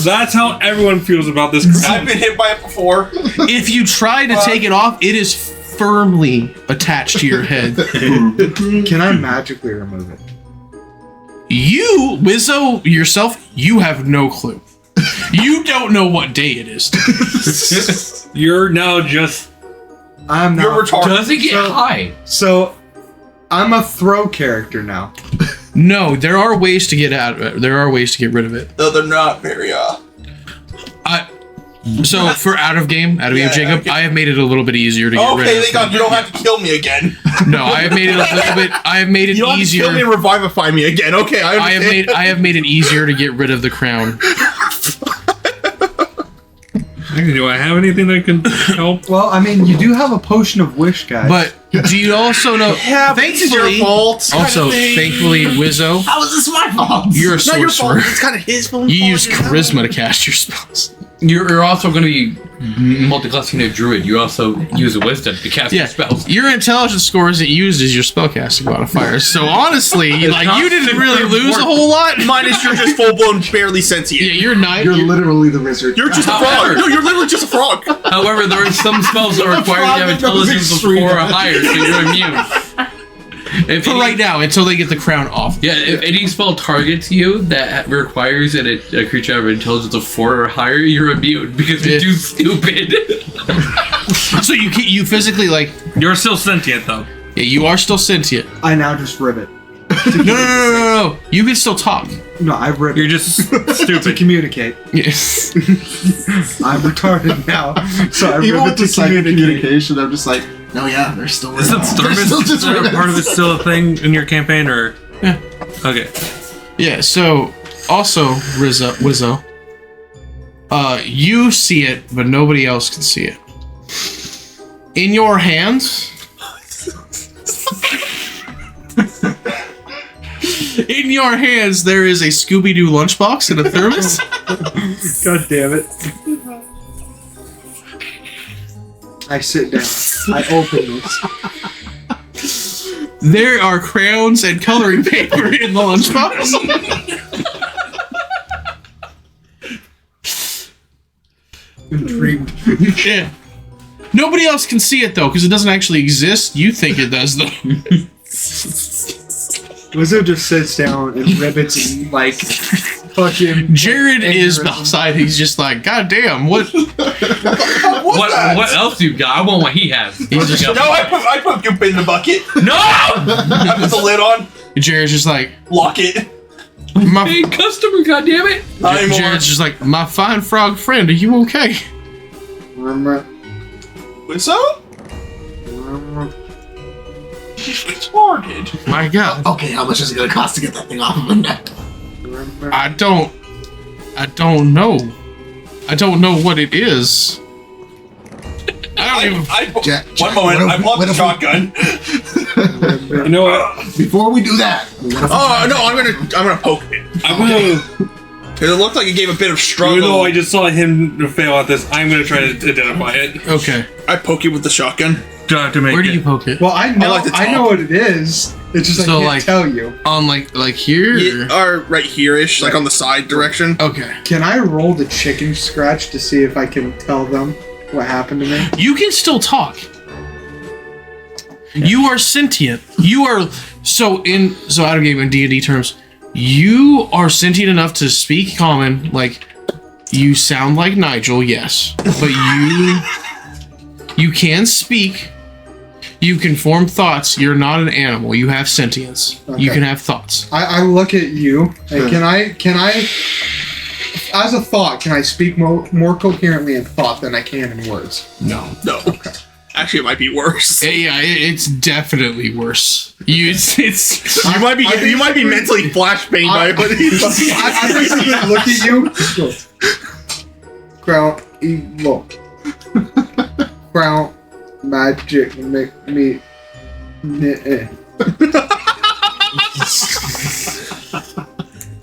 That's how everyone feels about this crown. I've been hit by it before. If you try to take it off, it is firmly attached to your head. Can I magically remove it? You, Wizzo, yourself, you have no clue. You don't know what day it is. You're now just. I'm You're not. retarded. Does it get high? So, I'm a throw character now. No, there are ways to get out of it. There are ways to get rid of it. No, they're not very. So for out of game, Jacob, okay. I have made it a little bit easier to get rid Okay, of. thank God you don't have to kill me again. No, I have made it a little bit. I have made it You don't have to kill me easier. and revivify me again. Okay, I understand. I have made it easier to get rid of the crown. Do I have anything that can help? Well, I mean, you do have a potion of wish, guys. But do you also know? Yeah, this is your fault. Also, thankfully, Wizzo, How is this my fault? you're a It's not your fault. sorcerer. It's kind of his fault. You use charisma to cast your spells. You're also going to be multi-classing a druid. You also use wisdom to cast your spells. Your intelligence score isn't used as your spellcasting modifier. So honestly, you didn't really lose a whole lot. Minus you're just full blown, barely sentient. Yeah, you're not. You're literally the wizard. You're just a frog. No, you're literally just a frog. However, there are some spells that require you to have intelligence of 4 or higher, so you're immune. For right now, until they get the crown off. Yeah, if any spell targets you that requires that a creature have an intelligence of 4 or higher, you're immune because you're too stupid. So you physically You're still sentient though. yeah, you are still sentient. I now just rivet. No. You can still talk. No, I rivet. You're just to stupid. communicate. Yes. I'm retarded now, so I Even with rivet to the psychic communicate. communication, I'm just like, no, yeah, they're still Is that They're still Stormus? just Is that ribbons. part of it still a thing in your campaign, or? Yeah. Okay. Yeah. So also, Wizzo, you see it, but nobody else can see it. In your hands. In your hands, there is a Scooby-Doo lunchbox and a thermos. God damn it. I sit down. I open this. There are crayons and coloring paper in the lunchbox. Intrigued. Yeah. Nobody else can see it though, because it doesn't actually exist. You think it does though. Wizzo just sits down and ribbits and like fucking. Jared is beside. He's just like, God damn, what? What else you got? I want what he has. He's just No, I put Goop in the bucket. no! I put the lid on. Jared's just like, Lock it. Hey, customer, goddammit! Not anymore. Jared's just like, my fine frog friend, are you okay? Wizzo? Retarded. My God, Okay, how much is it gonna cost to get that thing off of my neck? I don't know. I don't know what it is. I don't even. Jack, One moment, what if- I bought what the if- shotgun. You know what? Before we do that, what if we Oh try no, to- I'm gonna poke it I'm gonna. because it looked like it gave a bit of struggle. Even though I just saw him fail at this, I'm gonna try to identify it. Okay, I poke it with the shotgun. Do I have to make where do it? you poke it? Well, I know. like the I know top. what it is. It's just So, I can't like- tell you. On like here? Yeah, or right here-ish, like on the side direction. Okay. Can I roll the chicken scratch to see if I can tell them what happened to me? You can still talk. You are sentient. You are so out of game in D&D terms. You are sentient enough to speak common. Like you sound like Nigel, yes, but you can speak. You can form thoughts. You're not an animal. You have sentience. You Okay. can have thoughts. I look at you. And can I, as a thought, can I speak more coherently in thought than I can in words? No. No. Actually, it might be worse. Yeah, it's definitely worse. You You might be mentally flashbanged by it. I basically look at you. Crown evil. Crown magic make me.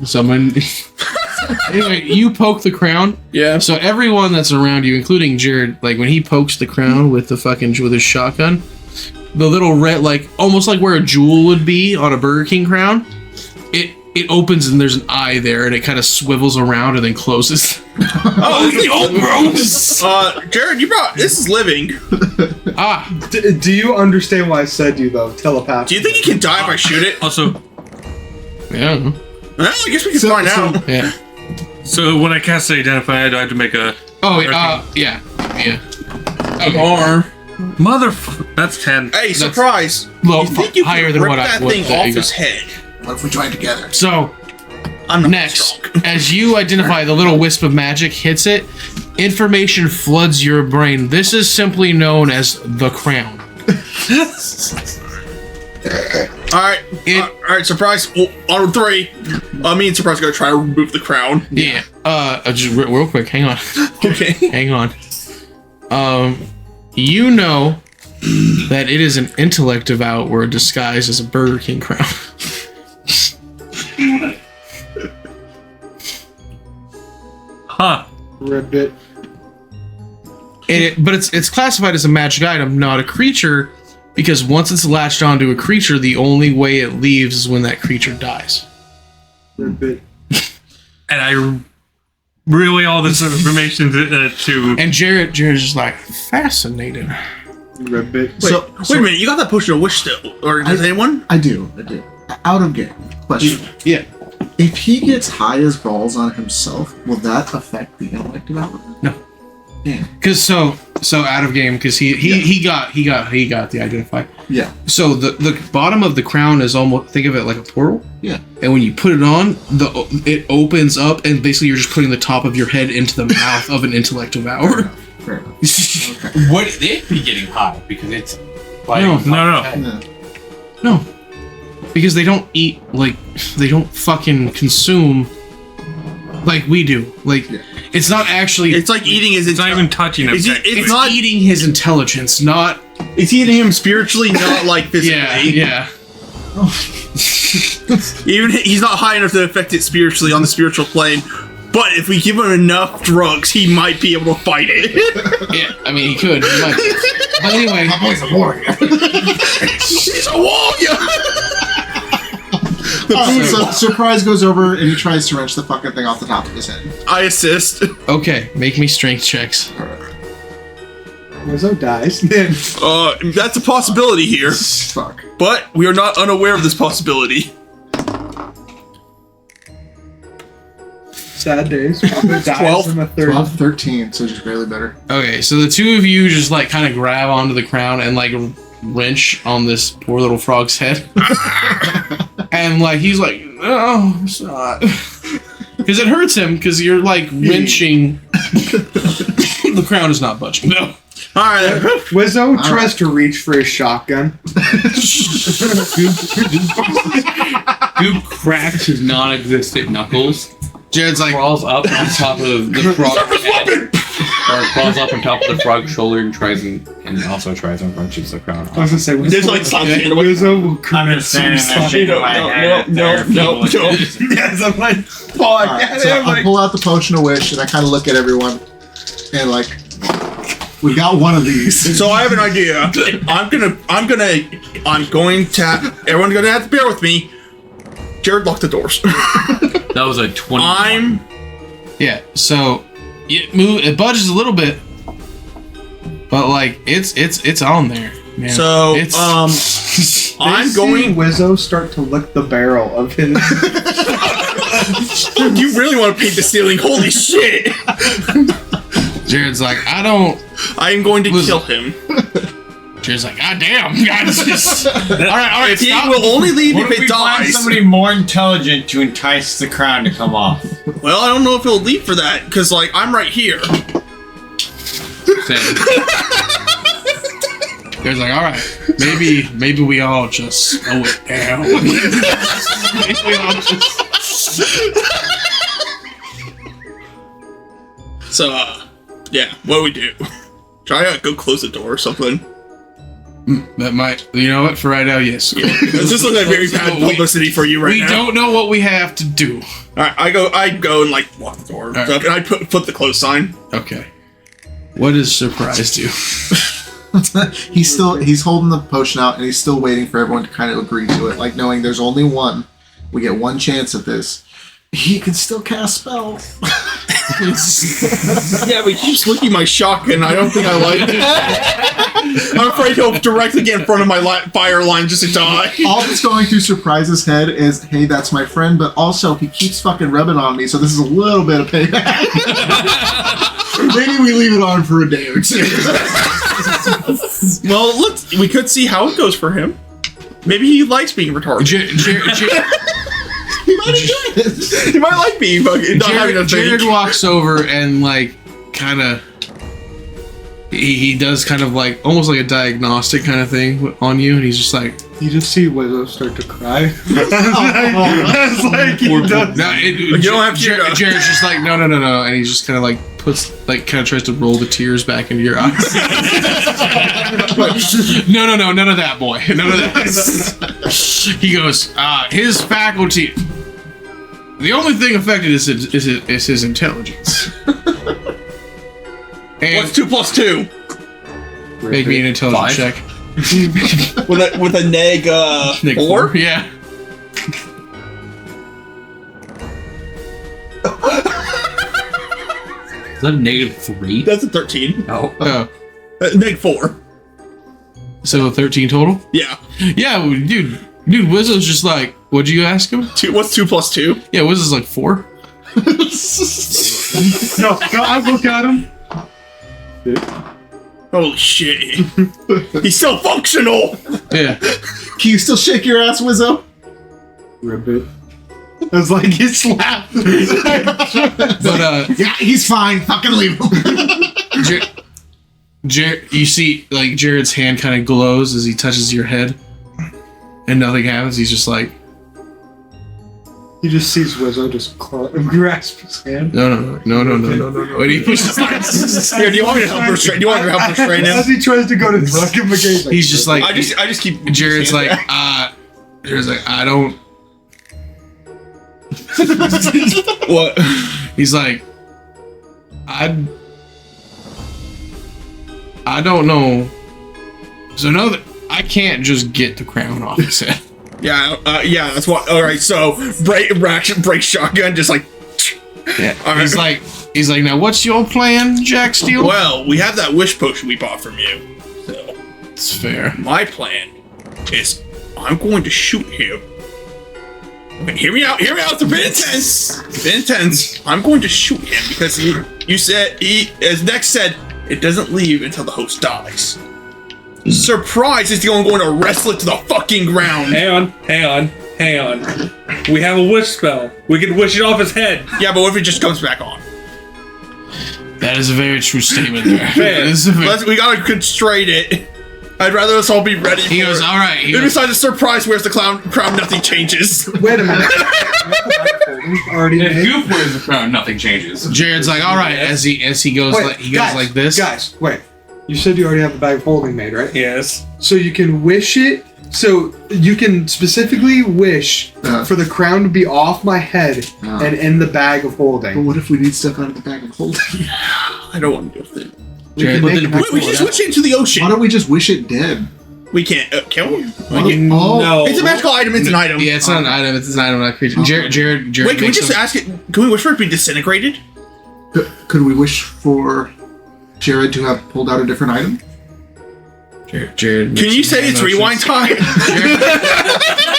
Someone. Anyway, you poke the crown. Yeah. So everyone that's around you, including Jared, like when he pokes the crown with his shotgun, the little red, like almost like where a jewel would be on a Burger King crown, it opens and there's an eye there, and it kind of swivels around and then closes. Jared, you brought this is living. Do you understand why I said you though? Telepath. Do you think he can die if I shoot it? Also, Yeah. Well, I guess we can find out. Yeah. so when I cast Identify, do I have to make a Oh, yeah. Or That's 10. hey, surprise! Well, you think you higher can than rip what I- that what thing that off you his got. head? What if we try together? So I'm not next, strong. as you identify the little wisp of magic hits it, information floods your brain. This is simply known as the crown. All right, surprise! On 3, me and surprise are gonna try to remove the crown. Yeah. Just real quick, hang on. Okay. Hang on. You know that it is an intellect devour disguised as a Burger King crown. Huh. Ribbit. But it's classified as a magic item, not a creature, because once it's latched onto a creature, the only way it leaves is when that creature dies. Ribbit. And I relay all this information to And Jared's just like fascinating. Ribbit. Wait a minute, you got that potion of wish still, or does anyone? I do. Out of game. Question. Yeah. If he gets high as balls on himself, will that affect the intellect development? No. Damn. Cause so out of game because he got the identify. Yeah. So the bottom of the crown is almost, think of it like a portal. Yeah. And when you put it on, it opens up and basically you're just putting the top of your head into the mouth of an intellect devourer. Fair enough. Would it be getting hot? Because it's No. No. Because they don't eat, like, they don't fucking consume like we do. Like, it's not actually... It's like eating his. It's not even touching him. It's not eating his intelligence, not... It's eating him spiritually, not like physically. Yeah. Even he's not high enough to affect it spiritually on the spiritual plane. But if we give him enough drugs, he might be able to fight it. Yeah, I mean, he could. He might. But anyway, My boy's a warrior. He's a warrior! So Surprise goes over and he tries to wrench the fucking thing off the top of his head. I assist. okay, make me strength checks. Wizzo dies. That's a possibility here. Fuck. But we are not unaware of this possibility. Sad days. Dies 12. in the third. 12, 13, so just barely better. Okay, so the two of you just like kind of grab onto the crown and like wrench on this poor little frog's head. And like he's like, no, it's not. Because it hurts him because you're like wrenching. The crown is not budging. No. Alright. Wizzo tries to reach for his shotgun. Goop cracks his non-existent knuckles, Jared's like, crawls up on top of the frog's head, or crawls up on top of the frog's shoulder and also tries and punches the crown I off. was gonna say, There's like something. Wizzo will I'm commit just saying, I'm suicide. shaking my head at their feeble attempts. Yes, I'm like, fuck. Alright, so I pull out the potion of wish and I kind of look at everyone and like, we got one of these. So I have an idea. I'm going to. Everyone's gonna have to bear with me. Jared, lock the doors. That was a 20. yeah. So it budges a little bit, but like it's on there, man. So it's I'm going. Wizzo start to lick the barrel of his. You really want to paint the ceiling? Holy shit! Jared's like, I am going to Listen. kill him. Jared's like, God damn, guys. all right, He stop. will only leave What if it find dies. somebody more intelligent to entice the crown to come off? Well, I don't know if he'll leave for that because, like, I'm right here. Same. Jared's like, all right, maybe we all just slow it down. Maybe we all just. So, yeah, what do we do? Try to go close the door or something. That might, you know what? For right now, yes. This just looks like very bad publicity for you right we now. don't know what we have to do. All right, I go and like lock the door, right. and I put the close sign. Okay. What does Surprise do? He's holding the potion out and he's still waiting for everyone to kind of agree to it, like knowing there's only one. We get one chance at this. He can still cast spells. Yeah, but he keeps licking my shotgun. I don't think I like it. I'm afraid he'll directly get in front of my fire line just to die. All that's going through Surprise's head is, hey, that's my friend, but also he keeps fucking rubbing on me, so this is a little bit of payback. Maybe we leave it on for a day or two. Well, we could see how it goes for him. Maybe he likes being retarded. He might enjoy it. He might like being fucking not having a Jared think. walks over and like kind of he does kind of like almost like a diagnostic kind of thing on you, and he's just like, You just see Wizzo start to cry. It's like he does. no, You don't have to. Jared's just like, no, and he just kind of like tries to roll the tears back into your eyes. No, none of that, boy, none of that. He goes, his faculty. The only thing affected is his intelligence. And What's 2 plus 2? make me an intelligence 5. check. with a neg Nick, 4? Yeah. Is that a -3? That's a 13. Oh. Oh, Neg 4. so 13 total. Yeah. Yeah, dude, Wizzo's just like, what'd you ask him? What's 2 plus 2? Yeah, Wizzo's like 4. No, I look at him. Holy shit. He's still functional! Yeah. Can you still shake your ass, Wizzo? Ribbit. I was like, he slapped. But Yeah, he's fine. Fucking leave him. You see like Jared's hand kind of glows as he touches your head, and nothing happens. He's just like, He just sees Wizzo just grasp his hand. no. And he pushes like, Here, do you want me to help restrain? Do you want me to help restrain him? As he tries to go to fuck him again. he's just like, I just keep. Jared's like, I don't. What? He's like, I don't know. So know that I can't just get the crown off his head. Yeah, that's what. All right, so break shotgun, just like. Yeah. All right. He's like, now what's your plan, Jack Steele? Well, we have that wish potion we bought from you. So it's fair. My plan is I'm going to shoot him. Okay, hear me out. It's a bit intense. I'm going to shoot him because you said as Nex said, it doesn't leave until the host dies. Surprise is the only going to wrestle it to the fucking ground. Hang on. We have a wish spell. We can wish it off his head. Yeah, but what if it just comes back on? That is a very true statement there. We gotta constrain it. I'd rather us all be ready. He goes, all right. Then besides the surprise, where's the crown? Nothing changes. Wait a minute. Already If made. Goop wears the crown, nothing changes. Jared's like, all right. As he goes, guys, like this. Guys, wait. You said you already have the bag of holding made, right? Yes. So you can wish it. So you can specifically wish for the crown to be off my head and in the bag of holding. But what if we need stuff out of the bag of holding? I don't want to do it. Jared, We just switch it into the ocean. Why don't we just wish it dead? We can't kill him. No. It's a magical item. It's an item. Yeah, it's not an item. It's an item, not a creature. Jared. Wait, can we just ask it? Can we wish for it to be disintegrated? Could we wish for Jared to have pulled out a different item? Jared. Can you say it's rewind time?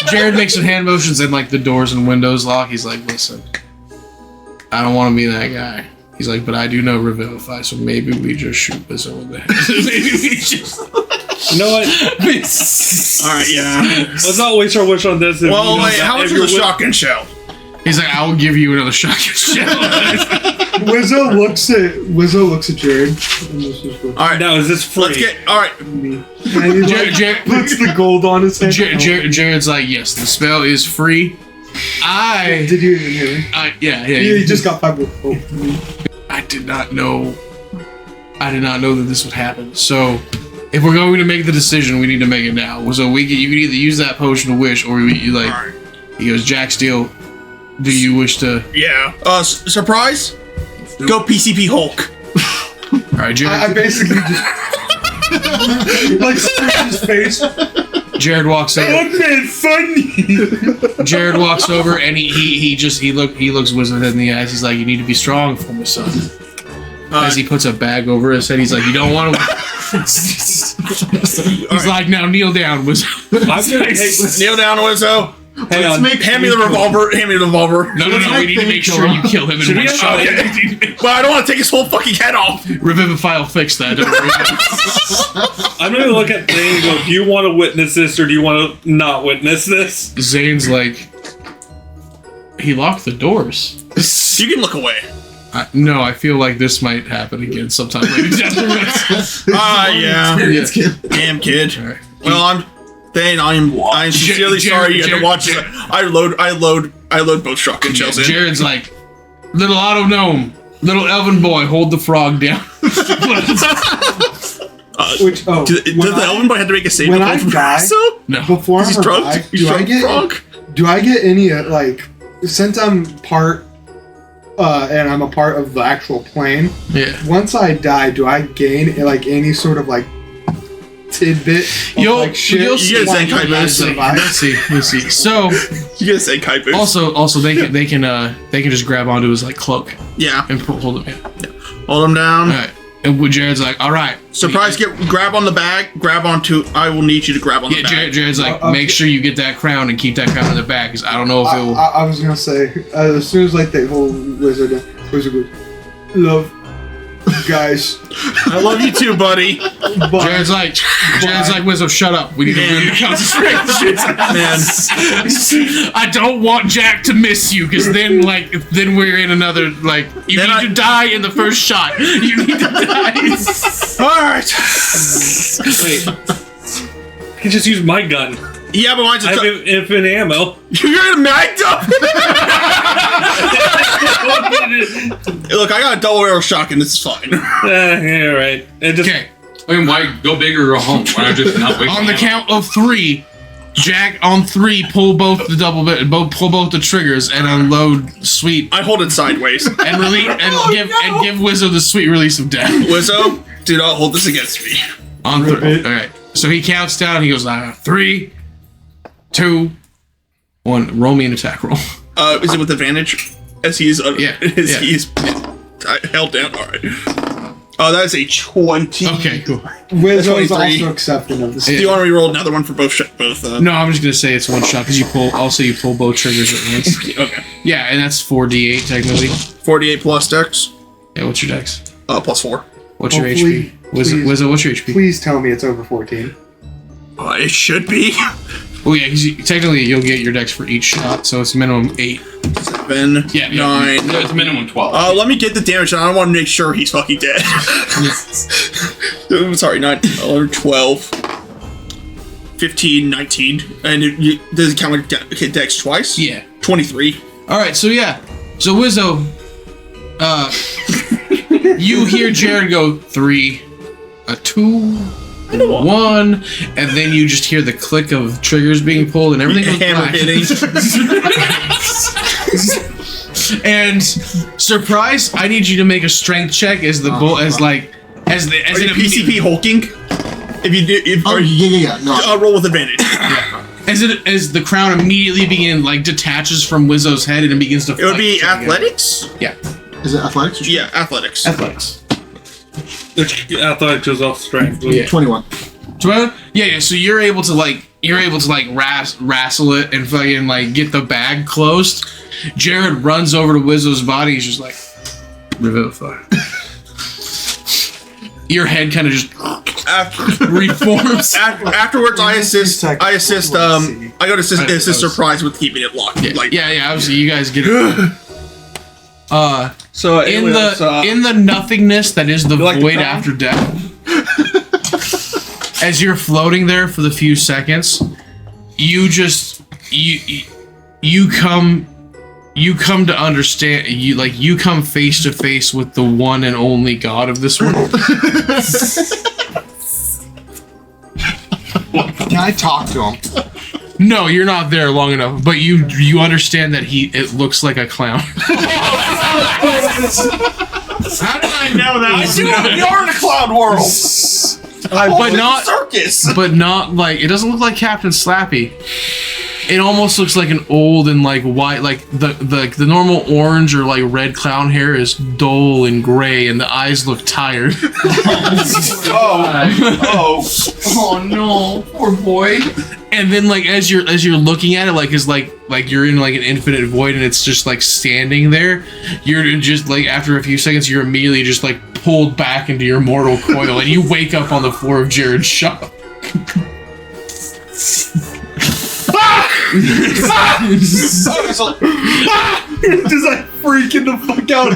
Jared makes some hand motions and like the doors and windows lock. He's like, listen, I don't want to be that guy. He's like, but I do know Revivify, so maybe we just shoot Wizzo in the head. Maybe we just. You know what? All right, yeah. Let's not waste our wish on this. Well, wait, how much is a shotgun shell? He's like, I will give you another shotgun shell. Wizzo looks at Jared. And this is All right, now is this free? Let's get. All right. and he Jared puts the gold on his head. Jared's like, yes, the spell is free. Did you even hear me? Yeah. He just got 5 with I did not know that this would happen. So, if we're going to make the decision, we need to make it now. So you can either use that potion to wish, or you like. Right. He goes, Jack Steele. Do you wish to? Yeah. Surprise. Go PCP Hulk. All right, Jared. I basically just like scratch his face. Jared walks over. man, funny. Jared walks over and he looks Wizard in the eyes. He's like, you need to be strong for me, son. As he puts a bag over his head, he's like, you don't want to. He's like, now kneel down, Wizard. Kneel down, Wizzo. Hang on. Hand me the revolver. No. We need to make sure you kill him in one shot. But I don't want to take his whole fucking head off. Revivify will fix that. Don't worry. I'm gonna look at Zane and go, do you want to witness this or do you want to not witness this? Zane's like, he locked the doors. You can look away. No, I feel like this might happen again sometime later. Yeah. Damn, kid. All right. Well, I'm sincerely sorry you had to watch it. I load both shotgun shells in. Jared's like, little auto gnome, little elven boy, hold the frog down. Does the elven boy have to make a save? When I die, No. before I'm He's drunk. alive, He's drunk frog. do I get any since I'm part and I'm a part of the actual plane? Yeah. Once I die, do I gain any sort of tidbit of shit? You'll see. You get a Zenkai boost. Let's see. So You gotta say Zenkai boost. also they can just grab onto his cloak Yeah. and hold him in. Hold him down. All right. And Jared's like, all right. Surprise! Grab on the bag. Grab onto. I will need you to grab on the bag. Jared's like, make sure you get that crown and keep that crown in the bag, because I don't know if it will. I was gonna say as soon as they hold Wizard goes, love, guys. I love you too, buddy. Jared's like, Wizzo, shut up. We need to really concentrate. Man, I don't want Jack to miss you, because then we're in another you need to die in the first shot. You need to die. All right. Wait. I can just use my gun. Yeah, but mine's I have infinite ammo. You're magged up. Look, I got a double barrel shotgun. This is fine. Yeah, right. Okay. I mean, why go big or go home? Why not just not wait? On the count of 3, Jack, on 3, pull both the pull both the triggers and unload sweet I hold it sideways. and give Wizzo the sweet release of death. Wizzo, do not hold this against me. On 3. All right. So he counts down. He goes 3, 2, 1. Roll me an attack roll. Is it with advantage? As he is he is held down. All right. Oh, that is a 20. Okay, cool. Wizzo's 23. also accepting of this. Do you want to reroll another one for both? No, I'm just gonna say it's one shot because you pull both triggers at once. Okay. Yeah, and that's 4d8 technically. 48 plus dex. Yeah, what's your dex? Plus 4. What's your Hopefully- HP? Wizzo, what's your HP? Please tell me it's over 14. It should be. Oh yeah, because technically you'll get your dex for each shot, so it's minimum 8. 7, Yeah, 9. It's minimum 12. Let me get the damage, and I want to make sure he's fucking dead. Sorry, 9, 11, 12, 15, 19. And does it count like hit dex twice? Yeah. 23. All right, so yeah, so Wizzo, you hear Jared go 3, 2, 1, and then you just hear the click of triggers being pulled and everything goes Hammer black. hitting. And surprise, I need you to make a strength check as the bull as Are it you PCP hulking? If you do, No. roll with advantage. as the crown immediately detaches from Wizzo's head and it begins to. It would be athletics. Yeah, Is it athletics? Or Yeah, athletics. athletics. Athletics is off strength. Yeah. 21. Yeah. So you're able to wrestle it and fucking get the bag closed. Jared runs over to Wizzo's body. He's just like, revivify. Your head kind of just reforms. Afterwards, I assist. I go to assist surprise with keeping it locked. Yeah. Obviously, you guys get it. So in the nothingness that is the like void the after death, as you're floating there for the few seconds, you come to understand. You come face to face with the one and only God of this world. Can I talk to him? No, you're not there long enough, but you understand that it looks like a clown. How did I know that? You're in a clown world. But not circus. But not it doesn't look like Captain Slappy. It almost looks like an old and white, the normal orange or red clown hair is dull and gray, and the eyes look tired. Oh no, poor boy. And then as you're looking at it, you're in an infinite void, and it's just standing there. You're just after a few seconds, you're immediately just pulled back into your mortal coil, and you wake up on the floor of Jared's shop. Just freaking the fuck out.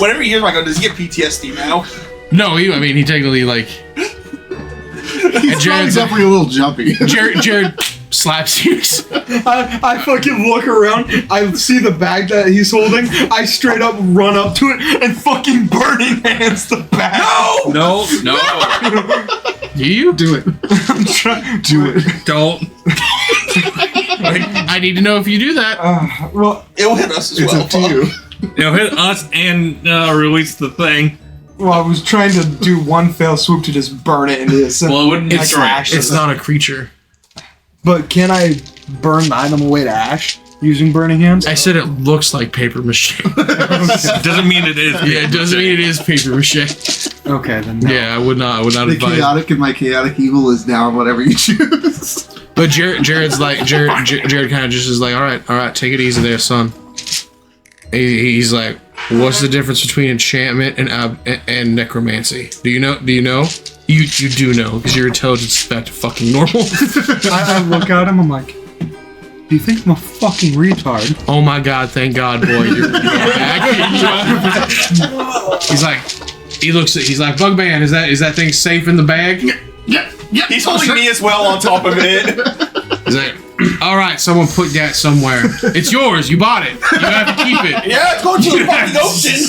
Whenever he hears my go, does he get PTSD now? No, he technically He's definitely a little jumpy. Jared slaps you. I fucking look around. I see the bag that he's holding. I straight up run up to it and fucking burning hands the bag. No. You do it. I'm trying. Do it. Don't. I need to know if you do that. Well, It'll hit us as It's well. up to you. Hit us and release the thing. well, I was trying to do one fell swoop to just burn it into this. Well, it wouldn't It's destroy it. ash. It's not a creature. But can I burn the item away to ash using burning hands? I said it looks like paper mache. Doesn't mean it is. Yeah, it doesn't mean it is paper mache. Okay, then no. Yeah, I would not The advise. chaotic and my chaotic evil is down, whatever you choose. But Jared's Jared kind of just is all right, take it easy there, son. He's like, what's the difference between enchantment and necromancy? Do you know? You do know, because your intelligence is back to fucking normal. I look at him, I'm like, do you think I'm a fucking retard? Oh my god, thank God, boy, you're back. He's like, Bugman, is that thing safe in the bag? Yeah. He's holding me as well on top of it. He's like, all right, someone put that somewhere. It's yours. You bought it. You have to keep it. Yeah, it's going to the fucking ocean.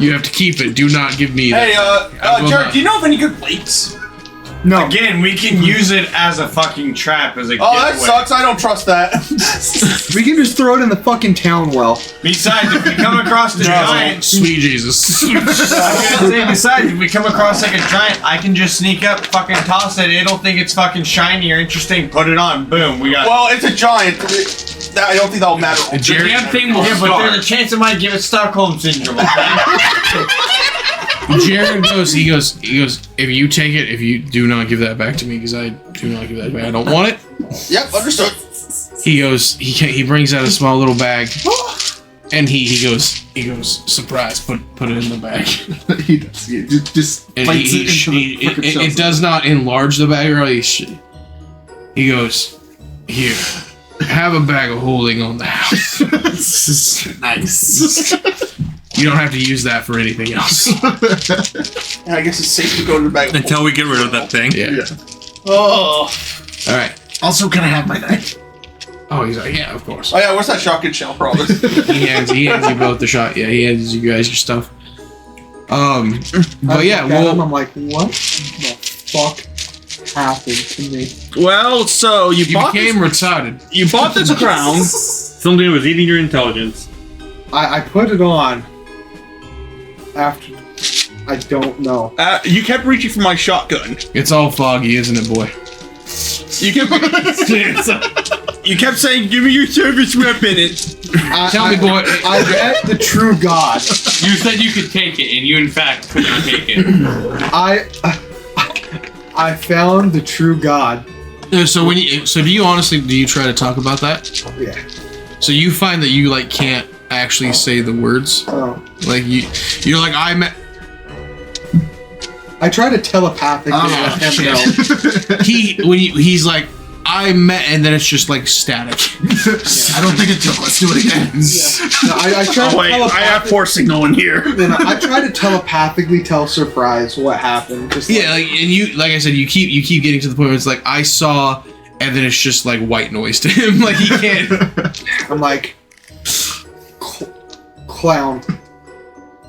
You have to keep it. Do not give me that. Hey, Jared, do you know of any good lakes? No. Again, we can use it as a fucking trap, as a Oh, that giveaway. sucks. I don't trust that. We can just throw it in the fucking town well. Besides, if we come across the giant... Sweet Jesus. I was gonna say, besides, if we come across like a giant, I can just sneak up, fucking toss it. It'll think it's fucking shiny or interesting. Put it on. Boom. We got. Well, it's a giant. I don't think that'll matter. The damn thing will Yeah, but start. there's a chance it might give it Stockholm syndrome. Jared goes, if you take it, if you do not give that back to me, because I do not give that back, I don't want it. Yep, understood. He goes, he brings out a small little bag, and he goes, surprise, put it in the bag. He does. He just And bites it into the frickin' it shells. does not enlarge the bag, or he goes, here, have a bag of holding on the house. Nice. You don't have to use that for anything else. And I guess it's safe to go to the bag. Until we get rid of that thing. Yeah. Oh. All right. Also, can I have my knife? Oh, he's like, yeah, of course. Oh yeah, where's that shotgun shell for all this? He hands you both the shot. Yeah, he hands you guys your stuff. But yeah, well, I'm like, what the fuck happened to me? Well, so you became retarded. You bought this crown. Something was eating your intelligence. I put it on after. I don't know. You kept reaching for my shotgun. It's all foggy, isn't it, boy? You kept. You kept saying, "Give me your service weapon." Tell me, boy. I met the true God. You said you could take it, and you in fact could not take it. I found the true God. So do you honestly try to talk about that? Yeah. So you find that you like can't actually say the words. Oh. Like you're like I met. I try to telepathically let him know. He's like I met, and then it's just like static. I don't think it took. Let's do it again. No, I try to I have force signal in here. Then I try to telepathically tell Surprise what happened. Just Yeah, like and you, like I said, you keep getting to the point where it's like I saw, and then it's just like white noise to him. Like he can't. I'm like, clown.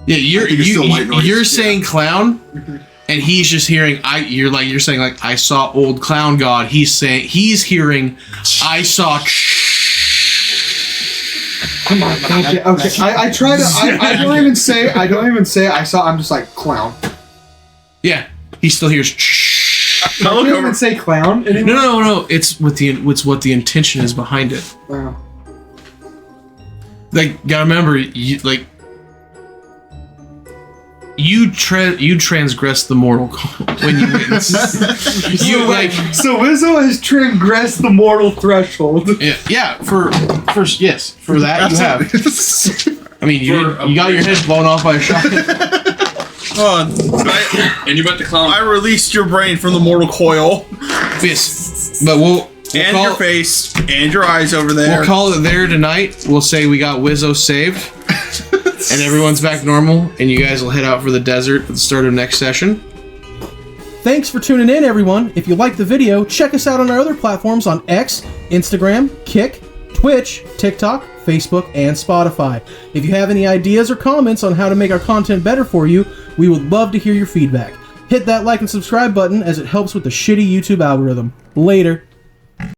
Yeah, you're saying clown, and he's just hearing you're saying like I saw old clown god. He's hearing I saw. Come on. Okay. I try to. I don't even say I saw. I'm just like clown. Yeah, he still hears. I don't even say clown anymore. No. It's what the intention is behind it. Wow. Like, gotta remember, you transgress the mortal code when you witness. So Wizzo has transgressed the mortal threshold. Yeah. For that you have. I mean, you got your head blown off by a shotgun. And you bet the clown. I released your brain from the mortal coil. Yes, but we'll and call your face and your eyes over there. We'll call it there tonight. We'll say we got Wizzo saved. And everyone's back normal, and you guys will head out for the desert at the start of next session. Thanks for tuning in, everyone. If you liked the video, check us out on our other platforms on X, Instagram, Kick, Twitch, TikTok, Facebook, and Spotify. If you have any ideas or comments on how to make our content better for you, we would love to hear your feedback. Hit that like and subscribe button as it helps with the shitty YouTube algorithm. Later.